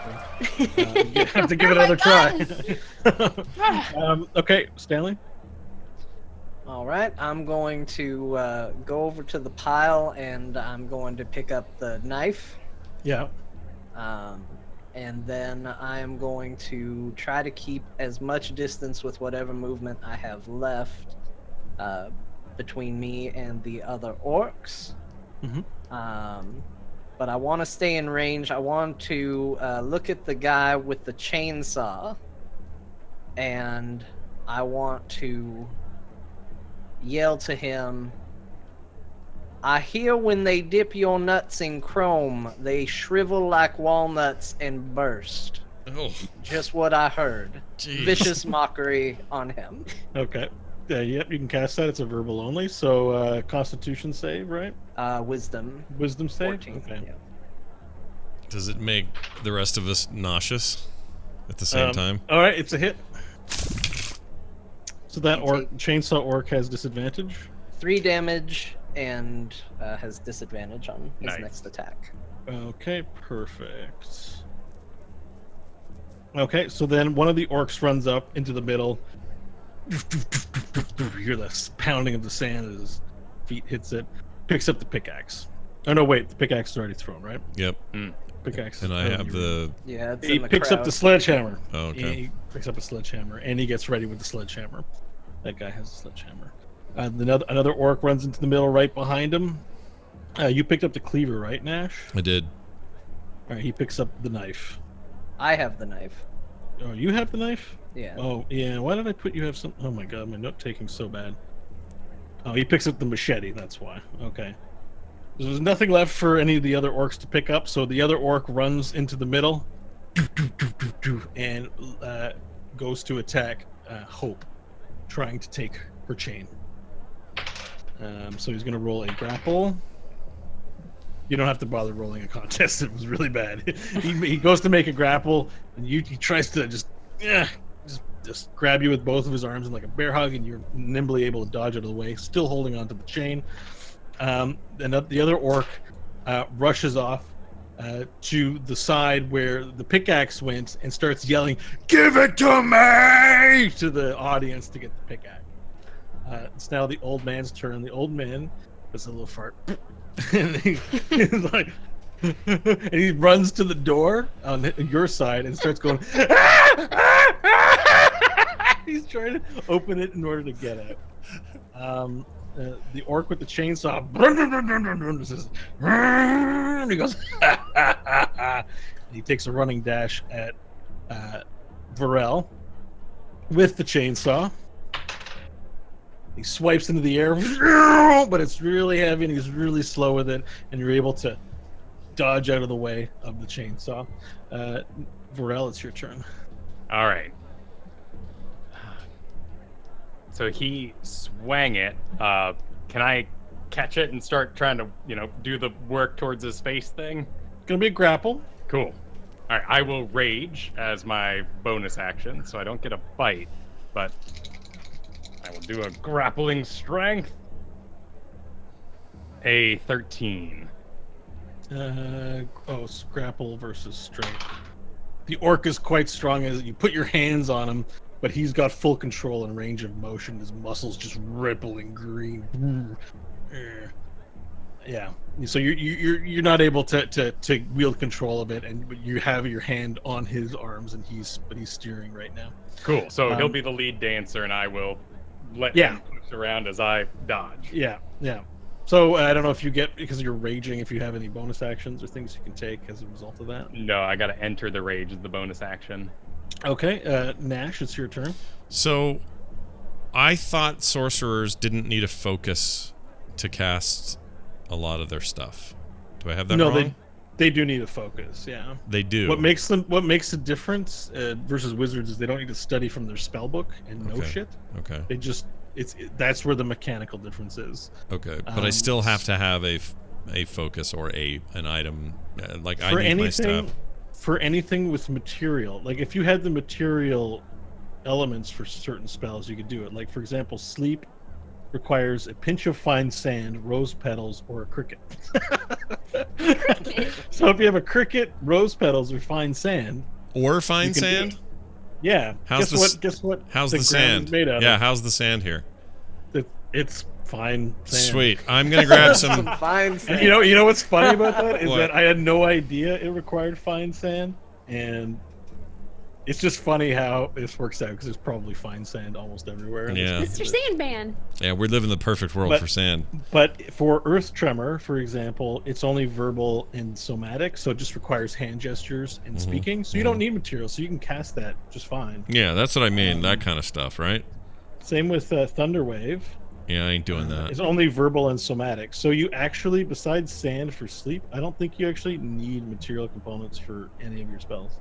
thing. You have to give it another try. Okay, Stanley. All right, I'm going to go over to the pile and I'm going to pick up the knife. Yeah. And then I'm going to try to keep as much distance with whatever movement I have left between me and the other orcs. Mhm. But I want to stay in range. I want to look at the guy with the chainsaw, and I want to yell to him, I hear when they dip your nuts in chrome, they shrivel like walnuts and burst. Oh, Just what I heard. jeez. Vicious mockery on him. Okay. Yep, you can cast that. It's a verbal only. So, Constitution save, right? Wisdom. Wisdom save. 14. Okay. Yeah. Does it make the rest of us nauseous at the same time? All right, it's a hit. So that Okay. chainsaw orc has disadvantage. 3 damage and has disadvantage on his Nice. next attack. Okay, perfect. Okay, so then one of the orcs runs up into the middle. You hear the pounding of the sand as his feet hits it. Picks up the pickaxe. Oh no, wait, the pickaxe is already thrown, right? Yep. Pickaxe. And I have the. Yeah, it's He in the picks up crowd. the sledgehammer. Oh, okay. He picks up a sledgehammer, and he gets ready with the sledgehammer. That guy has a sledgehammer. Another orc runs into the middle right behind him. You picked up the cleaver, right, Nash? I did. All right, he picks up the knife. I have the knife. Oh, you have the knife? Yeah. Oh, yeah. Why did I put you have some? Oh my god, my note taking's so bad. Oh, he picks up the machete. That's why. Okay. There's nothing left for any of the other orcs to pick up, so the other orc runs into the middle and goes to attack Hope, trying to take her chain. So he's going to roll a grapple. You don't have to bother rolling a contest. It was really bad. He goes to make a grapple, and he tries to just grab you with both of his arms in like a bear hug, and you're nimbly able to dodge out of the way, still holding onto the chain. And the other orc rushes off to the side where the pickaxe went and starts yelling, "Give it to me!" to the audience to get the pickaxe. It's now the old man's turn. The old man does a little fart. And he's like, and he runs to the door on your side and starts going. He's trying to open it in order to get out. The orc with the chainsaw. And he goes. He takes a running dash at Varel with the chainsaw. He swipes into the air, but it's really heavy and he's really slow with it, and you're able to dodge out of the way of the chainsaw. Vorel, it's your turn. All right. So he swang it. Can I catch it and start trying to, do the work towards his face thing? Gonna be a grapple. Cool. All right, I will rage as my bonus action, so I don't get a bite, but I will do a grappling strength. A 13. Grapple versus strength. The orc is quite strong as you put your hands on him, but he's got full control and range of motion. His muscles just rippling green. Yeah. So you're not able to wield control of it, but you have your hand on his arms, and he's steering right now. Cool. So he'll be the lead dancer, and I will let him push around as I dodge. Yeah. So I don't know if you get, because you're raging, if you have any bonus actions or things you can take as a result of that. No, I got to enter the rage as the bonus action. Okay, Nash, it's your turn. So, I thought sorcerers didn't need a focus to cast a lot of their stuff. Do I have that wrong? No, they do need a focus. Yeah, they do. What makes the difference versus wizards is they don't need to study from their spell book and know shit. Okay. They just that's where the mechanical difference is. Okay, but I still have to have a focus or an item. Like I need my stuff. For anything with material, like if you had the material elements for certain spells, you could do it. Like for example, sleep requires a pinch of fine sand, rose petals, or a cricket. So if you have a cricket, rose petals, or fine sand, yeah. Guess what? How's the sand made out of? Yeah, how's the sand here? It's fine sand. Sweet. I'm gonna grab some fine sand. And you know what's funny about that is that I had no idea it required fine sand, and it's just funny how this works out because there's probably fine sand almost everywhere. Yeah. Mr. Sandman. Yeah, we're living the perfect world for sand. But for earth tremor, for example, it's only verbal and somatic, so it just requires hand gestures and speaking. So you don't need material, so you can cast that just fine. Yeah, that's what I mean. That kind of stuff, right? Same with Thunderwave. Yeah, I ain't doing that. It's only verbal and somatic. So you actually, besides sand for sleep, I don't think you actually need material components for any of your spells.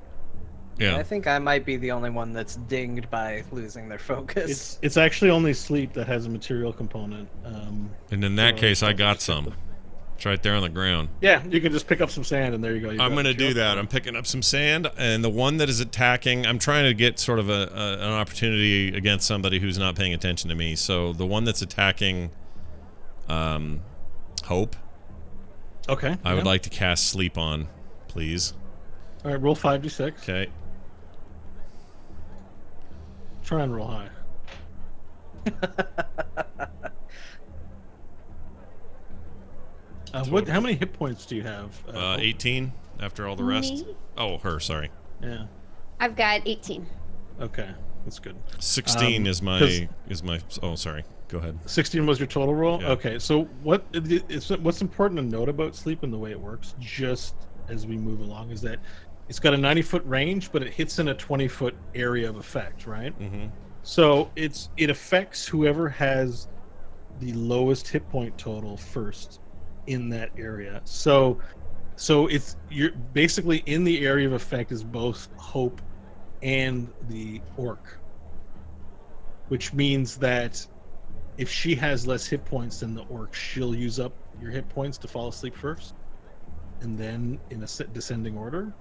Yeah. I think I might be the only one that's dinged by losing their focus. It's actually only sleep that has a material component. And in that case, I got some. It's right there on the ground. Yeah, you can just pick up some sand and there you go. I'm going to do that. I'm picking up some sand, and the one that is attacking, I'm trying to get sort of an opportunity against somebody who's not paying attention to me. So the one that's attacking Hope, okay, I would like to cast Sleep on, please. All right, roll 5d6. Okay. Try and roll high. How many hit points do you have? 18 after all the rest. Me? Oh, her, sorry. Yeah. I've got 18. Okay, that's good. 16 is my oh, sorry. Go ahead. 16 was your total roll? Yeah. Okay, so what's important to note about sleep and the way it works, just as we move along, is that it's got a 90-foot range, but it hits in a 20-foot area of effect, right? Mm-hmm. So it affects whoever has the lowest hit point total first in that area. So you're basically in the area of effect is both Hope and the orc, which means that if she has less hit points than the orc, she'll use up your hit points to fall asleep first, and then in a descending order.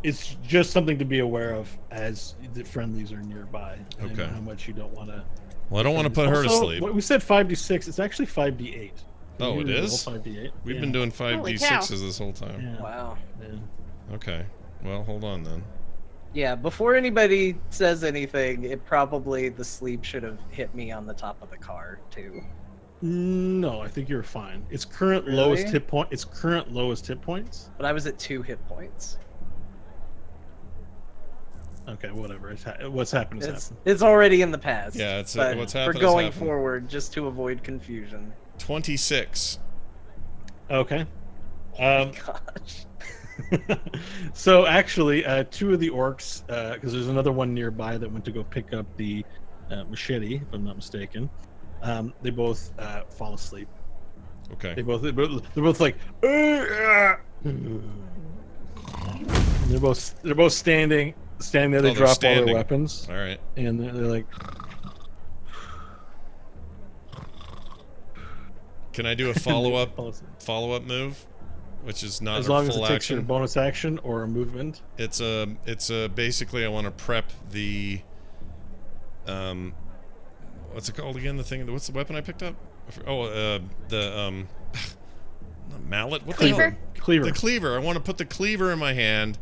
It's just something to be aware of as the friendlies are nearby. And I know how much you don't want to. Well, I don't want to put her to sleep. We said 5d6. It's actually 5d8. Oh, it is? 5d8. We've been doing 5d6s this whole time. Yeah. Wow. Yeah. Okay. Well, hold on then. Yeah, before anybody says anything, the sleep should have hit me on the top of the car too. No, I think you're fine. Its current lowest hit point. Its current lowest hit points. But I was at 2 hit points. Okay, whatever. What's happened is happened. It's already in the past. Yeah, it's but what's happened. For going forward, just to avoid confusion. 26. Okay. Gosh. So actually, 2 of the orcs, because there's another one nearby that went to go pick up the machete, if I'm not mistaken. They both fall asleep. Okay. They're both like. They're both standing there. They they're drop all standing. their weapons, All right. and they're like. Can I do a follow-up move, which is not As a long as full it takes your action? bonus action or a movement. It's a basically I want to prep the what's it called again? What's the weapon I picked up? The mallet. What Cleaver? the hell? Cleaver. The cleaver. I want to put the cleaver in my hand.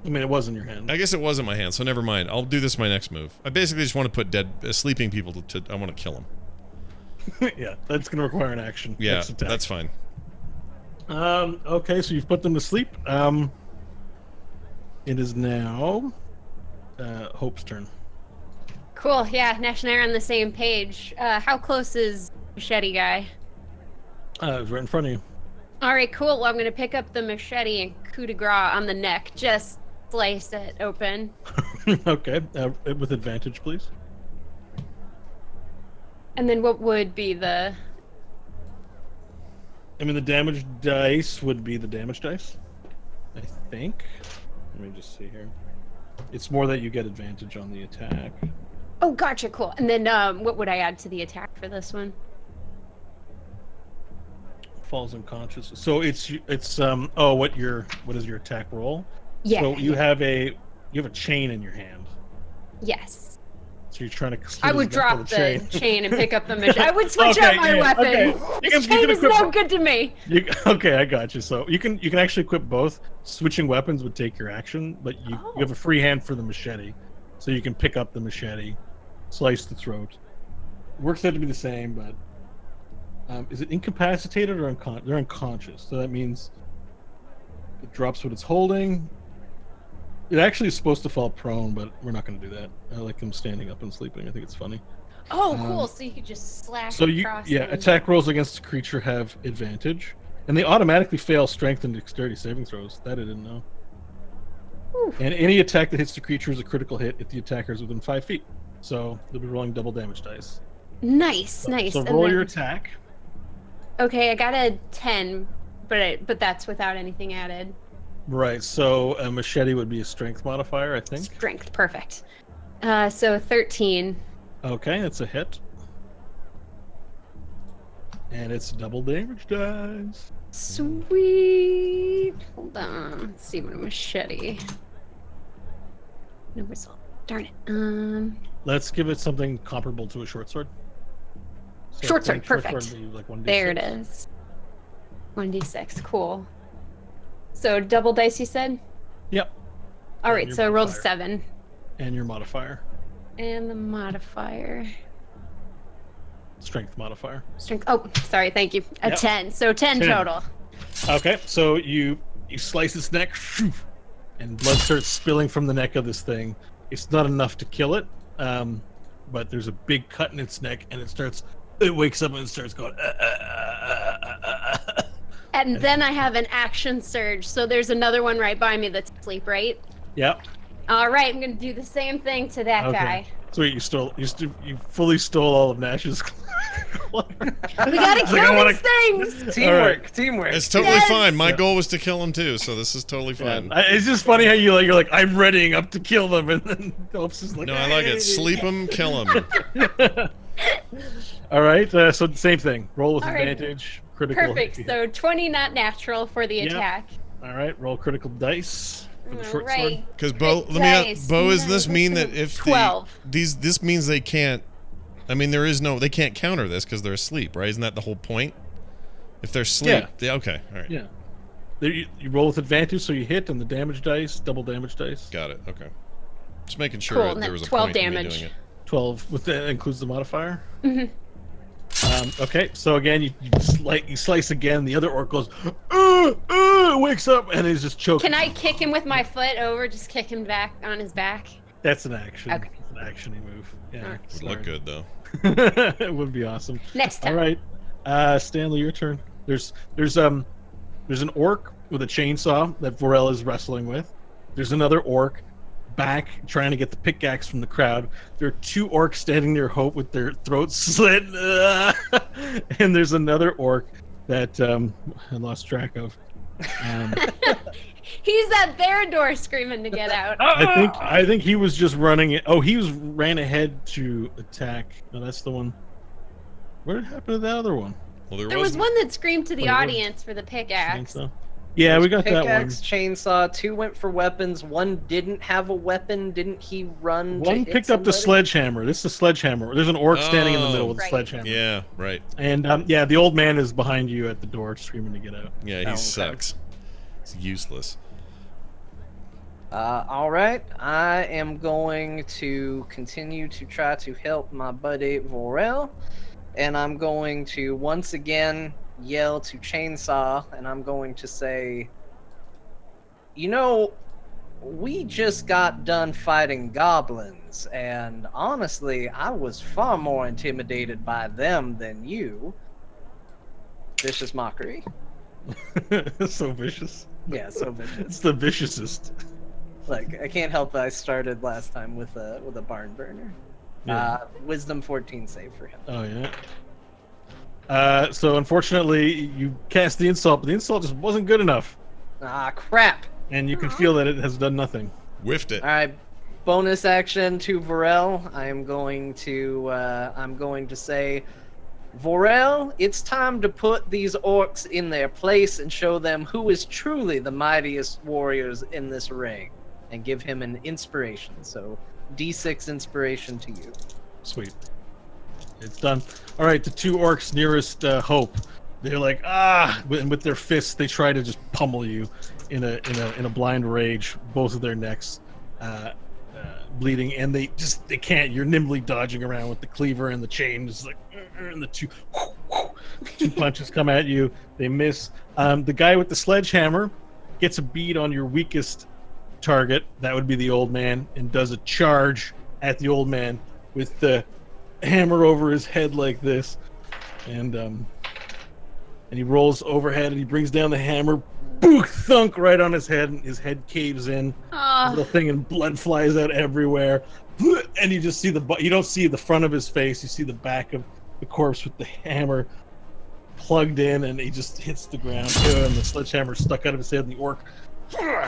I mean, it was in your hand. I guess it was in my hand, so never mind. I'll do this my next move. I basically just want to put sleeping people to I want to kill them. Yeah, that's going to require an action. Yeah, Next attack. that's fine. Okay, so you've put them to sleep. It is now Hope's turn. Cool. Yeah, Nash and I are on the same page. How close is machete guy? Right in front of you. All right, cool. Well, I'm going to pick up the machete and coup de grace on the neck. Just slice it open. Okay, with advantage, please. And then what would be the... I mean, the damage dice would be the damage dice, I think. Let me just see here. It's more that you get advantage on the attack. Oh, gotcha, cool. And then what would I add to the attack for this one? Falls unconscious. So it's oh, what is your attack roll? Yeah. So you have a chain in your hand. Yes. So you're trying to. I would drop the chain and pick up the machete. I would switch out my weapon. Okay. This chain is no good to me. Okay, I got you. So you can actually equip both. Switching weapons would take your action, but you have a free hand for the machete, so you can pick up the machete, slice the throat. Works out to be the same, but is it incapacitated or unconscious? They're unconscious, so that means it drops what it's holding. It actually is supposed to fall prone, but we're not going to do that. I like them standing up and sleeping. I think it's funny. Oh, cool. So you could just slash So across. attack rolls against the creature have advantage, and they automatically fail strength and dexterity saving throws. That I didn't know. Whew. And any attack that hits the creature is a critical hit if the attacker is within 5 feet. So they'll be rolling double damage dice. Nice, nice. So And roll then- your attack. Okay, I got a 10, but that's without anything added. Right. So a machete would be a strength modifier, I think. Strength, perfect. So 13. Okay, that's a hit. And it's double damage dice. Sweet. Hold on. Let's see what a machete. No result. Darn it. Let's give it something comparable to a short sword. So Short sword, I think perfect. would be like 1d6. There it is. 1d6. Cool. So double dice, you said? Yep. All right, your so I rolled a modifier. 7. And your modifier. And the modifier. Strength modifier. Strength. Oh, sorry. Thank you. A Yep. 10. So 10 10. total. Okay, so you slice its neck, and blood starts spilling from the neck of this thing. It's not enough to kill it, but there's a big cut in its neck, and it wakes up and it starts going. And then I have an action surge. So there's another one right by me that's asleep, right? Yep. All right, I'm gonna do the same thing to that guy. So wait, you fully stole all of Nash's. We gotta kill these things. Teamwork, teamwork. It's totally Yes! fine. My goal was to kill him too, so this is totally fine. It's just funny how you're like I'm readying up to kill them, and then Phillips is like, No, I like it. Sleep him, kill him. All right, so same thing. Roll with All right. advantage. Critical. Perfect. So 20 not natural for the Yep. attack. All right, roll critical dice for the short sword. Right. Because Bo, Crit let me ask, dice. Bo, does this Nice. mean that if 12. this means they can't? I mean, they can't counter this because they're asleep, right? Isn't that the whole point? If they're asleep, Yeah. okay, all right, Yeah. There, you roll with advantage, so you hit, and the damage dice, double damage dice. got it. Okay, just making sure Cool, that and there then was a 12 point in me damage. doing it. 12, that includes the modifier. Mm-hmm. Okay, so again, you slice again. The other orc goes, wakes up, and is just choking. Can I kick him with my foot over? Just kick him back on his back? That's an action. Okay. It's an actiony move. Yeah, Alright. Would look good though. It would be awesome. Next All time. right, Stanley, your turn. There's an orc with a chainsaw that Vorel is wrestling with. There's another orc back, trying to get the pickaxe from the crowd. There are 2 orcs standing near Hope with their throats slit, and there's another orc that I lost track of. He's at their door screaming to get out. I think he was just running it. Oh, ran ahead to attack. No, that's the one. What happened to the other one? Well, There was one that screamed to the Wait, what? audience for the pickaxe. Chainsaw? Yeah, we got that one. Pickaxe, chainsaw, 2 went for weapons, 1 didn't have a weapon. Didn't he run? One to picked hit up the somebody? sledgehammer. This is the sledgehammer. There's an orc standing in the middle with a Right. sledgehammer. Yeah, right. And yeah, the old man is behind you at the door, screaming to get out. Yeah, he Oh, okay. sucks. He's useless. All right, I am going to continue to try to help my buddy Vorel, and I'm going to once again yell to Chainsaw, and I'm going to say, you know, we just got done fighting goblins, and honestly, I was far more intimidated by them than you. Vicious mockery. So vicious. Yeah, so vicious. It's the viciousest. Like, I can't help that I started last time with a barn burner. Yeah. Wisdom 14 save for him. Oh yeah. So unfortunately, you cast the insult, but the insult just wasn't good enough, Ah, crap. and you can feel that it has done nothing. Whiffed it. All right, bonus action to Vorel. I'm going to say, Vorel, it's time to put these orcs in their place and show them who is truly the mightiest warriors in this ring, and give him an inspiration. So, D6 inspiration to you. Sweet. It's done. All right, the 2 orcs nearest Hope. They're like, and with their fists, they try to just pummel you in a blind rage. Both of their necks bleeding, and they can't. You're nimbly dodging around with the cleaver and the chain. Just like, and the 2 punches come at you. They miss. The guy with the sledgehammer gets a bead on your weakest target. That would be the old man, and does a charge at the old man with the hammer over his head like this, and he rolls overhead and he brings down the hammer, book thunk right on his head, and his head caves in. Oh, The thing, and blood flies out everywhere, and you just see you don't see the front of his face, you see the back of the corpse with the hammer plugged in, and he just hits the ground, and the sledgehammer stuck out of his head, and the orc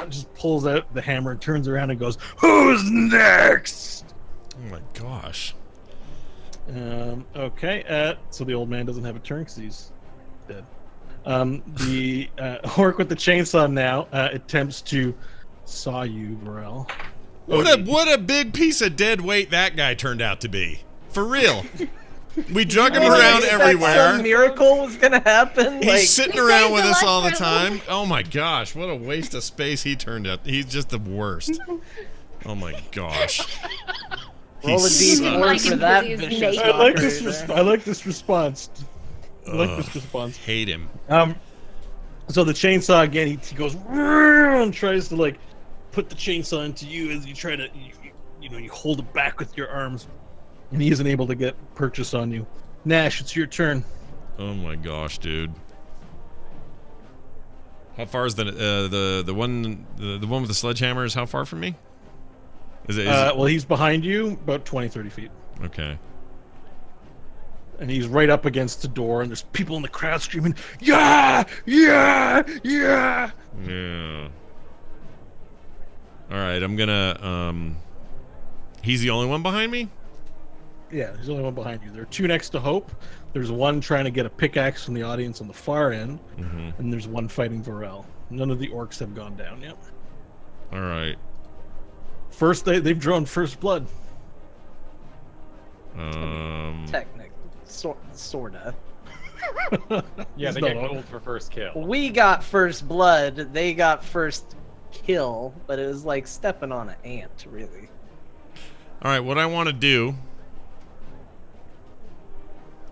just pulls out the hammer and turns around and goes, "Who's next?" Oh my gosh. Okay, so the old man doesn't have a turn because he's dead. The orc with the chainsaw now attempts to saw you, Vorel. What a big piece of dead weight that guy turned out to be. For real. We drug him around Some everywhere. miracle was gonna happen. He's sitting He around saved with a us life all the for a little time. Oh my gosh, what a waste of space he turned out. He's just the worst. Oh my gosh. He Roll a sucks. D4 Like for him that 'cause he's vicious naked. I like mockery this. there. I like this response. I like Ugh, this response. hate him. So the chainsaw again. He goes and tries to like put the chainsaw into you as you try to you hold it back with your arms, and he isn't able to get purchase on you. Nash, it's your turn. Oh my gosh, dude. How far is the one with the sledgehammer is how far from me? Is it Well, he's behind you about 20-30 feet. okay. And he's right up against the door, and there's people in the crowd screaming, "Yeah! Yeah! Yeah!" Yeah. All right, I'm gonna he's the only one behind me? Yeah, there's only one behind you. There are 2 next to Hope. There's one trying to get a pickaxe from the audience on the far end, and there's one fighting Vorel. None of the orcs have gone down yet. All right. First, they've drawn first blood. Technically, sorta. Yeah, they No. get gold for first kill. We got first blood. They got first kill, but it was like stepping on an ant, really. All right, what I want to do,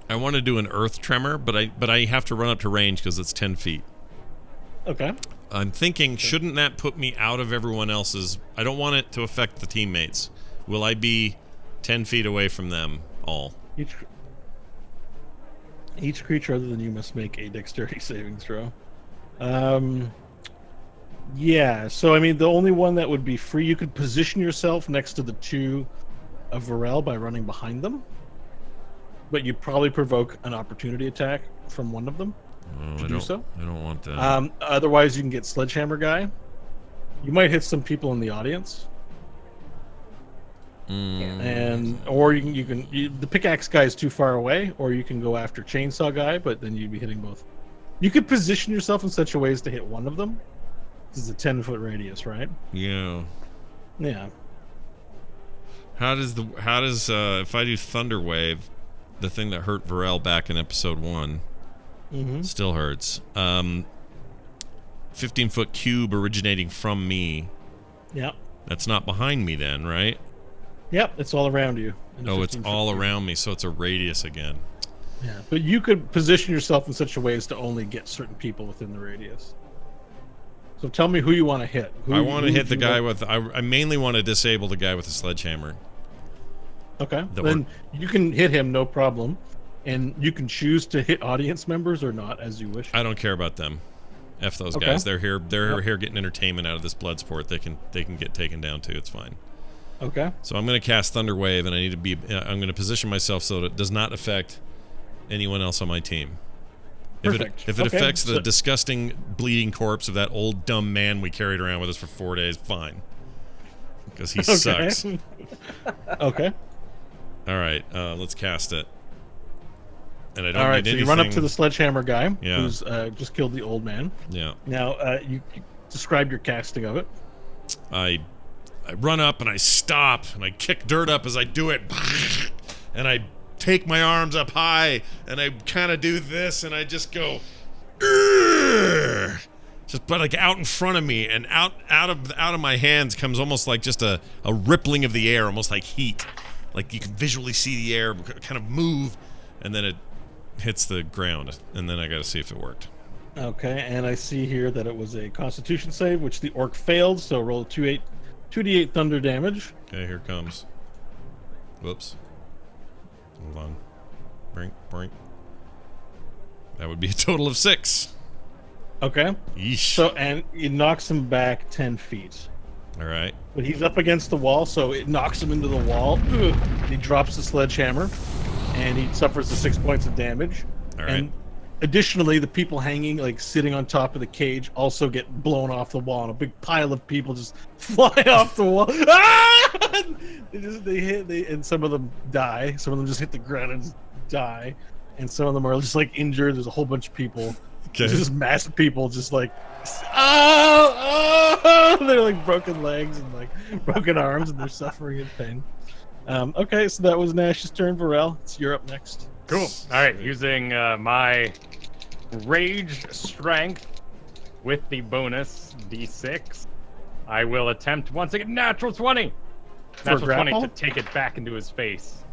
I want to do an earth tremor, but I have to run up to range because it's 10 feet. Okay. I'm thinking, shouldn't that put me out of everyone else's? I don't want it to affect the teammates. Will I be 10 feet away from them all? Each creature other than you must make a dexterity saving throw. Yeah, so I mean, the only one that would be free, you could position yourself next to the two of Varel by running behind them, but you'd probably provoke an opportunity attack from one of them Oh, to I do don't. so. I don't want that. Otherwise, you can get Sledgehammer Guy. You might hit some people in the audience, and or the Pickaxe Guy is too far away, or you can go after Chainsaw Guy, but then you'd be hitting both. You could position yourself in such a way as to hit one of them. This is a 10-foot radius, right? Yeah. Yeah. How does if I do Thunder Wave, the thing that hurt Varel back in episode 1, still hurts. 15-foot cube originating from me. Yep. That's not behind me then, right? Yep, it's all around you. Oh, it's all around me, so it's a radius again. Yeah, but you could position yourself in such a way as to only get certain people within the radius. So tell me who you want to hit. I want to hit the guy with... I mainly want to disable the guy with the sledgehammer. Okay, then you can hit him, no problem. And you can choose to hit audience members or not, as you wish. I don't care about them. F those guys. They're here. They're here getting entertainment out of this blood sport. They can get taken down too. It's fine. Okay. So I'm going to cast Thunder Wave, and I need to be. I'm going to position myself so that it does not affect anyone else on my team. Perfect. If it affects the disgusting bleeding corpse of that old dumb man we carried around with us for 4 days, fine. Because he sucks. Okay. All right. Let's cast it. And I don't All right, need so anything. you run up to the Sledgehammer Guy, Yeah. who's just killed the old man. Yeah. Now, you describe your casting of it. I run up and I stop and I kick dirt up as I do it, and I take my arms up high and I kind of do this and I just go, just but like out in front of me, and out of my hands comes almost like just a rippling of the air, almost like heat, like you can visually see the air kind of move, and then it hits the ground, and then I got to see if it worked. Okay, and I see here that it was a Constitution save, which the orc failed. So roll 2d8 thunder damage. Okay, here it comes. Whoops. Hold on. Brink, brink. That would be a total of 6. Okay. Yeesh. So, and it knocks him back 10 feet. All right. But he's up against the wall, so it knocks him into the wall. Ugh. He drops the sledgehammer, and he suffers the 6 points of damage. All right. And additionally, the people hanging, like sitting on top of the cage, also get blown off the wall, and a big pile of people just fly off the wall. Ah! And some of them die. Some of them just hit the ground and just die, and some of them are just like injured. There's a whole bunch of people. Okay. There's just massive people, just like, oh! They're like broken legs and like broken arms, and they're suffering in pain. Okay, so that was Nash's turn. Varel, you're up next. Cool. All right, using my rage strength with the bonus d6, I will attempt once again natural 20. Natural 20 grapple? to take it back into his face.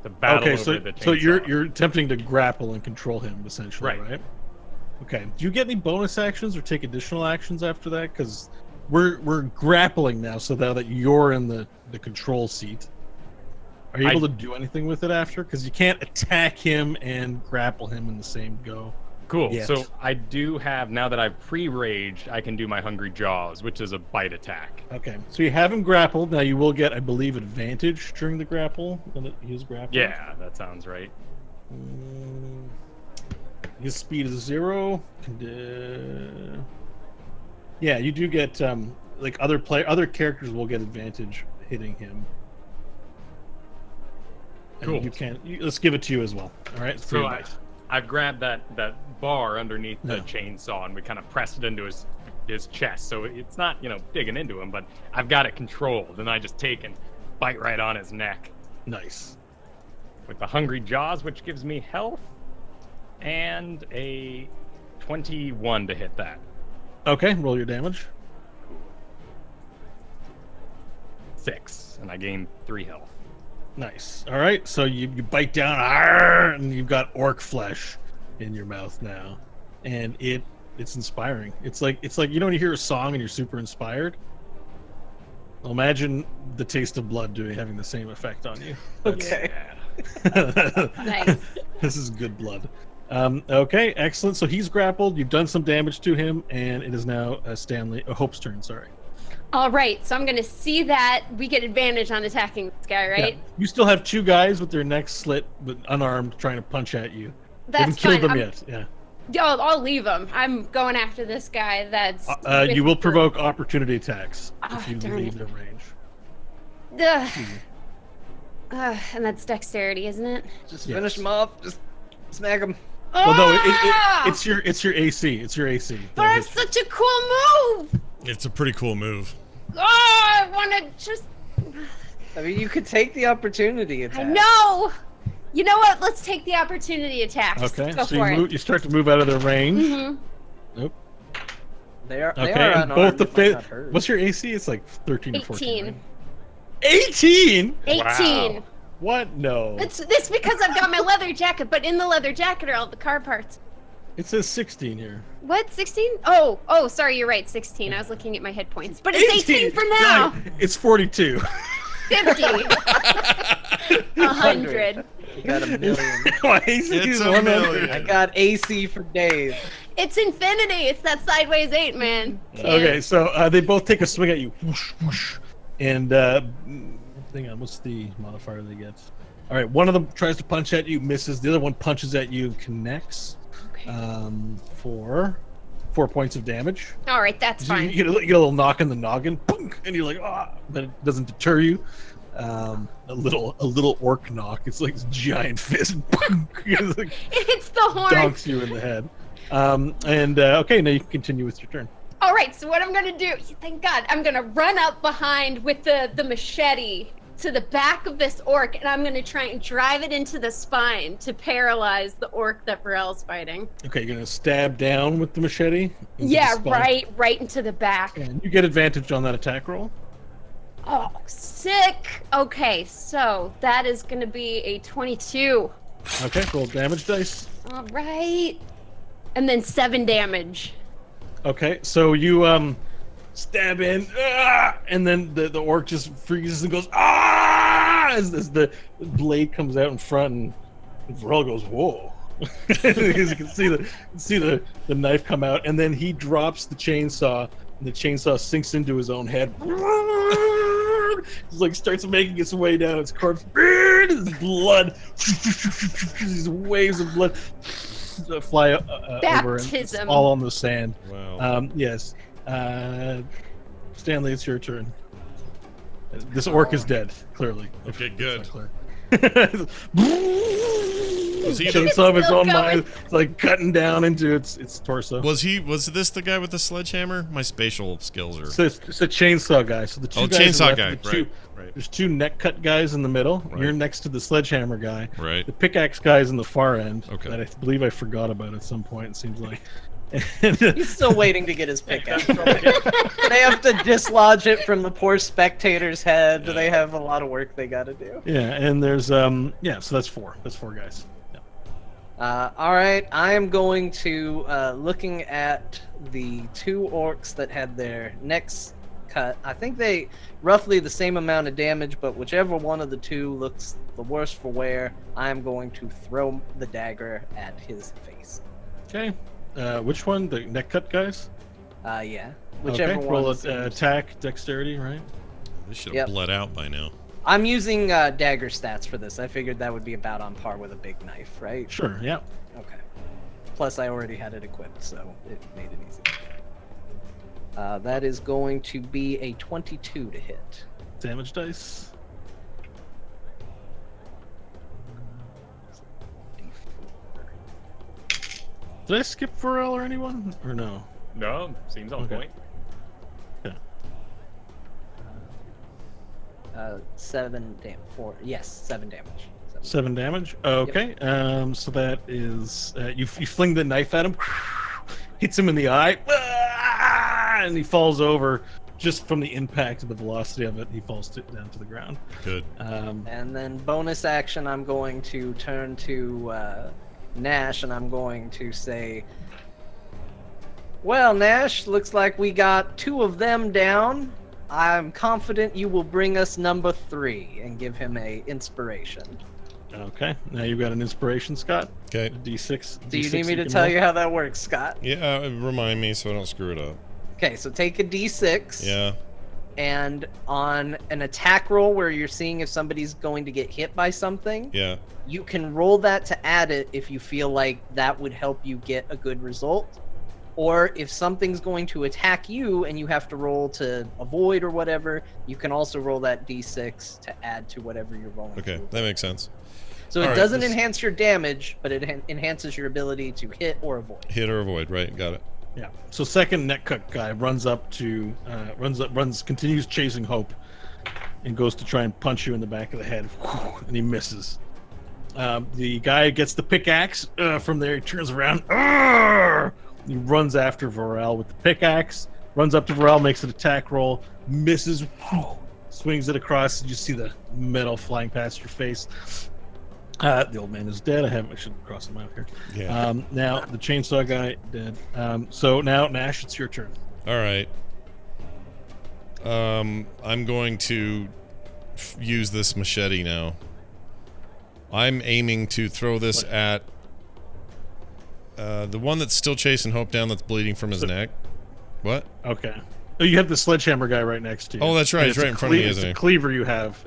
To battle Okay, over the chainsaw. so you're attempting to grapple and control him essentially, right? Okay. Do you get any bonus actions or take additional actions after that? Because we're grappling now, so now that you're in the control seat. Are you able to do anything with it after? Because you can't attack him and grapple him in the same go. Cool. yet. So I do have, now that I've pre-raged, I can do my Hungry Jaws, which is a bite attack. Okay, so you have him grappled. Now you will get, I believe, advantage during the grapple when he is grappled. Yeah, that sounds right. His speed is 0. Yeah, you do get like other characters will get advantage hitting him. And Cool. You can. Let's give it to you as well. All right. It's So 3 dice. I've grabbed that bar underneath the No. chainsaw, and we kind of pressed it into his chest. So it's not, digging into him, but I've got it controlled, and I just take and bite right on his neck Nice. with the Hungry Jaws, which gives me health and a 21 to hit that. Okay. Roll your damage. 6, and I gain 3 health. Nice. All right. So you bite down, "Arr!" and you've got orc flesh in your mouth now, and it's inspiring. It's like when you hear a song and you're super inspired. Well, imagine the taste of blood having the same effect on you. Okay. Nice. This is good blood. Okay, excellent. So he's grappled. You've done some damage to him, and it is now Hope's turn. Sorry. All right, so I'm gonna see that we get advantage on attacking this guy, right? Yeah. You still have 2 guys with their necks slit, but unarmed, trying to punch at you. That's haven't killed fine. them yet. Yeah. I'll leave him. I'm going after this guy. That's. You will provoke opportunity attacks if you darn leave it. their range. And that's dexterity, isn't it? Just Yes. finish him off. Just smack him. Well, no, Ah! it's your AC. It's your AC. But it's such a cool move. It's a pretty cool move. Oh, I want to just. I mean, you could take the opportunity attack. I know. You know what? Let's take the opportunity attack. Just Okay, go so for you start to move out of their range. Mhm. Nope. They are. Okay, They are and both unarmed, the if I'm fit. not hurt. What's your AC? It's like 13 or 14. 18. Right? 18? 18. Wow. What? No. It's because I've got my leather jacket, but in the leather jacket are all the car parts. It says 16 here. What? 16? Oh, sorry, you're right. 16. I was looking at my hit points. But it's 18 for now. God, it's 42. 50. 100. You got a million. My AC It's is a 100. million. I got AC for days. It's infinity. It's that sideways 8, man. Okay, so they both take a swing at you. Whoosh, whoosh. And hang on, what's the modifier they get? All right, one of them tries to punch at you, misses. The other one punches at you, connects for 4 points of damage. All right, that's So fine. you get a little knock in the noggin, boom, and you're like, ah, but it doesn't deter you. A little orc knock. It's like this giant fist, boom, it like It's the horn. donks you in the head. Okay, now you can continue with your turn. All right, so what I'm gonna do? Thank God, I'm gonna run up behind with the machete to the back of this orc, and I'm gonna try and drive it into the spine to paralyze the orc that Varel's fighting. Okay, you're gonna stab down with the machete. into Yeah, the spine. right into the back. And you get advantage on that attack roll. Oh, sick. Okay, so that is gonna be a 22. Okay, roll damage dice. All right, and then 7 damage. Okay, so you stab in, and then the orc just freezes and goes as the blade comes out in front, and Varel goes whoa. Because you can see the knife come out, and then he drops the chainsaw, and the chainsaw sinks into his own head. It's like starts making its way down its corpse. His blood, these waves of blood fly over, and it's Baptism. all on the sand. Wow. Yes. Stanley, it's your turn. This orc is dead, clearly. Okay, good. It's not Was he the- chainsaw of its Still own going. mind. It's like cutting down into its torso. Was this the guy with the sledgehammer? My spatial skills are. So it's a chainsaw guy. So the two Oh, guys chainsaw left, guy. the two- Right. There's 2 neck cut guys in the middle. Right. You're next to the sledgehammer guy. Right. The pickaxe guy's in the far end. Okay. That I believe I forgot about at some point. It seems like. He's still waiting to get his pickaxe. They have to dislodge it from the poor spectator's head. Yeah. They have a lot of work they got to do. Yeah, and there's so that's 4. That's 4 guys. Yeah. All right, I am going to looking at the 2 orcs that had their necks cut. I think they roughly the same amount of damage, but whichever one of the 2 looks the worse for wear, I am going to throw the dagger at his face. Okay. Which one? The neck cut guys? Yeah, whichever okay. one. Roll seems- attack, dexterity, right? This should Yep. have bled out by now. I'm using dagger stats for this. I figured that would be about on par with a big knife, right? Sure. Yeah. Okay. Plus, I already had it equipped, so it made it easy. That is going to be a 22 to hit. Damage dice. Did I skip Varel or anyone? Or no? No, seems on Okay. point. 7 damage. 4. Yes, 7 damage. 7 damage. Okay. So that is you fling the knife at him, hits him in the eye, and he falls over. Just from the impact of the velocity of it, he falls down to the ground. Good. And then bonus action, I'm going to turn to Nash, and I'm going to say, "Well, Nash, looks like we got 2 of them down. I'm confident you will bring us number 3," and give him a inspiration. Okay. Now you've got an inspiration, Scott. Okay. A D6. Do you D6 need me to can tell roll. you how that works, Scott? Yeah, remind me so I don't screw it up. Okay, so take a D6. Yeah. And on an attack roll where you're seeing if somebody's going to get hit by something, Yeah. you can roll that to add it if you feel like that would help you get a good result. Or if something's going to attack you and you have to roll to avoid or whatever, you can also roll that D6 to add to whatever you're rolling. Okay, that makes sense. So All it right, doesn't this- enhance your damage, but it enhances your ability to hit or avoid. Hit or avoid, right? Got it. Yeah. So second netcut guy runs up to continues chasing Hope, and goes to try and punch you in the back of the head, and he misses. The guy gets the pickaxe from there. He turns around. He runs after Varel with the pickaxe. Runs up to Varel, makes an attack roll, misses, swings it across. And you see the metal flying past your face. The old man is dead. I should cross him out here. Yeah. Now the chainsaw guy dead. So now Nash, it's your turn. All right. I'm going to use this machete now. I'm aiming to throw this at the one that's still chasing Hope down, that's bleeding from his neck. What? Okay. Oh, you have the sledgehammer guy right next to you. Oh, that's right. And He's it's right a in front of me, it's isn't a he? cleaver you have,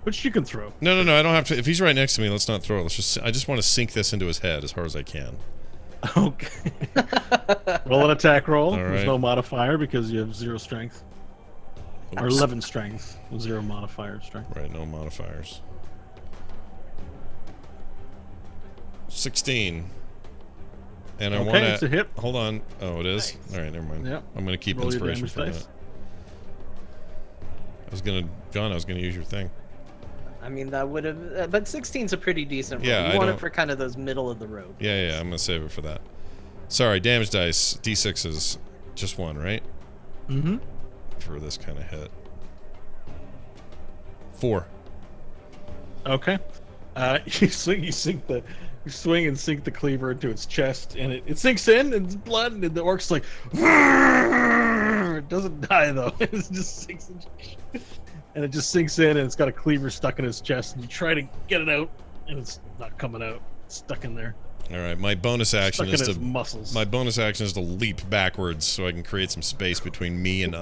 which you can throw. No. I don't have to. If he's right next to me, let's not throw it. I just want to sink this into his head as hard as I can. Okay. Roll an attack roll. All There's right. no modifier because you have 0 strength. Or Oops. 11 strength. 0 modifier strength. Right, no modifiers. 16. And I Okay, want it's a hit. Hold on. Oh, it is? All right, never mind. Yep. I'm going to keep Roll your inspiration damage for a dice. minute. John, I was going to use your thing. I mean, that would have, but 16's a pretty decent roll. Yeah, You I want don't- it for kind of those middle of the road. Yeah, I'm going to save it for that. Sorry, damage dice. D6 is just one, right? Mm-hmm. For this kind of hit. 4. Okay. You swing and sink the cleaver into its chest, and it sinks in, and it's blood, and the orc's like, it doesn't die though. It just sinks in, and it just sinks in, and it's got a cleaver stuck in its chest, and you try to get it out, and it's not coming out. It's stuck in there. All right, my bonus action Stuck in is its to muscles. my bonus action is to leap backwards so I can create some space between me and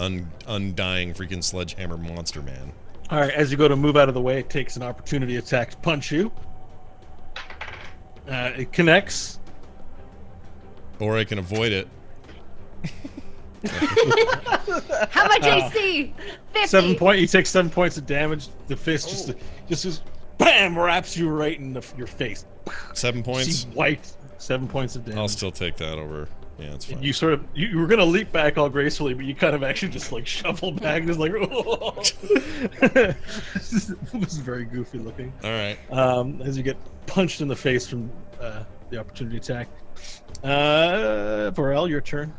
undying freaking sledgehammer monster man. All right, as you go to move out of the way, it takes an opportunity attack to punch you. It connects. Or I can avoid it. How much AC? 50. 7 point. You take 7 points of damage. The fist just bam, wraps you right in your face. 7 points. See white. 7 points of damage. I'll still take that over. Yeah, it's fine. You sort of you were gonna leap back all gracefully, but you kind of actually just like shuffle back, just like it was very goofy looking. All right. As you get punched in the face from the opportunity attack. Varel, your turn.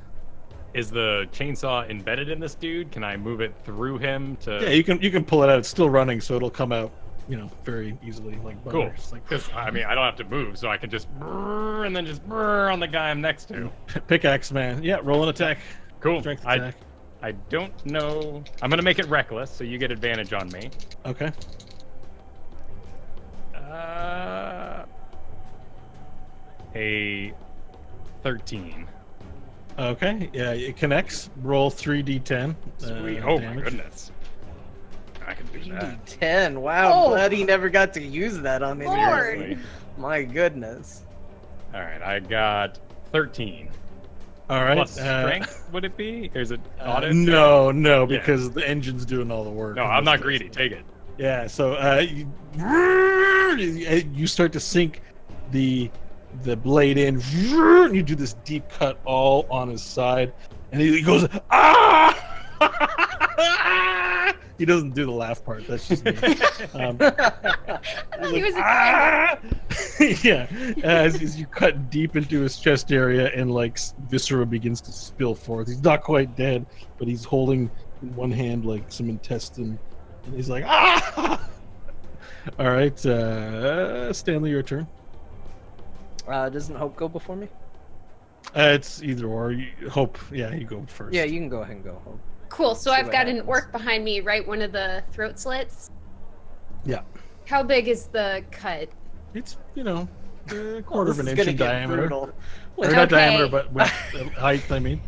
Is the chainsaw embedded in this dude? Can I move it through him to? Yeah, you can pull it out. It's still running, so it'll come out, very easily, like butter. Cool. Just like Because I mean, I don't have to move, so I can just brrr, and then just brrr on the guy I'm next to. pickaxe man. Yeah, roll an attack. Cool. Strength attack. I don't know. I'm gonna make it reckless, so you get advantage on me. Okay. A 13. Okay. Yeah, it connects. Roll 3d10. Sweet. Oh my damage. goodness. I can do that. 10. Wow, Oh. glad he never got to use that on any Lord. Seriously. My goodness. All right, I got 13. All right. Plus strength, would it be? Or is it audit? No, because the engine's doing all the work. No, in I'm this not case. greedy. Take it. Yeah, so you start to sink the blade in, and you do this deep cut all on his side, and he goes, ah! He doesn't do the laugh part. That's just me. He was Ah! Yeah, as you cut deep into his chest area, and like viscera begins to spill forth. He's not quite dead, but he's holding in one hand like some intestine, and he's like, ah! All right, Stanley, your turn. Doesn't Hope go before me? It's either or. Hope, yeah, you go first. Yeah, you can go ahead and go, Hope. cool. So See I've what got an happens. orc behind me, right? One of the throat slits. Yeah. How big is the cut? It's a quarter of This an is inch gonna in get diameter. brutal. Or not Okay. diameter, but width, height. I mean.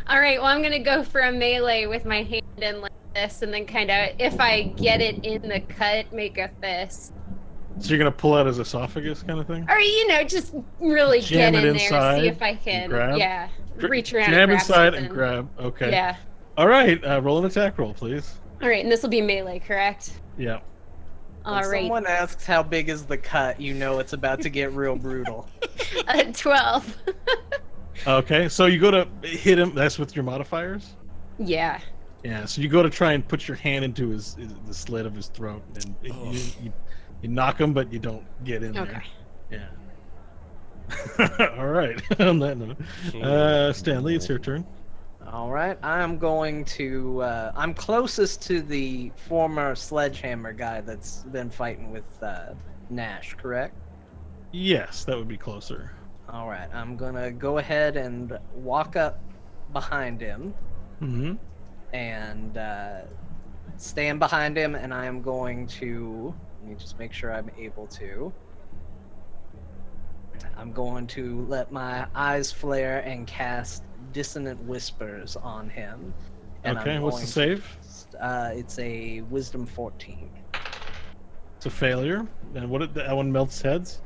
All right, well, I'm gonna go for a melee with my hand in like this, and then kind of, if I get it in the cut, make a fist. So you're gonna pull out his esophagus, kind of thing. Or just really Jam get it in there, inside see if I and can, grab? reach around Jam and grab inside something. and grab. Okay. Yeah. All right. Roll an attack roll, please. All right, and this will be melee, correct? Yeah. All When right. someone asks how big is the cut, you know it's about to get real brutal. 12. Okay. So you go to hit him. That's with your modifiers. Yeah. Yeah. So you go to try and put your hand into the slit of his throat, and you knock him, but you don't get in Okay. there. Yeah. All right. On that note, Stanley, it's your turn. All right, I'm going to. I'm closest to the former sledgehammer guy that's been fighting with Nash, correct? Yes, that would be closer. All right, I'm gonna go ahead and walk up behind him Mm-hmm. and stand behind him, and I am going to. Let me just make sure I'm able to. I'm going to let my eyes flare and cast Dissonant Whispers on him. And Okay. I'm What's the going save? it's a Wisdom 14. It's a failure. And that one melts heads.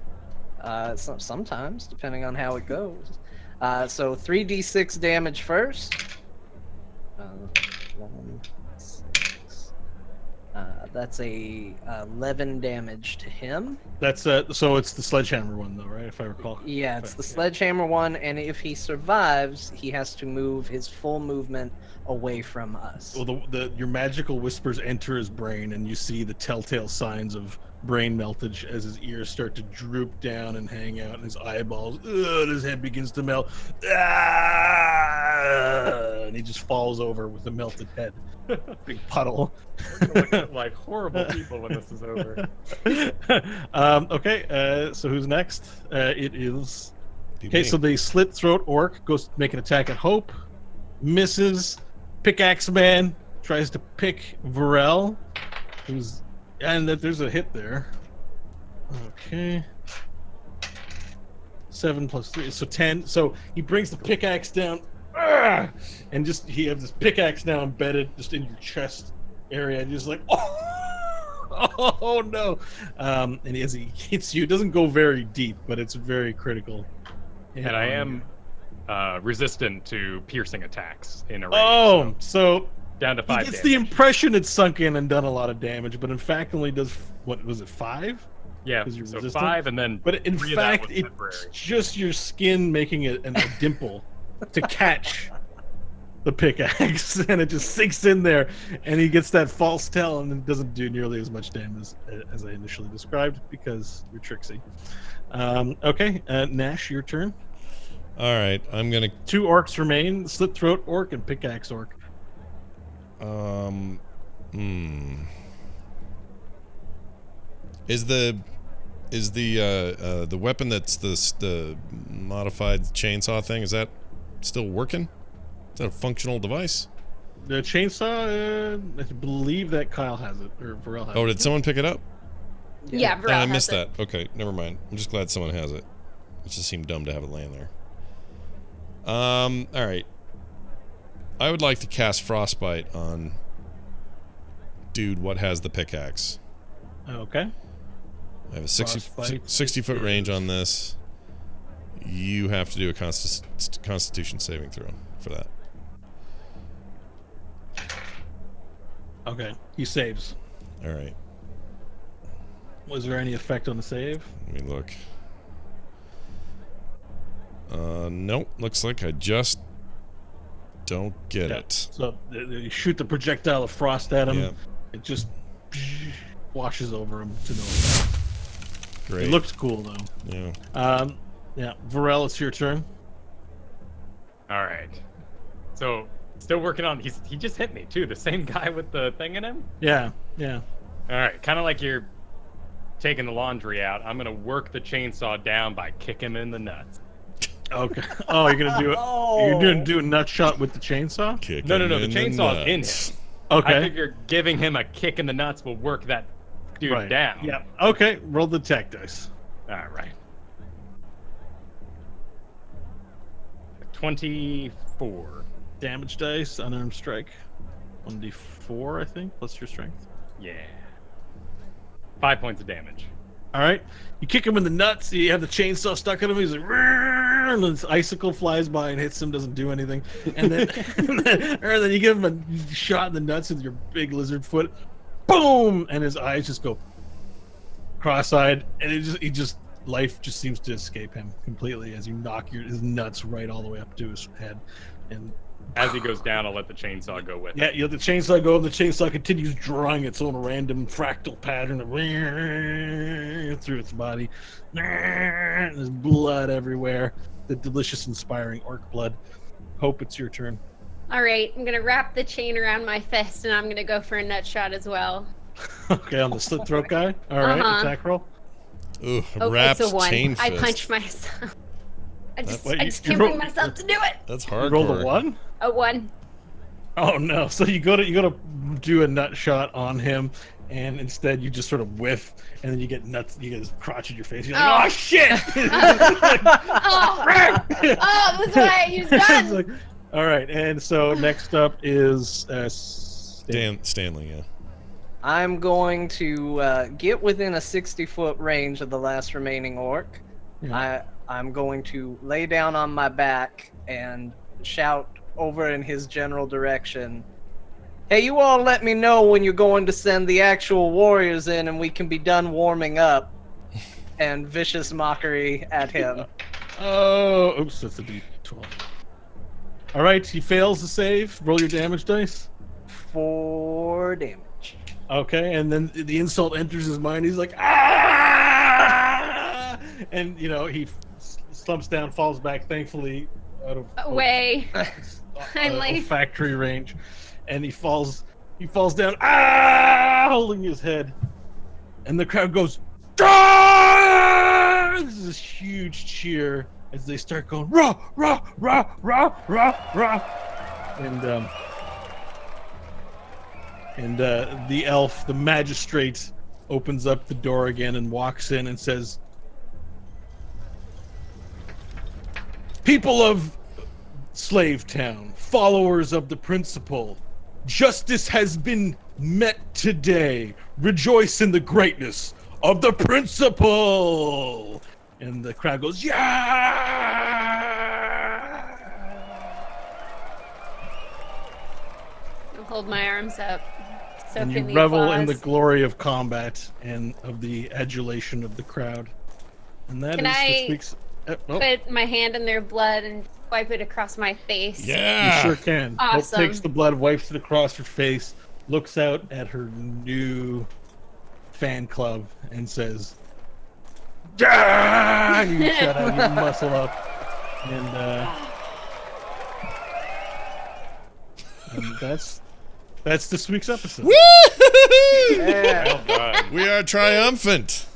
Sometimes, depending on how it goes. So 3d6 damage first. 1, 6. That's a 11 damage to him. That's so it's the sledgehammer one though, right? If I recall. Yeah, it's the sledgehammer one, and if he survives, he has to move his full movement away from us. Well, your magical whispers enter his brain, and you see the telltale signs of brain meltage as his ears start to droop down and hang out, and his eyeballs, and his head begins to melt, and he just falls over with a melted head, big puddle. We're gonna look like horrible people when this is over. Okay, so who's next? It is. Be Okay, me. so the slit throat orc goes to make an attack at Hope, misses. Pickaxe man tries to pick Varel, there's a hit there. Okay. 7 plus 3, so 10. So he brings the pickaxe down, and he has this pickaxe now embedded just in your chest area, and you're just like, oh no. And as he hits you, it doesn't go very deep, but it's very critical. And I am resistant to piercing attacks in a range. Oh, so down to 5 it's damage. the impression it's sunk in and done a lot of damage, but in fact only does, what was it, 5? Yeah, 'Cause you're so resistant? 5 and then But in 3 of that fact, was it's temporary. just your skin making a dimple to catch the pickaxe, and it just sinks in there, and he gets that false tell, and it doesn't do nearly as much damage as I initially described because you're tricksy. Okay, Nash, your turn. All right, I'm gonna. 2 orcs remain: slit throat orc and pickaxe orc. Is the weapon that's the modified chainsaw thing, is that still working? Is that a functional device? The chainsaw, I believe that Kyle has it, or Varel has Oh, it. did someone pick it up? Yeah, Oh, Varel I has missed it. that. Okay, never mind. I'm just glad someone has it. It just seemed dumb to have it laying there. All right. I would like to cast Frostbite on dude what has the pickaxe. Okay. I have a 60 Frostbite foot is- range on this. You have to do a Constitution saving throw for that. Okay. He saves. All right. Was there any effect on the save? Let me look. Nope. Looks like I just don't get it. So you shoot the projectile of frost at him. Yeah. It just washes over him to no effect. Great. It looks cool though. Yeah. Yeah. Varel, it's your turn. All right. So still working on. He just hit me too. The same guy with the thing in him. Yeah. Yeah. All right. Kind of like you're taking the laundry out. I'm gonna work the chainsaw down by kicking him in the nuts. Okay. Oh, you're gonna do it. Oh. You're gonna do a nut shot with the chainsaw. Kick No, him the in chainsaw's in nuts. him. Okay. I figure giving him a kick in the nuts will work that dude Right. down. Yeah. Okay. Roll the attack dice. All right. 24. Damage dice, unarmed strike. 1d4, I think, plus your strength. Yeah. 5 points of damage. All right. You kick him in the nuts. You have the chainsaw stuck in him. He's like, "Rrrr," and this icicle flies by and hits him. Doesn't do anything. And then, and then you give him a shot in the nuts with your big lizard foot. Boom! And his eyes just go cross-eyed, and life just seems to escape him completely as you knock his nuts right all the way up to his head. And As he goes down, I'll let the chainsaw go with yeah, it. you let the chainsaw go, and the chainsaw continues drawing its own random fractal pattern through its body. And there's blood everywhere. The delicious, inspiring orc blood. Hope, it's your turn. All right, I'm gonna wrap the chain around my fist, and I'm gonna go for a nut shot as well. Okay, on the slit throat guy. All right, Uh-huh. attack roll. Ooh, Oh, wrapped it's a 1. chain I fist. punched myself. I just Wait, you can't rolled- bring myself to do it. That's You hardcore. rolled a 1? A 1. Oh no! So you go to do a nut shot on him, and instead you just sort of whiff, and then you get nuts. You get his crotch in your face. You're like, Oh. oh shit! Oh, that's why I used It's guns. like, all right, and so next up is Stanley, yeah. I'm going to get within a 60-foot range of the last remaining orc. Yeah. I'm going to lay down on my back and shout over in his general direction, "Hey, you all let me know when you're going to send the actual warriors in and we can be done warming up." And vicious mockery at him. Oh, oops, that's a D12. All right, he fails to save. Roll your damage dice. 4 damage. Okay, and then the insult enters his mind. He's like, ah! And, he slumps down, falls back, thankfully, out of Away. Finally. factory range. And he falls down, ah! Holding his head. And the crowd goes, ah! This is this huge cheer as they start going, rah, rah, rah, rah, rah, rah. And the elf, the magistrate, opens up the door again and walks in and says, "People of Slave Town, followers of the principle, justice has been met today. Rejoice in the greatness of the principle." And the crowd goes, "Yeah!" I'll hold my arms up. Soak And you in the revel in the applause. glory of combat and of the adulation of the crowd. And that Can is I this week's. Oh, Put my hand in their blood and wipe it across my face. you Yeah. sure can. Hope Awesome. takes the blood, wipes it across her face, looks out at her new fan club, and says, "Yeah!" You shut out, you muscle up, and that's this week's episode. Yeah. Well done. We are triumphant.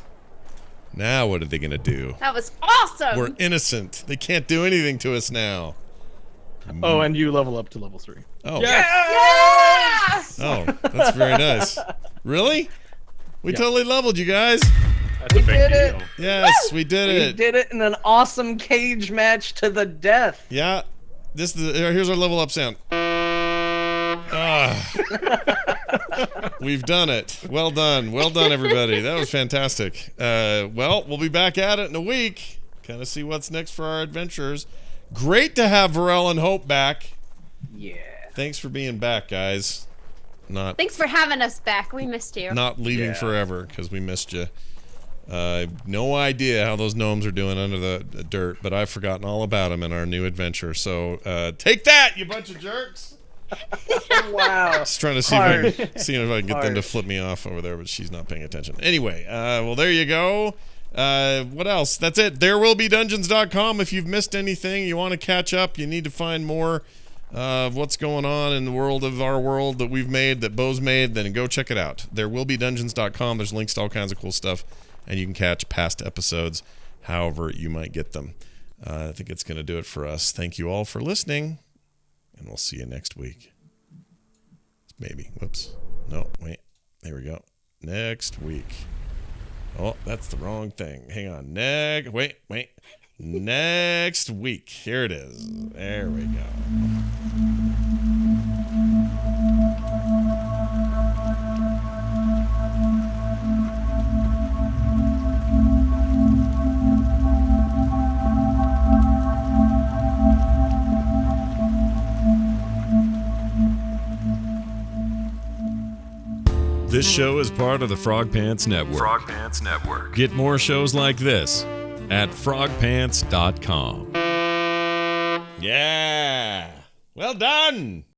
Now what are they gonna do? That was awesome. We're innocent. They can't do anything to us now. Oh, and you level up to level 3. Oh. Yeah! Oh, that's very nice. Really? We Yeah. totally leveled you guys. That's a big did deal. it. Yes, we did We it. did it in an awesome cage match to the death. Yeah. Here's our level up sound. Ah. We've done it. Well done. Well done, everybody. That was fantastic. Well, we'll be back at it in a week. Kind of see what's next for our adventures. Great to have Varel and Hope back. Yeah. Thanks for being back, guys. Thanks for having us back. We missed you. Not leaving Yeah. forever because we missed you. No idea how those gnomes are doing under the dirt, but I've forgotten all about them in our new adventure. So take that, you bunch of jerks! Wow. Just trying to see if I can get them to Harsh. flip me off over there, but she's not paying attention. Anyway, well, there you go. What else? That's it. Therewill-be-dungeons.com. If you've missed anything, you want to catch up, you need to find more of what's going on in the world of our world that we've made, that Bo's made, then go check it out. Therewill-be-dungeons.com. There's links to all kinds of cool stuff, and you can catch past episodes however you might get them. I think it's going to do it for us. Thank you all for listening, and we'll see you next week. Maybe. Whoops. No, wait. There we go. Next week. Oh, that's the wrong thing. Hang on. Wait. Next week. Here it is. There we go. This show is part of the Frog Pants Network. Frog Pants Network. Get more shows like this at frogpants.com. Yeah. Well done.